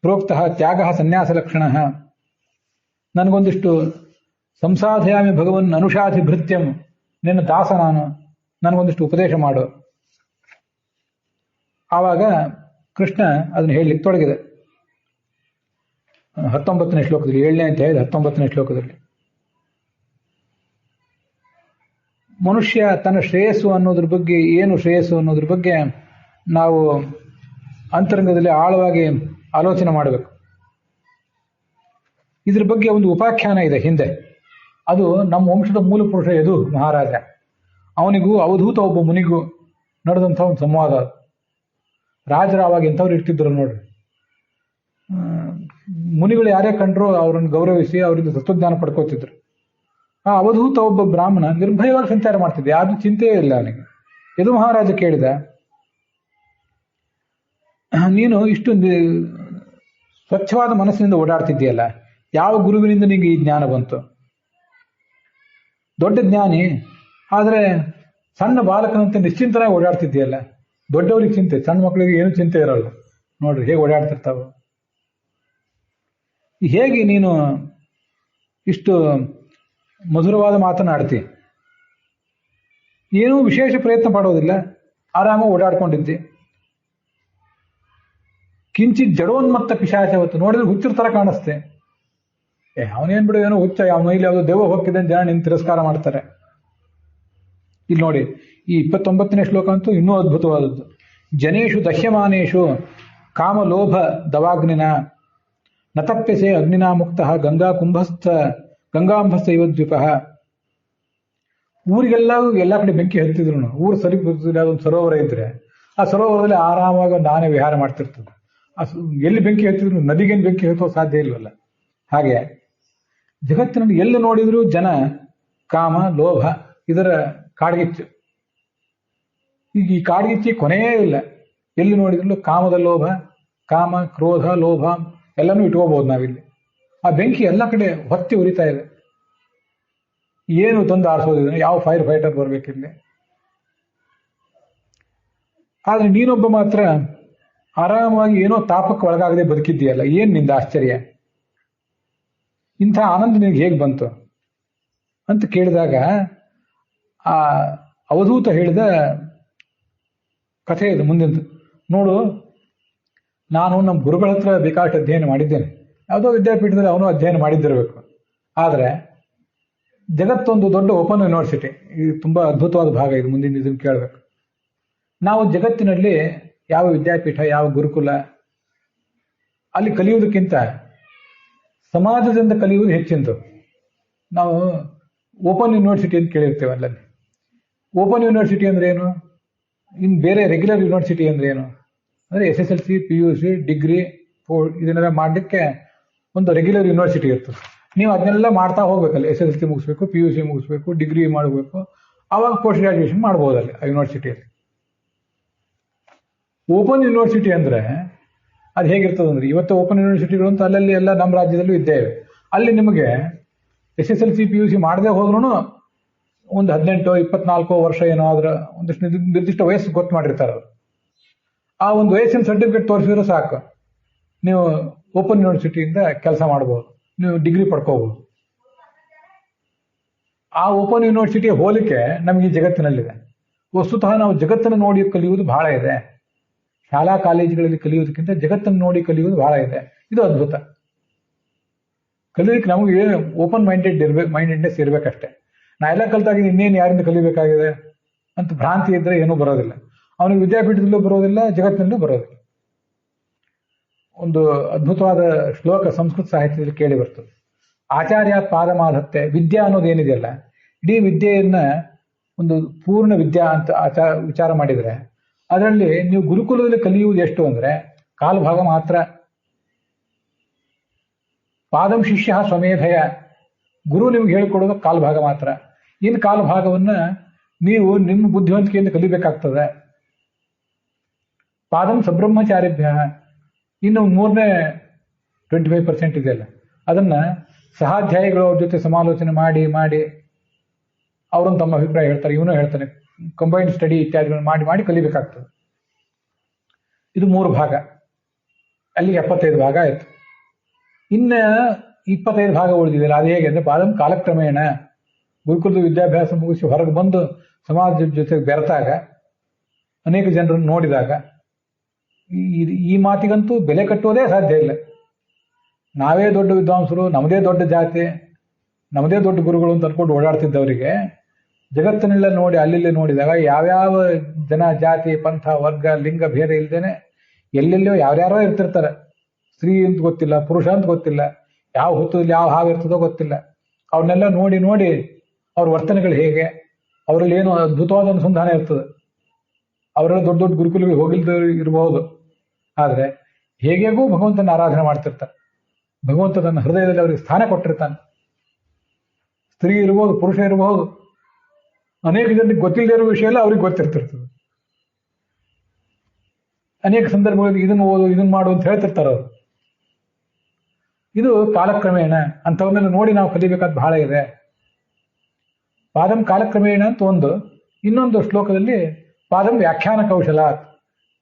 ಪ್ರೋಕ್ತಃ ತ್ಯಾಗ ಸನ್ಯಾಸ ಲಕ್ಷಣ. ನನಗೊಂದಿಷ್ಟು ಸಂಸಾಧಯಾಮಿ ಭಗವನ್ ಅನುಷಾಧಿ ಭೃತ್ಯಂ, ನಿನ್ನ ದಾಸ ನಾನು, ನನಗೊಂದಿಷ್ಟು ಉಪದೇಶ ಮಾಡು. ಆವಾಗ ಕೃಷ್ಣ ಅದನ್ನು ಹೇಳಲಿಕ್ಕೆ ತೊಡಗಿದೆ. 19ನೇ ಶ್ಲೋಕದಲ್ಲಿ, 7ನೇ ಅಧ್ಯಾಯದ 19ನೇ ಶ್ಲೋಕದಲ್ಲಿ, ಮನುಷ್ಯ ತನ್ನ ಶ್ರೇಯಸ್ಸು ಅನ್ನೋದ್ರ ಬಗ್ಗೆ, ಏನು ಶ್ರೇಯಸ್ಸು ಅನ್ನೋದ್ರ ಬಗ್ಗೆ ನಾವು ಅಂತರಂಗದಲ್ಲಿ ಆಳವಾಗಿ ಆಲೋಚನೆ ಮಾಡಬೇಕು. ಇದ್ರ ಬಗ್ಗೆ ಒಂದು ಉಪಾಖ್ಯಾನ ಇದೆ ಹಿಂದೆ. ಅದು ನಮ್ಮ ವಂಶದ ಮೂಲ ಪುರುಷ ಯದು ಮಹಾರಾಜ, ಅವನಿಗೂ ಅವಧೂತ ಒಬ್ಬ ಮುನಿಗೂ ನಡೆದಂಥ ಒಂದು ಸಂವಾದ. ರಾಜರ ಅವಾಗ ಎಂಥವ್ರು ಇರ್ತಿದ್ರು ನೋಡ್ರಿ. ಮುನಿಗಳು ಯಾರೇ ಕಂಡ್ರು ಅವರನ್ನು ಗೌರವಿಸಿ ಅವರಿಂದ ತತ್ವಜ್ಞಾನ ಪಡ್ಕೋತಿದ್ರು. ಆ ಅವಧೂತ ಒಬ್ಬ ಬ್ರಾಹ್ಮಣ ನಿರ್ಭಯವಾಗಿ ಸಂಚಾರ ಮಾಡ್ತಿದ್ದ, ಯಾವ್ದು ಚಿಂತೆಯೇ ಇಲ್ಲ ಅವನಿಗೆ. ಯದು ಮಹಾರಾಜ ಕೇಳಿದ, ನೀನು ಇಷ್ಟು ಸ್ವಚ್ಛವಾದ ಮನಸ್ಸಿನಿಂದ ಓಡಾಡ್ತಿದ್ದೀಯಲ್ಲ, ಯಾವ ಗುರುವಿನಿಂದ ನಿಂಗೆ ಈ ಜ್ಞಾನ ಬಂತು? ದೊಡ್ಡ ಜ್ಞಾನಿ, ಆದರೆ ಸಣ್ಣ ಬಾಲಕನಂತೆ ನಿಶ್ಚಿಂತನಾಗಿ ಓಡಾಡ್ತಿದ್ದೀಯಲ್ಲ. ದೊಡ್ಡವ್ರಿಗೆ ಚಿಂತೆ, ಸಣ್ಣ ಮಕ್ಕಳಿಗೆ ಏನು ಚಿಂತೆ ಇರಲ್ಲ. ನೋಡ್ರಿ ಹೇಗೆ ಓಡಾಡ್ತಿರ್ತಾವ. ಹೇಗೆ ನೀನು ಇಷ್ಟು ಮಧುರವಾದ ಮಾತನಾಡ್ತಿ, ಏನೂ ವಿಶೇಷ ಪ್ರಯತ್ನ ಪಡೋದಿಲ್ಲ, ಆರಾಮಾಗಿ ಓಡಾಡ್ಕೊಂಡಿದ್ದಿ. ಕಿಂಚಿತ್ ಜಡೋನ್ಮತ್ತ ಪಿಶಾಚವತ್ತು, ನೋಡಿದ್ರೆ ಹುಚ್ಚರ ತರ ಕಾಣಿಸ್ತೆ. ಅವನೇನ್ ಬಿಡು, ಏನೋ ಹುಚ್ಚ, ಯಾವ ಮೈಲಿ ಯಾವುದೋ ದೆವ್ವ ಹೋಗ್ತಿದೆ ಜನ ನಿನ್ನ ತಿರಸ್ಕಾರ ಮಾಡ್ತಾರೆ. ಇಲ್ಲಿ ನೋಡಿ, ಈ 29ನೇ ಶ್ಲೋಕ ಅಂತೂ ಇನ್ನೂ ಅದ್ಭುತವಾದದ್ದು. ಜನೇಶು ದಹ್ಯಮಾನೇಶು ಕಾಮಲೋಭ ದವಾಗ್ನಿನ ನತಪ್ಯಸೆ ಅಗ್ನಿನಾ ಮುಕ್ತ ಗಂಗಾಂಬಸ್ಥ ಇವ ದ್ವೀಪ. ಊರಿಗೆಲ್ಲ ಎಲ್ಲ ಕಡೆ ಬೆಂಕಿ ಹತ್ತಿದ್ರು, ಊರು ಸರಿ ಅದೊಂದು ಸರೋವರ ಇದ್ರೆ ಆ ಸರೋವರದಲ್ಲಿ ಆರಾಮಾಗಿ ಒಂದು ಆನೆ ವಿಹಾರ ಮಾಡ್ತಿರ್ತದೆ. ಎಲ್ಲಿ ಬೆಂಕಿ ಹತ್ತಿದ್ರು, ನದಿಗೇನು ಬೆಂಕಿ ಹತ್ತೋ ಸಾಧ್ಯ ಇಲ್ವಲ್ಲ. ಹಾಗೆ ಜಗತ್ತಿನಲ್ಲಿ ಎಲ್ಲಿ ನೋಡಿದ್ರು ಜನ ಕಾಮ ಲೋಭ ಇದರ ಕಾಡ್ಗಿಚ್ಚು. ಈಗ ಈ ಕಾಡ್ಗಿಚ್ಚಿ ಕೊನೆಯೇ ಇಲ್ಲ. ಎಲ್ಲಿ ನೋಡಿದ್ರು ಕಾಮದ ಲೋಭ, ಕಾಮ ಕ್ರೋಧ ಲೋಭ ಎಲ್ಲನೂ ಇಟ್ಕೋಬಹುದು ನಾವಿಲ್ಲಿ. ಆ ಬೆಂಕಿ ಎಲ್ಲ ಕಡೆ ಹೊತ್ತಿ ಉರಿತಾ ಇದೆ. ಏನು ತಂದು ಆರಿಸೋದಿದೆ, ಯಾವ ಫೈರ್ ಫೈಟರ್ ಬರ್ಬೇಕಿಲ್ಲಿ. ಆದ್ರೆ ನೀನೊಬ್ಬ ಮಾತ್ರ ಆರಾಮಾಗಿ ಏನೋ ತಾಪಕ್ಕೆ ಒಳಗಾಗದೆ ಬದುಕಿದ್ದೀಯಲ್ಲ, ಏನ್ ನಿಂದ ಆಶ್ಚರ್ಯ? ಇಂಥ ಆನಂದ ನಿನಗೆ ಹೇಗೆ ಬಂತು ಅಂತ ಕೇಳಿದಾಗ ಆ ಅವಧೂತ ಹೇಳಿದ ಕಥೆ ಇದು ಮುಂದಿನ. ನೋಡು, ನಾನು ನಮ್ಮ ಗುರುಗಳ ಹತ್ರ ಬೇಕಾಷ್ಟು ಅಧ್ಯಯನ ಮಾಡಿದ್ದೇನೆ. ಯಾವುದೋ ವಿದ್ಯಾಪೀಠದಲ್ಲಿ ಅವನು ಅಧ್ಯಯನ ಮಾಡಿದ್ದಿರಬೇಕು. ಆದರೆ ಜಗತ್ತೊಂದು ದೊಡ್ಡ ಓಪನ್ ಯೂನಿವರ್ಸಿಟಿ. ಇದು ತುಂಬಾ ಅದ್ಭುತವಾದ ಭಾಗ. ಇದು ಮುಂದಿನ ಇದನ್ನು ಕೇಳಬೇಕು. ನಾವು ಜಗತ್ತಿನಲ್ಲಿ ಯಾವ ವಿದ್ಯಾಪೀಠ, ಯಾವ ಗುರುಕುಲ ಅಲ್ಲಿ ಕಲಿಯುವುದಕ್ಕಿಂತ ಸಮಾಜದಿಂದ ಕಲಿಯುವುದು ಹೆಚ್ಚಿಂದು. ನಾವು ಓಪನ್ ಯೂನಿವರ್ಸಿಟಿ ಅಂತ ಕೇಳಿರ್ತೇವೆ. ಅಲ್ಲಲ್ಲಿ ಓಪನ್ ಯೂನಿವರ್ಸಿಟಿ ಅಂದ್ರೆ ಏನು? ಇನ್ನು ಬೇರೆ ರೆಗ್ಯುಲರ್ ಯೂನಿವರ್ಸಿಟಿ ಅಂದ್ರೆ ಏನು ಅಂದ್ರೆ SSLC PUC ಡಿಗ್ರಿ ಇದನ್ನೆಲ್ಲ ಮಾಡಲಿಕ್ಕೆ ಒಂದು ರೆಗ್ಯುಲರ್ ಯೂನಿವರ್ಸಿಟಿ ಇರ್ತದೆ. ನೀವು ಅದನ್ನೆಲ್ಲ ಮಾಡ್ತಾ ಹೋಗ್ಬೇಕಲ್ಲ. SSLC ಮುಗಿಸ್ಬೇಕು, PUC ಮುಗಿಸ್ಬೇಕು, ಡಿಗ್ರಿ ಮಾಡಬೇಕು, ಆವಾಗ ಪೋಸ್ಟ್ ಗ್ರಾಜುಯೇಷನ್ ಮಾಡ್ಬೋದಲ್ಲಿ ಆ ಯೂನಿವರ್ಸಿಟಿಯಲ್ಲಿ. ಓಪನ್ ಯೂನಿವರ್ಸಿಟಿ ಅಂದ್ರೆ ಅದು ಹೇಗಿರ್ತದೆ ಅಂದ್ರೆ, ಇವತ್ತು ಓಪನ್ ಯೂನಿವರ್ಸಿಟಿಗಳು ಅಂತ ಅಲ್ಲಲ್ಲಿ ಎಲ್ಲ ನಮ್ಮ ರಾಜ್ಯದಲ್ಲೂ ಇದ್ದೇವೆ. ಅಲ್ಲಿ ನಿಮಗೆ SSLC PUC ಮಾಡದೆ ಹೋದ್ರೂ ಒಂದು 18-24 ವರ್ಷ ಏನೋ ಆದ್ರೆ ಒಂದಿಷ್ಟು ನಿರ್ದಿಷ್ಟ ವಯಸ್ಸು ಗೊತ್ತು ಮಾಡಿರ್ತಾರೆ ಅವರು. ಆ ಒಂದು ವಯಸ್ಸಿನ ಸರ್ಟಿಫಿಕೇಟ್ ತೋರಿಸಿದ್ರೆ ಸಾಕು, ನೀವು ಓಪನ್ ಯೂನಿವರ್ಸಿಟಿಯಿಂದ ಕೆಲಸ ಮಾಡ್ಬೋದು, ನೀವು ಡಿಗ್ರಿ ಪಡ್ಕೋಬಹುದು. ಆ ಓಪನ್ ಯೂನಿವರ್ಸಿಟಿಯ ಹೋಲಿಕೆ ನಮಗೆ ಈ ಜಗತ್ತಿನಲ್ಲಿದೆ. ವಸ್ತುತಃ ನಾವು ಜಗತ್ತನ್ನು ನೋಡಿ ಕಲಿಯುವುದು ಬಹಳ ಇದೆ. ಶಾಲಾ ಕಾಲೇಜುಗಳಲ್ಲಿ ಕಲಿಯುವುದಕ್ಕಿಂತ ಜಗತ್ತನ್ನು ನೋಡಿ ಕಲಿಯುವುದು ಬಹಳ ಇದೆ. ಇದು ಅದ್ಭುತ. ಕಲಿಯೋದಕ್ಕೆ ನಮಗೆ ಓಪನ್ ಮೈಂಡೆಡ್ನೆಸ್ ಇರಬೇಕಷ್ಟೇ. ನಾ ಎಲ್ಲ ಕಲ್ತಾಗಿ ಇನ್ನೇನು ಯಾರಿಂದ ಕಲಿಬೇಕಾಗಿದೆ ಅಂತ ಭ್ರಾಂತಿ ಇದ್ರೆ ಏನೂ ಬರೋದಿಲ್ಲ. ಅವನಿಗೆ ವಿದ್ಯಾಪೀಠದಲ್ಲೂ ಬರೋದಿಲ್ಲ, ಜಗತ್ತಿನಲ್ಲೂ ಬರೋದಿಲ್ಲ. ಒಂದು ಅದ್ಭುತವಾದ ಶ್ಲೋಕ ಸಂಸ್ಕೃತ ಸಾಹಿತ್ಯದಲ್ಲಿ ಕೇಳಿ ಬರ್ತದೆ. ಆಚಾರ್ಯ ಪಾದಮಾಧತ್ತೆ. ವಿದ್ಯಾ ಅನ್ನೋದೇನಿದೆಯಲ್ಲ, ಇಡೀ ವಿದ್ಯೆಯನ್ನ ಒಂದು ಪೂರ್ಣ ವಿದ್ಯಾ ಅಂತ ವಿಚಾರ ಮಾಡಿದರೆ ಅದರಲ್ಲಿ ನೀವು ಗುರುಕುಲದಲ್ಲಿ ಕಲಿಯುವುದು ಎಷ್ಟು ಅಂದ್ರೆ ಕಾಲ್ಭಾಗ ಮಾತ್ರ. ಪಾದಂ ಶಿಷ್ಯ ಸ್ವಮೇಧಯ. ಗುರು ನಿಮ್ಗೆ ಹೇಳಿಕೊಡೋದು ಕಾಲ್ಭಾಗ ಮಾತ್ರ. ಇನ್ನು ಕಾಲ್ಭಾಗವನ್ನ ನೀವು ನಿಮ್ಮ ಬುದ್ಧಿವಂತಿಕೆಯಿಂದ ಕಲಿಬೇಕಾಗ್ತದೆ. ಪಾದಂ ಸಬ್ರಹ್ಮಚಾರಿಭ್ಯ. ಇನ್ನು ಮೂರನೇ 25% ಇದೆಯಲ್ಲ, ಅದನ್ನ ಸಹಾಧ್ಯಾಯಿಗಳು ಅವ್ರ ಜೊತೆ ಸಮಾಲೋಚನೆ ಮಾಡಿ ಮಾಡಿ ಅವರನ್ನು ತಮ್ಮ ಅಭಿಪ್ರಾಯ ಹೇಳ್ತಾರೆ, ಇವನು ಹೇಳ್ತಾನೆ, ಕಂಬೈನ್ಡ್ ಸ್ಟಡಿ ಇತ್ಯಾದಿಗಳನ್ನು ಮಾಡಿ ಮಾಡಿ ಕಲಿಬೇಕಾಗ್ತದೆ. ಇದು 3 ಭಾಗ. ಅಲ್ಲಿ 75 ಭಾಗ ಆಯ್ತು. ಇನ್ನ 25 ಭಾಗ ಉಳಿದಿದೆಯಲ್ಲ, ಅದು ಹೇಗೆ ಅಂದ್ರೆ ಪಾದಂ ಕಾಲಕ್ರಮೇಣ. ಗುರುಕುಲದ ವಿದ್ಯಾಭ್ಯಾಸ ಮುಗಿಸಿ ಹೊರಗೆ ಬಂದು ಸಮಾಜದ ಜೊತೆ ಬೆರೆತಾಗ, ಅನೇಕ ಜನರನ್ನು ನೋಡಿದಾಗ ಈ ಮಾತಿಗಂತೂ ಬೆಲೆ ಕಟ್ಟುವುದೇ ಸಾಧ್ಯ ಇಲ್ಲ. ನಾವೇ ದೊಡ್ಡ ವಿದ್ವಾಂಸರು, ನಮ್ಮದೇ ದೊಡ್ಡ ಜಾತಿ, ನಮ್ಮದೇ ದೊಡ್ಡ ಗುರುಗಳು ಅಂತ ಅನ್ಕೊಂಡು ಓಡಾಡ್ತಿದ್ದವರಿಗೆ ಜಗತ್ತನ್ನೆಲ್ಲ ನೋಡಿ ಅಲ್ಲಿಲ್ಲೇ ನೋಡಿದಾಗ ಯಾವ್ಯಾವ ಜನ, ಜಾತಿ, ಪಂಥ, ವರ್ಗ, ಲಿಂಗ ಭೇದ ಇಲ್ದೇನೆ ಎಲ್ಲೆಲ್ಲೋ ಯಾರ್ಯಾರೋ ಇರ್ತಿರ್ತಾರೆ. ಸ್ತ್ರೀ ಅಂತ ಗೊತ್ತಿಲ್ಲ, ಪುರುಷ ಅಂತ ಗೊತ್ತಿಲ್ಲ, ಯಾವ ಹುತ್ತದಲ್ಲಿ ಯಾವ ಹಾವು ಇರ್ತದೋ ಗೊತ್ತಿಲ್ಲ. ಅವ್ರನ್ನೆಲ್ಲ ನೋಡಿ ನೋಡಿ ಅವ್ರ ವರ್ತನೆಗಳು ಹೇಗೆ, ಅವರಲ್ಲಿ ಏನು ಅದ್ಭುತವಾದ ಅನುಸಂಧಾನ ಇರ್ತದೆ. ಅವರೆಲ್ಲ ದೊಡ್ಡ ದೊಡ್ಡ ಗುರುಕುಲಗಳಿಗೆ ಹೋಗಿಲ್ದ ಇರಬಹುದು, ಆದ್ರೆ ಹೇಗೆಗೂ ಭಗವಂತನ ಆರಾಧನೆ ಮಾಡ್ತಿರ್ತಾರೆ. ಭಗವಂತ ತನ್ನ ಹೃದಯದಲ್ಲಿ ಅವರಿಗೆ ಸ್ಥಾನ ಕೊಟ್ಟಿರ್ತಾನೆ. ಸ್ತ್ರೀ ಇರಬಹುದು, ಪುರುಷ ಇರಬಹುದು, ಅನೇಕ ಜನರಿಗೆ ಗೊತ್ತಿಲ್ಲದೆ ಇರೋ ವಿಷಯ ಎಲ್ಲ ಅವ್ರಿಗೆ ಗೊತ್ತಿರ್ತಿರ್ತದೆ. ಅನೇಕ ಸಂದರ್ಭಗಳಲ್ಲಿ ಇದನ್ನು ಓದು, ಇದನ್ನು ಮಾಡು ಅಂತ ಹೇಳ್ತಿರ್ತಾರೆ ಅವರು. ಇದು ಕಾಲಕ್ರಮೇಣ. ಅಂಥವನ್ನೆಲ್ಲ ನೋಡಿ ನಾವು ಕಲಿಬೇಕಾದ ಬಹಳ ಇದೆ. ಪಾದಂ ಕಾಲಕ್ರಮೇಣ ಅಂತ ಒಂದು, ಇನ್ನೊಂದು ಶ್ಲೋಕದಲ್ಲಿ ಪಾದಂ ವ್ಯಾಖ್ಯಾನ ಕೌಶಲ.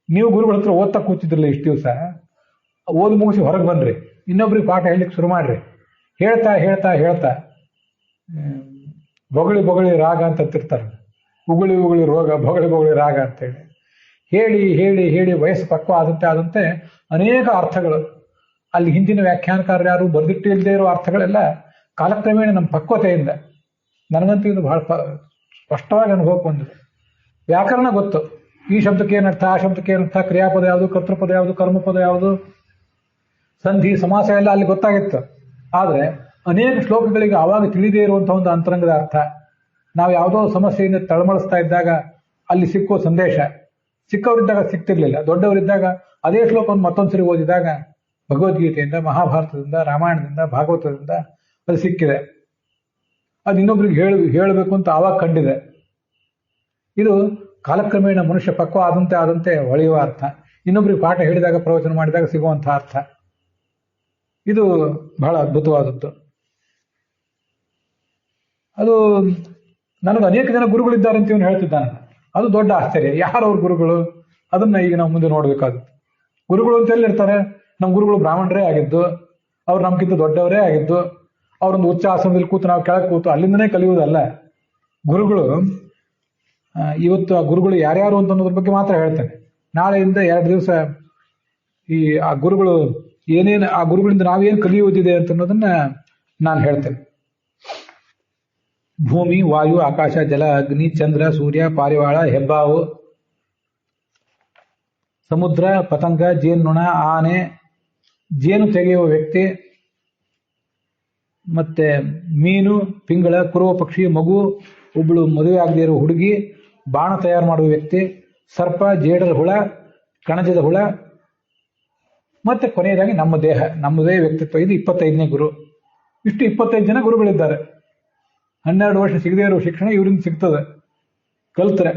ನೀವು ಗುರುಗಳ ಹತ್ರ ಓದ್ತಾ ಕೂತಿದ್ರಲ್ಲ ಇಷ್ಟು ದಿವಸ, ಓದಿ ಮುಗಿಸಿ ಹೊರಗೆ ಬನ್ರಿ, ಇನ್ನೊಬ್ರಿಗೆ ಪಾಠ ಹೇಳಲಿಕ್ಕೆ ಶುರು ಮಾಡ್ರಿ. ಹೇಳ್ತಾ ಹೇಳ್ತಾ ಹೇಳ್ತಾ ಬೊಗಳಿ ಬೊಗಳಿ ರಾಗ ಅಂತ ತಿರ್ತಾರೆ, ಉಗುಳಿ ಉಗುಳಿ ರೋಗ, ಬೊಗಳಿ ಬೊಗಳಿ ರಾಗ ಅಂತೇಳಿ ಹೇಳಿ ಹೇಳಿ ಹೇಳಿ ವಯಸ್ಸು ಪಕ್ವ ಆದಂತೆ ಅನೇಕ ಅರ್ಥಗಳು, ಅಲ್ಲಿ ಹಿಂದಿನ ವ್ಯಾಖ್ಯಾನಕಾರರು ಯಾರು ಬರೆದಿಟ್ಟು ಇಲ್ಲದೆ ಇರೋ ಅರ್ಥಗಳೆಲ್ಲ ಕಾಲಕ್ರಮೇಣ ನಮ್ಮ ಪಕ್ವತೆಯಿಂದ, ನನಗಂತೂ ಇದು ಬಹಳ ಸ್ಪಷ್ಟವಾಗಿ ಅನುಭವಕ್ಕೆ ಬಂದಿದೆ. ವ್ಯಾಕರಣ ಗೊತ್ತು, ಈ ಶಬ್ದಕ್ಕೆ ಏನರ್ಥ, ಆ ಶಬ್ದಕ್ಕೆ ಏನರ್ಥ, ಕ್ರಿಯಾಪದ ಯಾವುದು, ಕರ್ತೃಪದ ಯಾವುದು, ಕರ್ಮಪದ ಯಾವುದು, ಸಂಧಿ ಸಮಾಸ ಎಲ್ಲ ಅಲ್ಲಿ ಗೊತ್ತಾಗಿತ್ತು. ಆದರೆ ಅನೇಕ ಶ್ಲೋಕಗಳಿಗೆ ಆವಾಗ ತಿಳಿದೇ ಇರುವಂತಹ ಒಂದು ಅಂತರಂಗದ ಅರ್ಥ, ನಾವು ಯಾವುದೋ ಸಮಸ್ಯೆಯಿಂದ ತಳಮಳಿಸ್ತಾ ಇದ್ದಾಗ ಅಲ್ಲಿ ಸಿಕ್ಕೋ ಸಂದೇಶ, ಚಿಕ್ಕವರಿದ್ದಾಗ ಸಿಕ್ತಿರ್ಲಿಲ್ಲ, ದೊಡ್ಡವರಿದ್ದಾಗ ಅದೇ ಶ್ಲೋಕವನ್ನು ಮತ್ತೊಂದ್ಸರಿ ಓದಿದಾಗ ಭಗವದ್ಗೀತೆಯಿಂದ, ಮಹಾಭಾರತದಿಂದ, ರಾಮಾಯಣದಿಂದ, ಭಾಗವತದಿಂದ ಅದು ಸಿಕ್ಕಿದೆ. ಅದು ಇನ್ನೊಬ್ರಿಗೆ ಹೇಳಬೇಕು ಅಂತ ಆವಾಗ ಕಂಡಿದೆ. ಇದು ಕಾಲಕ್ರಮೇಣ ಮನುಷ್ಯ ಪಕ್ವ ಆದಂತೆ ಹೊಳೆಯುವ ಅರ್ಥ, ಇನ್ನೊಬ್ರಿಗೆ ಪಾಠ ಹೇಳಿದಾಗ, ಪ್ರವಚನ ಮಾಡಿದಾಗ ಸಿಗುವಂತಹ ಅರ್ಥ. ಇದು ಬಹಳ ಅದ್ಭುತವಾದದ್ದು. ಅದು ನನಗೆ ಅನೇಕ ಜನ ಗುರುಗಳಿದ್ದಾರೆ ಅಂತ ಇವನು ಹೇಳ್ತಿದ್ದಾನೆ. ಅದು ದೊಡ್ಡ ಆಶ್ಚರ್ಯ. ಯಾರವ್ರ ಗುರುಗಳು, ಅದನ್ನ ಈಗ ನಾವು ಮುಂದೆ ನೋಡ್ಬೇಕಾಗುತ್ತೆ. ಗುರುಗಳು ಅಂತ ಎಲ್ಲಿರ್ತಾರೆ? ನಮ್ಮ ಗುರುಗಳು ಬ್ರಾಹ್ಮಣರೇ ಆಗಿದ್ದು, ಅವ್ರು ನಮ್ಗಿಂತ ದೊಡ್ಡವರೇ ಆಗಿದ್ದು, ಅವರೊಂದು ಉಚ್ಚ ಆಸನದಲ್ಲಿ ಕೂತು ನಾವು ಕೆಳಗೆ ಕೂತು ಅಲ್ಲಿಂದನೇ ಕಲಿಯುವುದಲ್ಲ. ಗುರುಗಳು ಇವತ್ತು ಆ ಗುರುಗಳು ಯಾರ್ಯಾರು ಅಂತ ಅನ್ನೋದ್ರ ಬಗ್ಗೆ ಮಾತ್ರ ಹೇಳ್ತೇನೆ. ನಾಳೆಯಿಂದ 2 ದಿವಸ ಆ ಗುರುಗಳು ಏನೇನು, ಆ ಗುರುಗಳಿಂದ ನಾವೇನು ಕಲಿಯುವುದಿದೆ ಅಂತ ಅನ್ನೋದನ್ನ ನಾನು ಹೇಳ್ತೇನೆ. ಭೂಮಿ, ವಾಯು, ಆಕಾಶ, ಜಲ, ಅಗ್ನಿ, ಚಂದ್ರ, ಸೂರ್ಯ, ಪಾರಿವಾಳ, ಹೆಬ್ಬಾವು, ಸಮುದ್ರ, ಪತಂಗ, ಜೇನುನೊಣ, ಆನೆ, ಜೇನು ತೆಗೆಯುವ ವ್ಯಕ್ತಿ, ಮತ್ತೆ ಮೀನು, ಪಿಂಗಳ, ಕುರುವ ಪಕ್ಷಿ, ಮಗು, ಒಬ್ಬಳು ಮದುವೆ ಆಗದೇ ಇರುವ ಹುಡುಗಿ, ಬಾಣ ತಯಾರು ಮಾಡುವ ವ್ಯಕ್ತಿ, ಸರ್ಪ, ಜೇಡರ ಹುಳ, ಕಣಜದ ಹುಳ, ಮತ್ತೆ ಕೊನೆಯದಾಗಿ ನಮ್ಮ ದೇಹ, ನಮ್ಮದೇ ವ್ಯಕ್ತಿತ್ವ. ಇದು 25ನೇ ಗುರು. ಇಷ್ಟು 25 ಜನ ಗುರುಗಳಿದ್ದಾರೆ. 12 ವರ್ಷ ಸಿಗದೇ ಇರುವ ಶಿಕ್ಷಣ ಇವರಿಂದ ಸಿಗ್ತದೆ ಕಲ್ತ್ರೆ.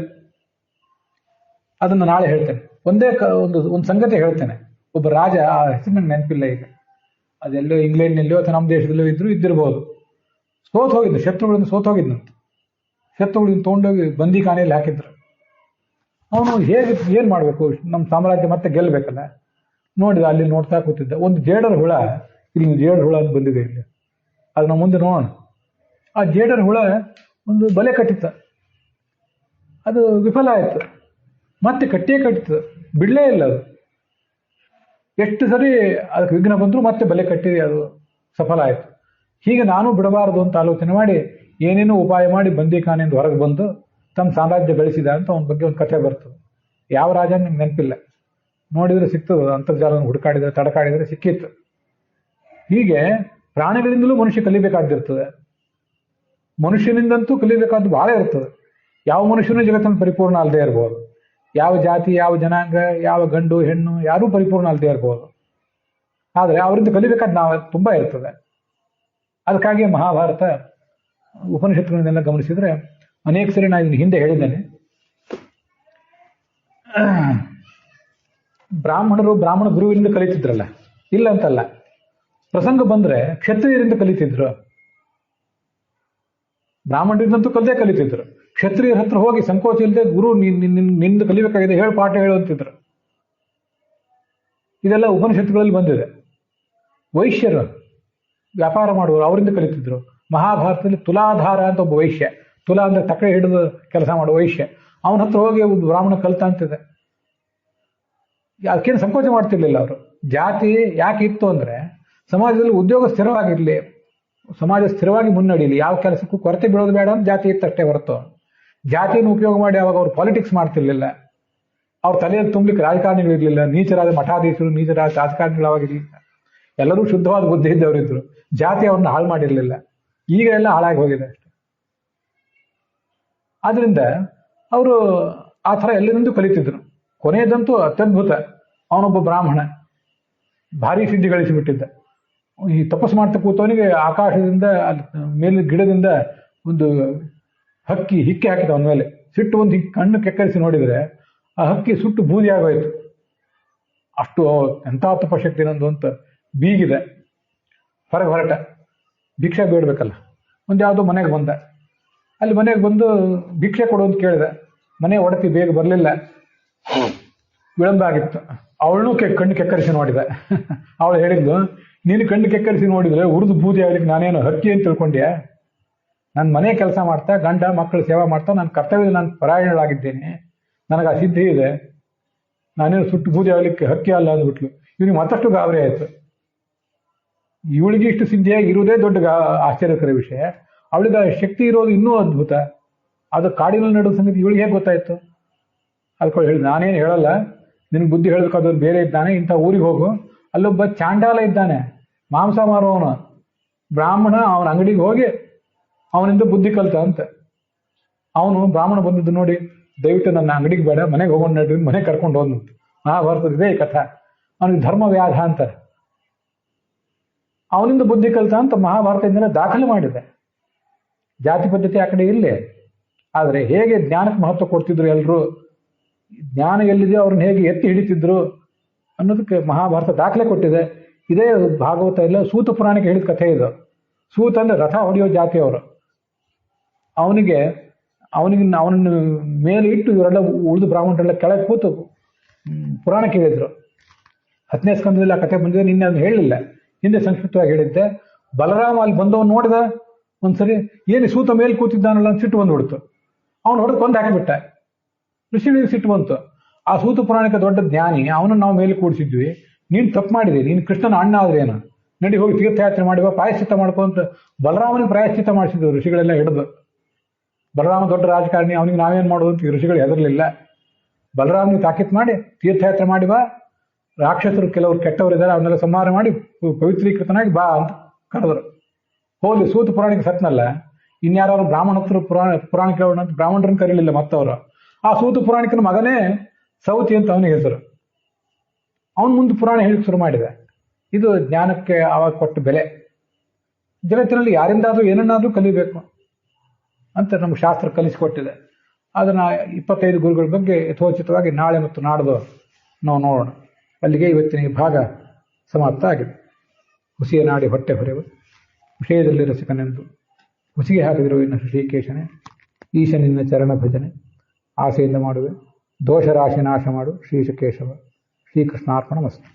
ಅದನ್ನು ನಾಳೆ ಹೇಳ್ತೇನೆ. ಒಂದು ಸಂಗತಿ ಹೇಳ್ತೇನೆ. ಒಬ್ಬ ರಾಜ, ಆ ಹೆಸರು ನಂಗೆ ನೆನಪಿಲ್ಲ ಈಗ, ಅದೆಲ್ಲೋ ಇಂಗ್ಲೆಂಡ್ನಲ್ಲೋ ಅಥವಾ ನಮ್ಮ ದೇಶದಲ್ಲೋ ಇದ್ದಿರ್ಬೋದು, ಹೋಗಿದ್ದು ಶತ್ರುಗಳಿಂದ ಹೋಗಿದ್ನಂತೆ. ಶತ್ರುಗಳಿಂದ ತೊಗೊಂಡೋಗಿ ಬಂದಿಖಾನೆಯಲ್ಲಿ ಹಾಕಿದ್ರು. ಅವನು ಏನ್ ಮಾಡ್ಬೇಕು, ನಮ್ಮ ಸಾಮ್ರಾಜ್ಯ ಮತ್ತೆ ಗೆಲ್ಲಬೇಕಲ್ಲ, ನೋಡಿದ, ಅಲ್ಲಿ ನೋಡ್ತಾ ಕೂತಿದ್ದ. ಒಂದು ಜೇಡರ ಹುಳ, ಇಲ್ಲಿ ಜೇಡರ ಹುಳ ಅಂತ ಬಂದಿದೆ ಇಲ್ಲಿ, ಅದನ್ನ ಮುಂದೆ ನೋಡೋಣ. ಆ ಜೇಡರ ಹುಳ ಒಂದು ಬಲೆ ಕಟ್ಟಿತ್ತ, ಅದು ವಿಫಲ ಆಯ್ತು. ಮತ್ತೆ ಕಟ್ಟಿತ್ತು, ಬಿಡಲೇ ಇಲ್ಲ ಅದು. ಎಷ್ಟು ಸರಿ ಅದಕ್ಕೆ ವಿಘ್ನ ಬಂದ್ರು ಮತ್ತೆ ಬಲೆ ಕಟ್ಟಿ ಅದು ಸಫಲ ಆಯ್ತು. ಹೀಗೆ ನಾನು ಬಿಡಬಾರದು ಅಂತ ಆಲೋಚನೆ ಮಾಡಿ ಏನೇನೋ ಉಪಾಯ ಮಾಡಿ ಬಂದಿಖಾನೆಯಿಂದ ಹೊರಗೆ ಬಂದು ತಮ್ಮ ಸಾಮ್ರಾಜ್ಯ ಗಳಿಸಿದ ಅಂತ ಅವನ ಬಗ್ಗೆ ಒಂದು ಕಥೆ ಬರ್ತದೆ. ಯಾವ ರಾಜ ನಿಮ್ಗೆ ನೆನಪಿಲ್ಲ, ನೋಡಿದ್ರೆ ಸಿಗ್ತದೆ, ಅಂತರ್ಜಾಲವನ್ನು ಹುಡುಕಾಡಿದ್ರೆ ತಡಕಾಡಿದ್ರೆ ಸಿಕ್ಕಿತ್ತು. ಹೀಗೆ ಪ್ರಾಣಿಗಳಿಂದಲೂ ಮನುಷ್ಯ ಕಲಿಬೇಕಾದಿರ್ತದೆ, ಮನುಷ್ಯನಿಂದಂತೂ ಕಲಿಬೇಕಾದ್ದು ಬಹಳ ಇರ್ತದೆ. ಯಾವ ಮನುಷ್ಯನೂ ಜಗತ್ತನ್ನು ಪರಿಪೂರ್ಣ ಅಲ್ಲದೆ ಇರ್ಬೋದು, ಯಾವ ಜಾತಿ, ಯಾವ ಜನಾಂಗ, ಯಾವ ಗಂಡು ಹೆಣ್ಣು ಯಾರೂ ಪರಿಪೂರ್ಣ ಅಲ್ಲದೆ ಇರ್ಬೋದು. ಆದರೆ ಅವರಿಂದ ಕಲಿಬೇಕಾದ ನಾವು ತುಂಬಾ ಇರ್ತದೆ. ಅದಕ್ಕಾಗಿ ಮಹಾಭಾರತ ಉಪನಿಷತ್ತುಗಳನ್ನೆಲ್ಲ ಗಮನಿಸಿದ್ರೆ ಅನೇಕ ಸರಿ ನಾನು ಇದನ್ನು ಹಿಂದೆ ಹೇಳಿದ್ದೇನೆ. ಬ್ರಾಹ್ಮಣ ಗುರುವಿನಿಂದ ಕಲಿತಿದ್ರಲ್ಲ, ಇಲ್ಲ ಅಂತಲ್ಲ. ಪ್ರಸಂಗ ಬಂದ್ರೆ ಕ್ಷತ್ರಿಯರಿಂದ ಕಲಿತಿದ್ರು, ಬ್ರಾಹ್ಮಣರಿಂದಂತೂ ಕಲಿತಿದ್ರು. ಕ್ಷತ್ರಿಯರ ಹತ್ರ ಹೋಗಿ ಸಂಕೋಚ ಇಲ್ಲದೆ ಗುರು ನಿಂದು ಕಲಿಬೇಕಾಗಿದೆ, ಹೇಳು, ಪಾಠ ಹೇಳುವಂತಿದ್ರು. ಇದೆಲ್ಲ ಉಪನಿಷತ್ತುಗಳಲ್ಲಿ ಬಂದಿದೆ. ವೈಶ್ಯರು, ವ್ಯಾಪಾರ ಮಾಡುವರು, ಅವರಿಂದ ಕಲಿತಿದ್ರು. ಮಹಾಭಾರತದಲ್ಲಿ ತುಲಾಧಾರ ಅಂತ ಒಬ್ಬ ವೈಶ್ಯ, ತುಲಾ ಅಂದ್ರೆ ತಕಡೆ ಹಿಡಿದು ಕೆಲಸ ಮಾಡುವ ವೈಶ್ಯ, ಅವನ ಹತ್ರ ಹೋಗಿ ಒಂದು ಬ್ರಾಹ್ಮಣ ಕಲಿತ ಅಂತಿದೆ. ಅದಕ್ಕೇನು ಸಂಕೋಚ ಮಾಡ್ತಿರ್ಲಿಲ್ಲ ಅವರು. ಜಾತಿ ಯಾಕೆ ಇತ್ತು ಅಂದ್ರೆ ಸಮಾಜದಲ್ಲಿ ಉದ್ಯೋಗ ಸ್ಥಿರವಾಗಿರ್ಲಿ, ಸಮಾಜ ಸ್ಥಿರವಾಗಿ ಮುನ್ನಡೀಲಿ, ಯಾವ ಕೆಲಸಕ್ಕೂ ಕೊರತೆ ಬೀಳೋದು ಬೇಡ ಅಂತ ಜಾತಿ ಇತ್ತಷ್ಟೇ ಹೊರತು ಜಾತಿಯನ್ನು ಉಪಯೋಗ ಮಾಡಿ ಅವಾಗ ಅವ್ರು ಪಾಲಿಟಿಕ್ಸ್ ಮಾಡ್ತಿರ್ಲಿಲ್ಲ. ಅವ್ರ ತಲೆಯಲ್ಲಿ ತುಂಬಲಿಕ್ಕೆ ರಾಜಕಾರಣಿಗಳಿರ್ಲಿಲ್ಲ, ನೀಚರಾದ ಮಠಾಧೀಶರು, ನೀಚರಾದ ರಾಜಕಾರಣಿಗಳು ಅವಾಗಿರ್ಲಿಲ್ಲ. ಎಲ್ಲರೂ ಶುದ್ಧವಾದ ಬುದ್ಧಿ ಇದ್ದವರಿದ್ರು. ಜಾತಿ ಅವ್ರನ್ನ ಹಾಳು ಮಾಡಿರ್ಲಿಲ್ಲ. ಈಗ ಎಲ್ಲ ಹಾಳಾಗಿ ಹೋಗಿದೆ ಅಷ್ಟೆ. ಆದ್ರಿಂದ ಅವರು ಆ ಥರ ಎಲ್ಲರಿಂದೂ ಕಲಿತಿದ್ರು. ಕೊನೆಯದಂತೂ ಅತ್ಯದ್ಭುತ, ಅವನೊಬ್ಬ ಬ್ರಾಹ್ಮಣ ಭಾರಿ ಸಿದ್ಧಿ ಗಳಿಸಿಬಿಟ್ಟಿದ್ದ. ಈ ತಪಸ್ಸು ಮಾಡ್ತಾ ಕೂತವನಿಗೆ ಆಕಾಶದಿಂದ ಮೇಲೆ ಗಿಡದಿಂದ ಒಂದು ಹಿಕ್ಕಿ ಹಾಕಿದ ಅವನ ಮೇಲೆ. ಸಿಟ್ಟು ಒಂದು ಕಣ್ಣು ಕೆಕ್ಕರಿಸಿ ನೋಡಿದರೆ ಆ ಹಕ್ಕಿ ಸುಟ್ಟು ಬೂದಿ ಆಗೋಯ್ತು. ಅಷ್ಟು ಎಂಥ ತಪಶಕ್ತಿ ನಂದು ಅಂತ ಬೀಗಿದೆ. ಹೊರಟ ಭಿಕ್ಷೆ ಬೇಡಬೇಕಲ್ಲ, ಒಂದು ಯಾವುದೋ ಮನೆಗೆ ಬಂದ. ಅಲ್ಲಿ ಮನೆಗೆ ಬಂದು ಭಿಕ್ಷೆ ಕೊಡು ಅಂತ ಕೇಳಿದೆ. ಮನೆ ಒಡತಿ ಬೇಗ ಬರಲಿಲ್ಲ, ವಿಳಂಬ ಆಗಿತ್ತು. ಅವಳನ್ನೂ ಕಣ್ಣು ಕೆಕ್ಕರಿಸಿ ನೋಡಿದೆ. ಅವಳು ಹೇಳಿದ್ಲು, ನೀನು ಕಣ್ಣು ಕೆಕ್ಕರಿಸಿ ನೋಡಿದ್ರೆ ಉರಿದು ಬೂದಿ ಆಗ್ಲಿಕ್ಕೆ ನಾನೇನು ಹಕ್ಕಿ ಅಂತ ತಿಳ್ಕೊಂಡ್ಯಾ? ನನ್ನ ಮನೆ ಕೆಲಸ ಮಾಡ್ತಾ ಗಂಡ ಮಕ್ಕಳು ಸೇವಾ ಮಾಡ್ತಾ ನನ್ನ ಕರ್ತವ್ಯದಲ್ಲಿ ನಾನು ಪರಾಯಣಳಾಗಿದ್ದೇನೆ, ನನಗೆ ಆ ಸಿದ್ಧಿ ಇದೆ, ನಾನೇನು ಸುಟ್ಟು ಬೂದಿ ಆಗ್ಲಿಕ್ಕೆ ಹಕ್ಕಿ ಅಲ್ಲ ಅಂದ್ಬಿಟ್ಲು. ಇವನಿಗೆ ಮತ್ತಷ್ಟು ಗಾಬರಿ ಆಯಿತು. ಇವಳಿಗೆ ಇಷ್ಟು ಸಿದ್ಧಿಯಾಗಿ ಇರುವುದೇ ದೊಡ್ಡ ಆಶ್ಚರ್ಯಕರ ವಿಷಯ, ಅವಳಿಗೆ ಆ ಶಕ್ತಿ ಇರೋದು ಇನ್ನೂ ಅದ್ಭುತ. ಅದು ಕಾಡಿನಲ್ಲಿ ನಡೆದ ಸಂಗತಿ ಇವಳಿಗೆ ಹೇಗೆ ಗೊತ್ತಾಯ್ತು? ಅದಕ್ಕೆ ಹೇಳಿದ, ನಾನೇನು ಹೇಳಲ್ಲ, ನಿನ್ಗೆ ಬುದ್ಧಿ ಹೇಳಬೇಕಾದವ್ರು ಬೇರೆ ಇದ್ದಾನೆ, ಇಂಥ ಊರಿಗೆ ಹೋಗು, ಅಲ್ಲೊಬ್ಬ ಚಾಂಡಾಲ ಇದ್ದಾನೆ, ಮಾಂಸ ಮಾರುವವನು ಬ್ರಾಹ್ಮಣ, ಅವನ ಅಂಗಡಿಗೆ ಹೋಗಿ ಅವನಿಂದ ಬುದ್ಧಿ ಕಲ್ತ ಅಂತ. ಅವನು ಬ್ರಾಹ್ಮಣ ಬಂದದ್ದು ನೋಡಿ, ದಯವಿಟ್ಟು ನನ್ನ ಅಂಗಡಿಗೆ ಬೇಡ, ಮನೆಗೆ ಹೋಗೋಣ ನಡ್ರಿ, ಮನೆಗೆ ಕರ್ಕೊಂಡು ಹೋದಂತ. ಮಹಾಭಾರತದ ಇದೇ ಕಥಾ. ಅವನಿಗೆ ಧರ್ಮ ವ್ಯಾಧ ಅಂತಾರೆ. ಅವನಿಂದ ಬುದ್ಧಿ ಕಲಿತ ಅಂತ ಮಹಾಭಾರತದಿಂದ ದಾಖಲೆ ಮಾಡಿದೆ. ಜಾತಿ ಪದ್ಧತಿ ಆ ಕಡೆ ಇಲ್ಲೇ, ಆದರೆ ಹೇಗೆ ಜ್ಞಾನಕ್ಕೆ ಮಹತ್ವ ಕೊಡ್ತಿದ್ರು ಎಲ್ಲರೂ, ಜ್ಞಾನ ಎಲ್ಲಿದೆಯೋ ಅವ್ರನ್ನ ಹೇಗೆ ಎತ್ತಿ ಹಿಡಿತಿದ್ರು ಅನ್ನೋದಕ್ಕೆ ಮಹಾಭಾರತ ದಾಖಲೆ ಕೊಟ್ಟಿದೆ. ಇದೇ ಭಾಗವತ ಇಲ್ಲ, ಸೂತ ಪುರಾಣಕ್ಕೆ ಹೇಳಿದ ಕಥೆ ಇದು. ಸೂತ ಅಂದ್ರೆ ರಥ ಹೊಡೆಯೋ ಜಾತಿಯವರು. ಅವನಿಗೆ ಅವನನ್ನು ಮೇಲೆ ಇಟ್ಟು ಇವರೆಲ್ಲ ಉಳಿದು ಬ್ರಾಹ್ಮಣರೆಲ್ಲ ಕೆಳಗೆ ಕೂತು ಪುರಾಣ ಕೇಳಿದ್ರು. 10ನೇ ಸ್ಕಂದದಲ್ಲಿ ಆ ಕಥೆ ಬಂದಿದೆ, ನಿನ್ನೆ ಅದನ್ನು ಹೇಳಲಿಲ್ಲ, ಹಿಂದೆ ಸಂಸ್ಕೃತವಾಗಿ ಹೇಳಿದ್ದೆ. ಬಲರಾಮ ಅಲ್ಲಿ ಬಂದವನು ನೋಡಿದ ಒಂದ್ಸರಿ, ಏನು ಸೂತ ಮೇಲೆ ಕೂತಿದ್ದಾನಲ್ಲ ಅಂತ ಸಿಟ್ಟು ಬಂದ್ಬಿಡ್ತು. ಅವನು ಹೊಡೆದು ಕೊಂದು ಹಾಕಿಬಿಟ್ಟ. ಋಷಿಗಳಿಗೆ ಸಿಟ್ಟು ಬಂತು. ಆ ಸೂತ ಪುರಾಣಿಕ ದೊಡ್ಡ ಜ್ಞಾನಿ, ಅವನನ್ನು ನಾವು ಮೇಲೆ ಕೂಡಿಸಿದ್ವಿ, ನೀನು ತಪ್ಪು ಮಾಡಿದೆ, ನೀನು ಕೃಷ್ಣನ ಅಣ್ಣ ಆದ್ರೇನು, ನಡಿ ಹೋಗಿ ತೀರ್ಥಯಾತ್ರೆ ಮಾಡುವ, ಪ್ರಾಯಶ್ಚಿತ್ತ ಮಾಡ್ಕೊಂತ ಬಲರಾಮನಿಗೆ ಪ್ರಾಯಶ್ಚಿತ್ತ ಮಾಡಿಸಿದ್ರು ಋಷಿಗಳೆಲ್ಲ ಹಿಡಿದು. ಬಲರಾಮ ದೊಡ್ಡ ರಾಜಕಾರಣಿ, ಅವನಿಗೆ ನಾವೇನು ಮಾಡೋದು ಅಂತ ಋಷಿಗಳು ಹೆದರ್ಲಿಲ್ಲ. ಬಲರಾಮನಿಗೆ ತಾಕೀತು ಮಾಡಿ ತೀರ್ಥಯಾತ್ರೆ ಮಾಡಿ ಬಾ, ರಾಕ್ಷಸರು ಕೆಲವರು ಕೆಟ್ಟವರಿದ್ದಾರೆ, ಅವನ್ನೆಲ್ಲ ಸಂಹಾರ ಮಾಡಿ ಪವಿತ್ರೀಕೃತನಾಗಿ ಬಾ ಅಂತ ಕರೆದರು. ಹೋಗ್ಲಿ, ಸೂತ ಪುರಾಣಿಕ ಸತ್ನಲ್ಲ, ಇನ್ಯಾರು ಬ್ರಾಹ್ಮಣ ಹತ್ರ ಪುರಾಣ ಕೇಳೋಣ ಅಂತ ಬ್ರಾಹ್ಮಣರನ್ನು ಕರೀಲಿಲ್ಲ ಮತ್ತವರು. ಆ ಸೂತ ಪುರಾಣಿಕನ ಮಗನೇ ಸೌತಿ ಅಂತ ಅವನಿಗೆ ಹೆಸರು. ಅವನು ಮುಂದೆ ಪುರಾಣ ಹೇಳಿಕ್ಕೆ ಶುರು ಮಾಡಿದ. ಇದು ಜ್ಞಾನಕ್ಕೆ ಆವಾಗ ಕೊಟ್ಟ ಬೆಲೆ. ಜಗತ್ತಿನಲ್ಲಿ ಯಾರಿಂದಾದ್ರೂ ಏನನ್ನಾದ್ರೂ ಕಲಿಬೇಕು ಅಂತ ನಮ್ಗೆ ಶಾಸ್ತ್ರ ಕಲಿಸಿಕೊಟ್ಟಿದೆ. ಅದನ್ನು 25 ಗುರುಗಳ ಬಗ್ಗೆ ಯಥೋಚಿತವಾಗಿ ನಾಳೆ ಮತ್ತು ನಾಡ್ದು ನಾವು ನೋಡೋಣ. ಅಲ್ಲಿಗೆ ಇವತ್ತಿನ ಈ ಭಾಗ ಸಮಾಪ್ತ ಆಗಿದೆ. ಹುಸಿಯ ನಾಡಿ ಹೊಟ್ಟೆ ಹೊರೆವು, ವಿಷಯದಲ್ಲಿ ರಸಿಕನೆಂದು ಹುಸಿಗೆ ಹಾಕಿದಿರುವ ಇನ್ನು ಶ್ರೀಕೇಶನೇ, ಈಶ ನಿನ್ನ ಚರಣ ಭಜನೆ ಆಸೆಯಿಂದ ಮಾಡುವೆ, ದೋಷ ರಾಶಿ ನಾಶ ಮಾಡು ಶ್ರೀಶಕೇಶವ. ಶ್ರೀಕೃಷ್ಣಾರ್ಪಣ ಮಸ್ತು.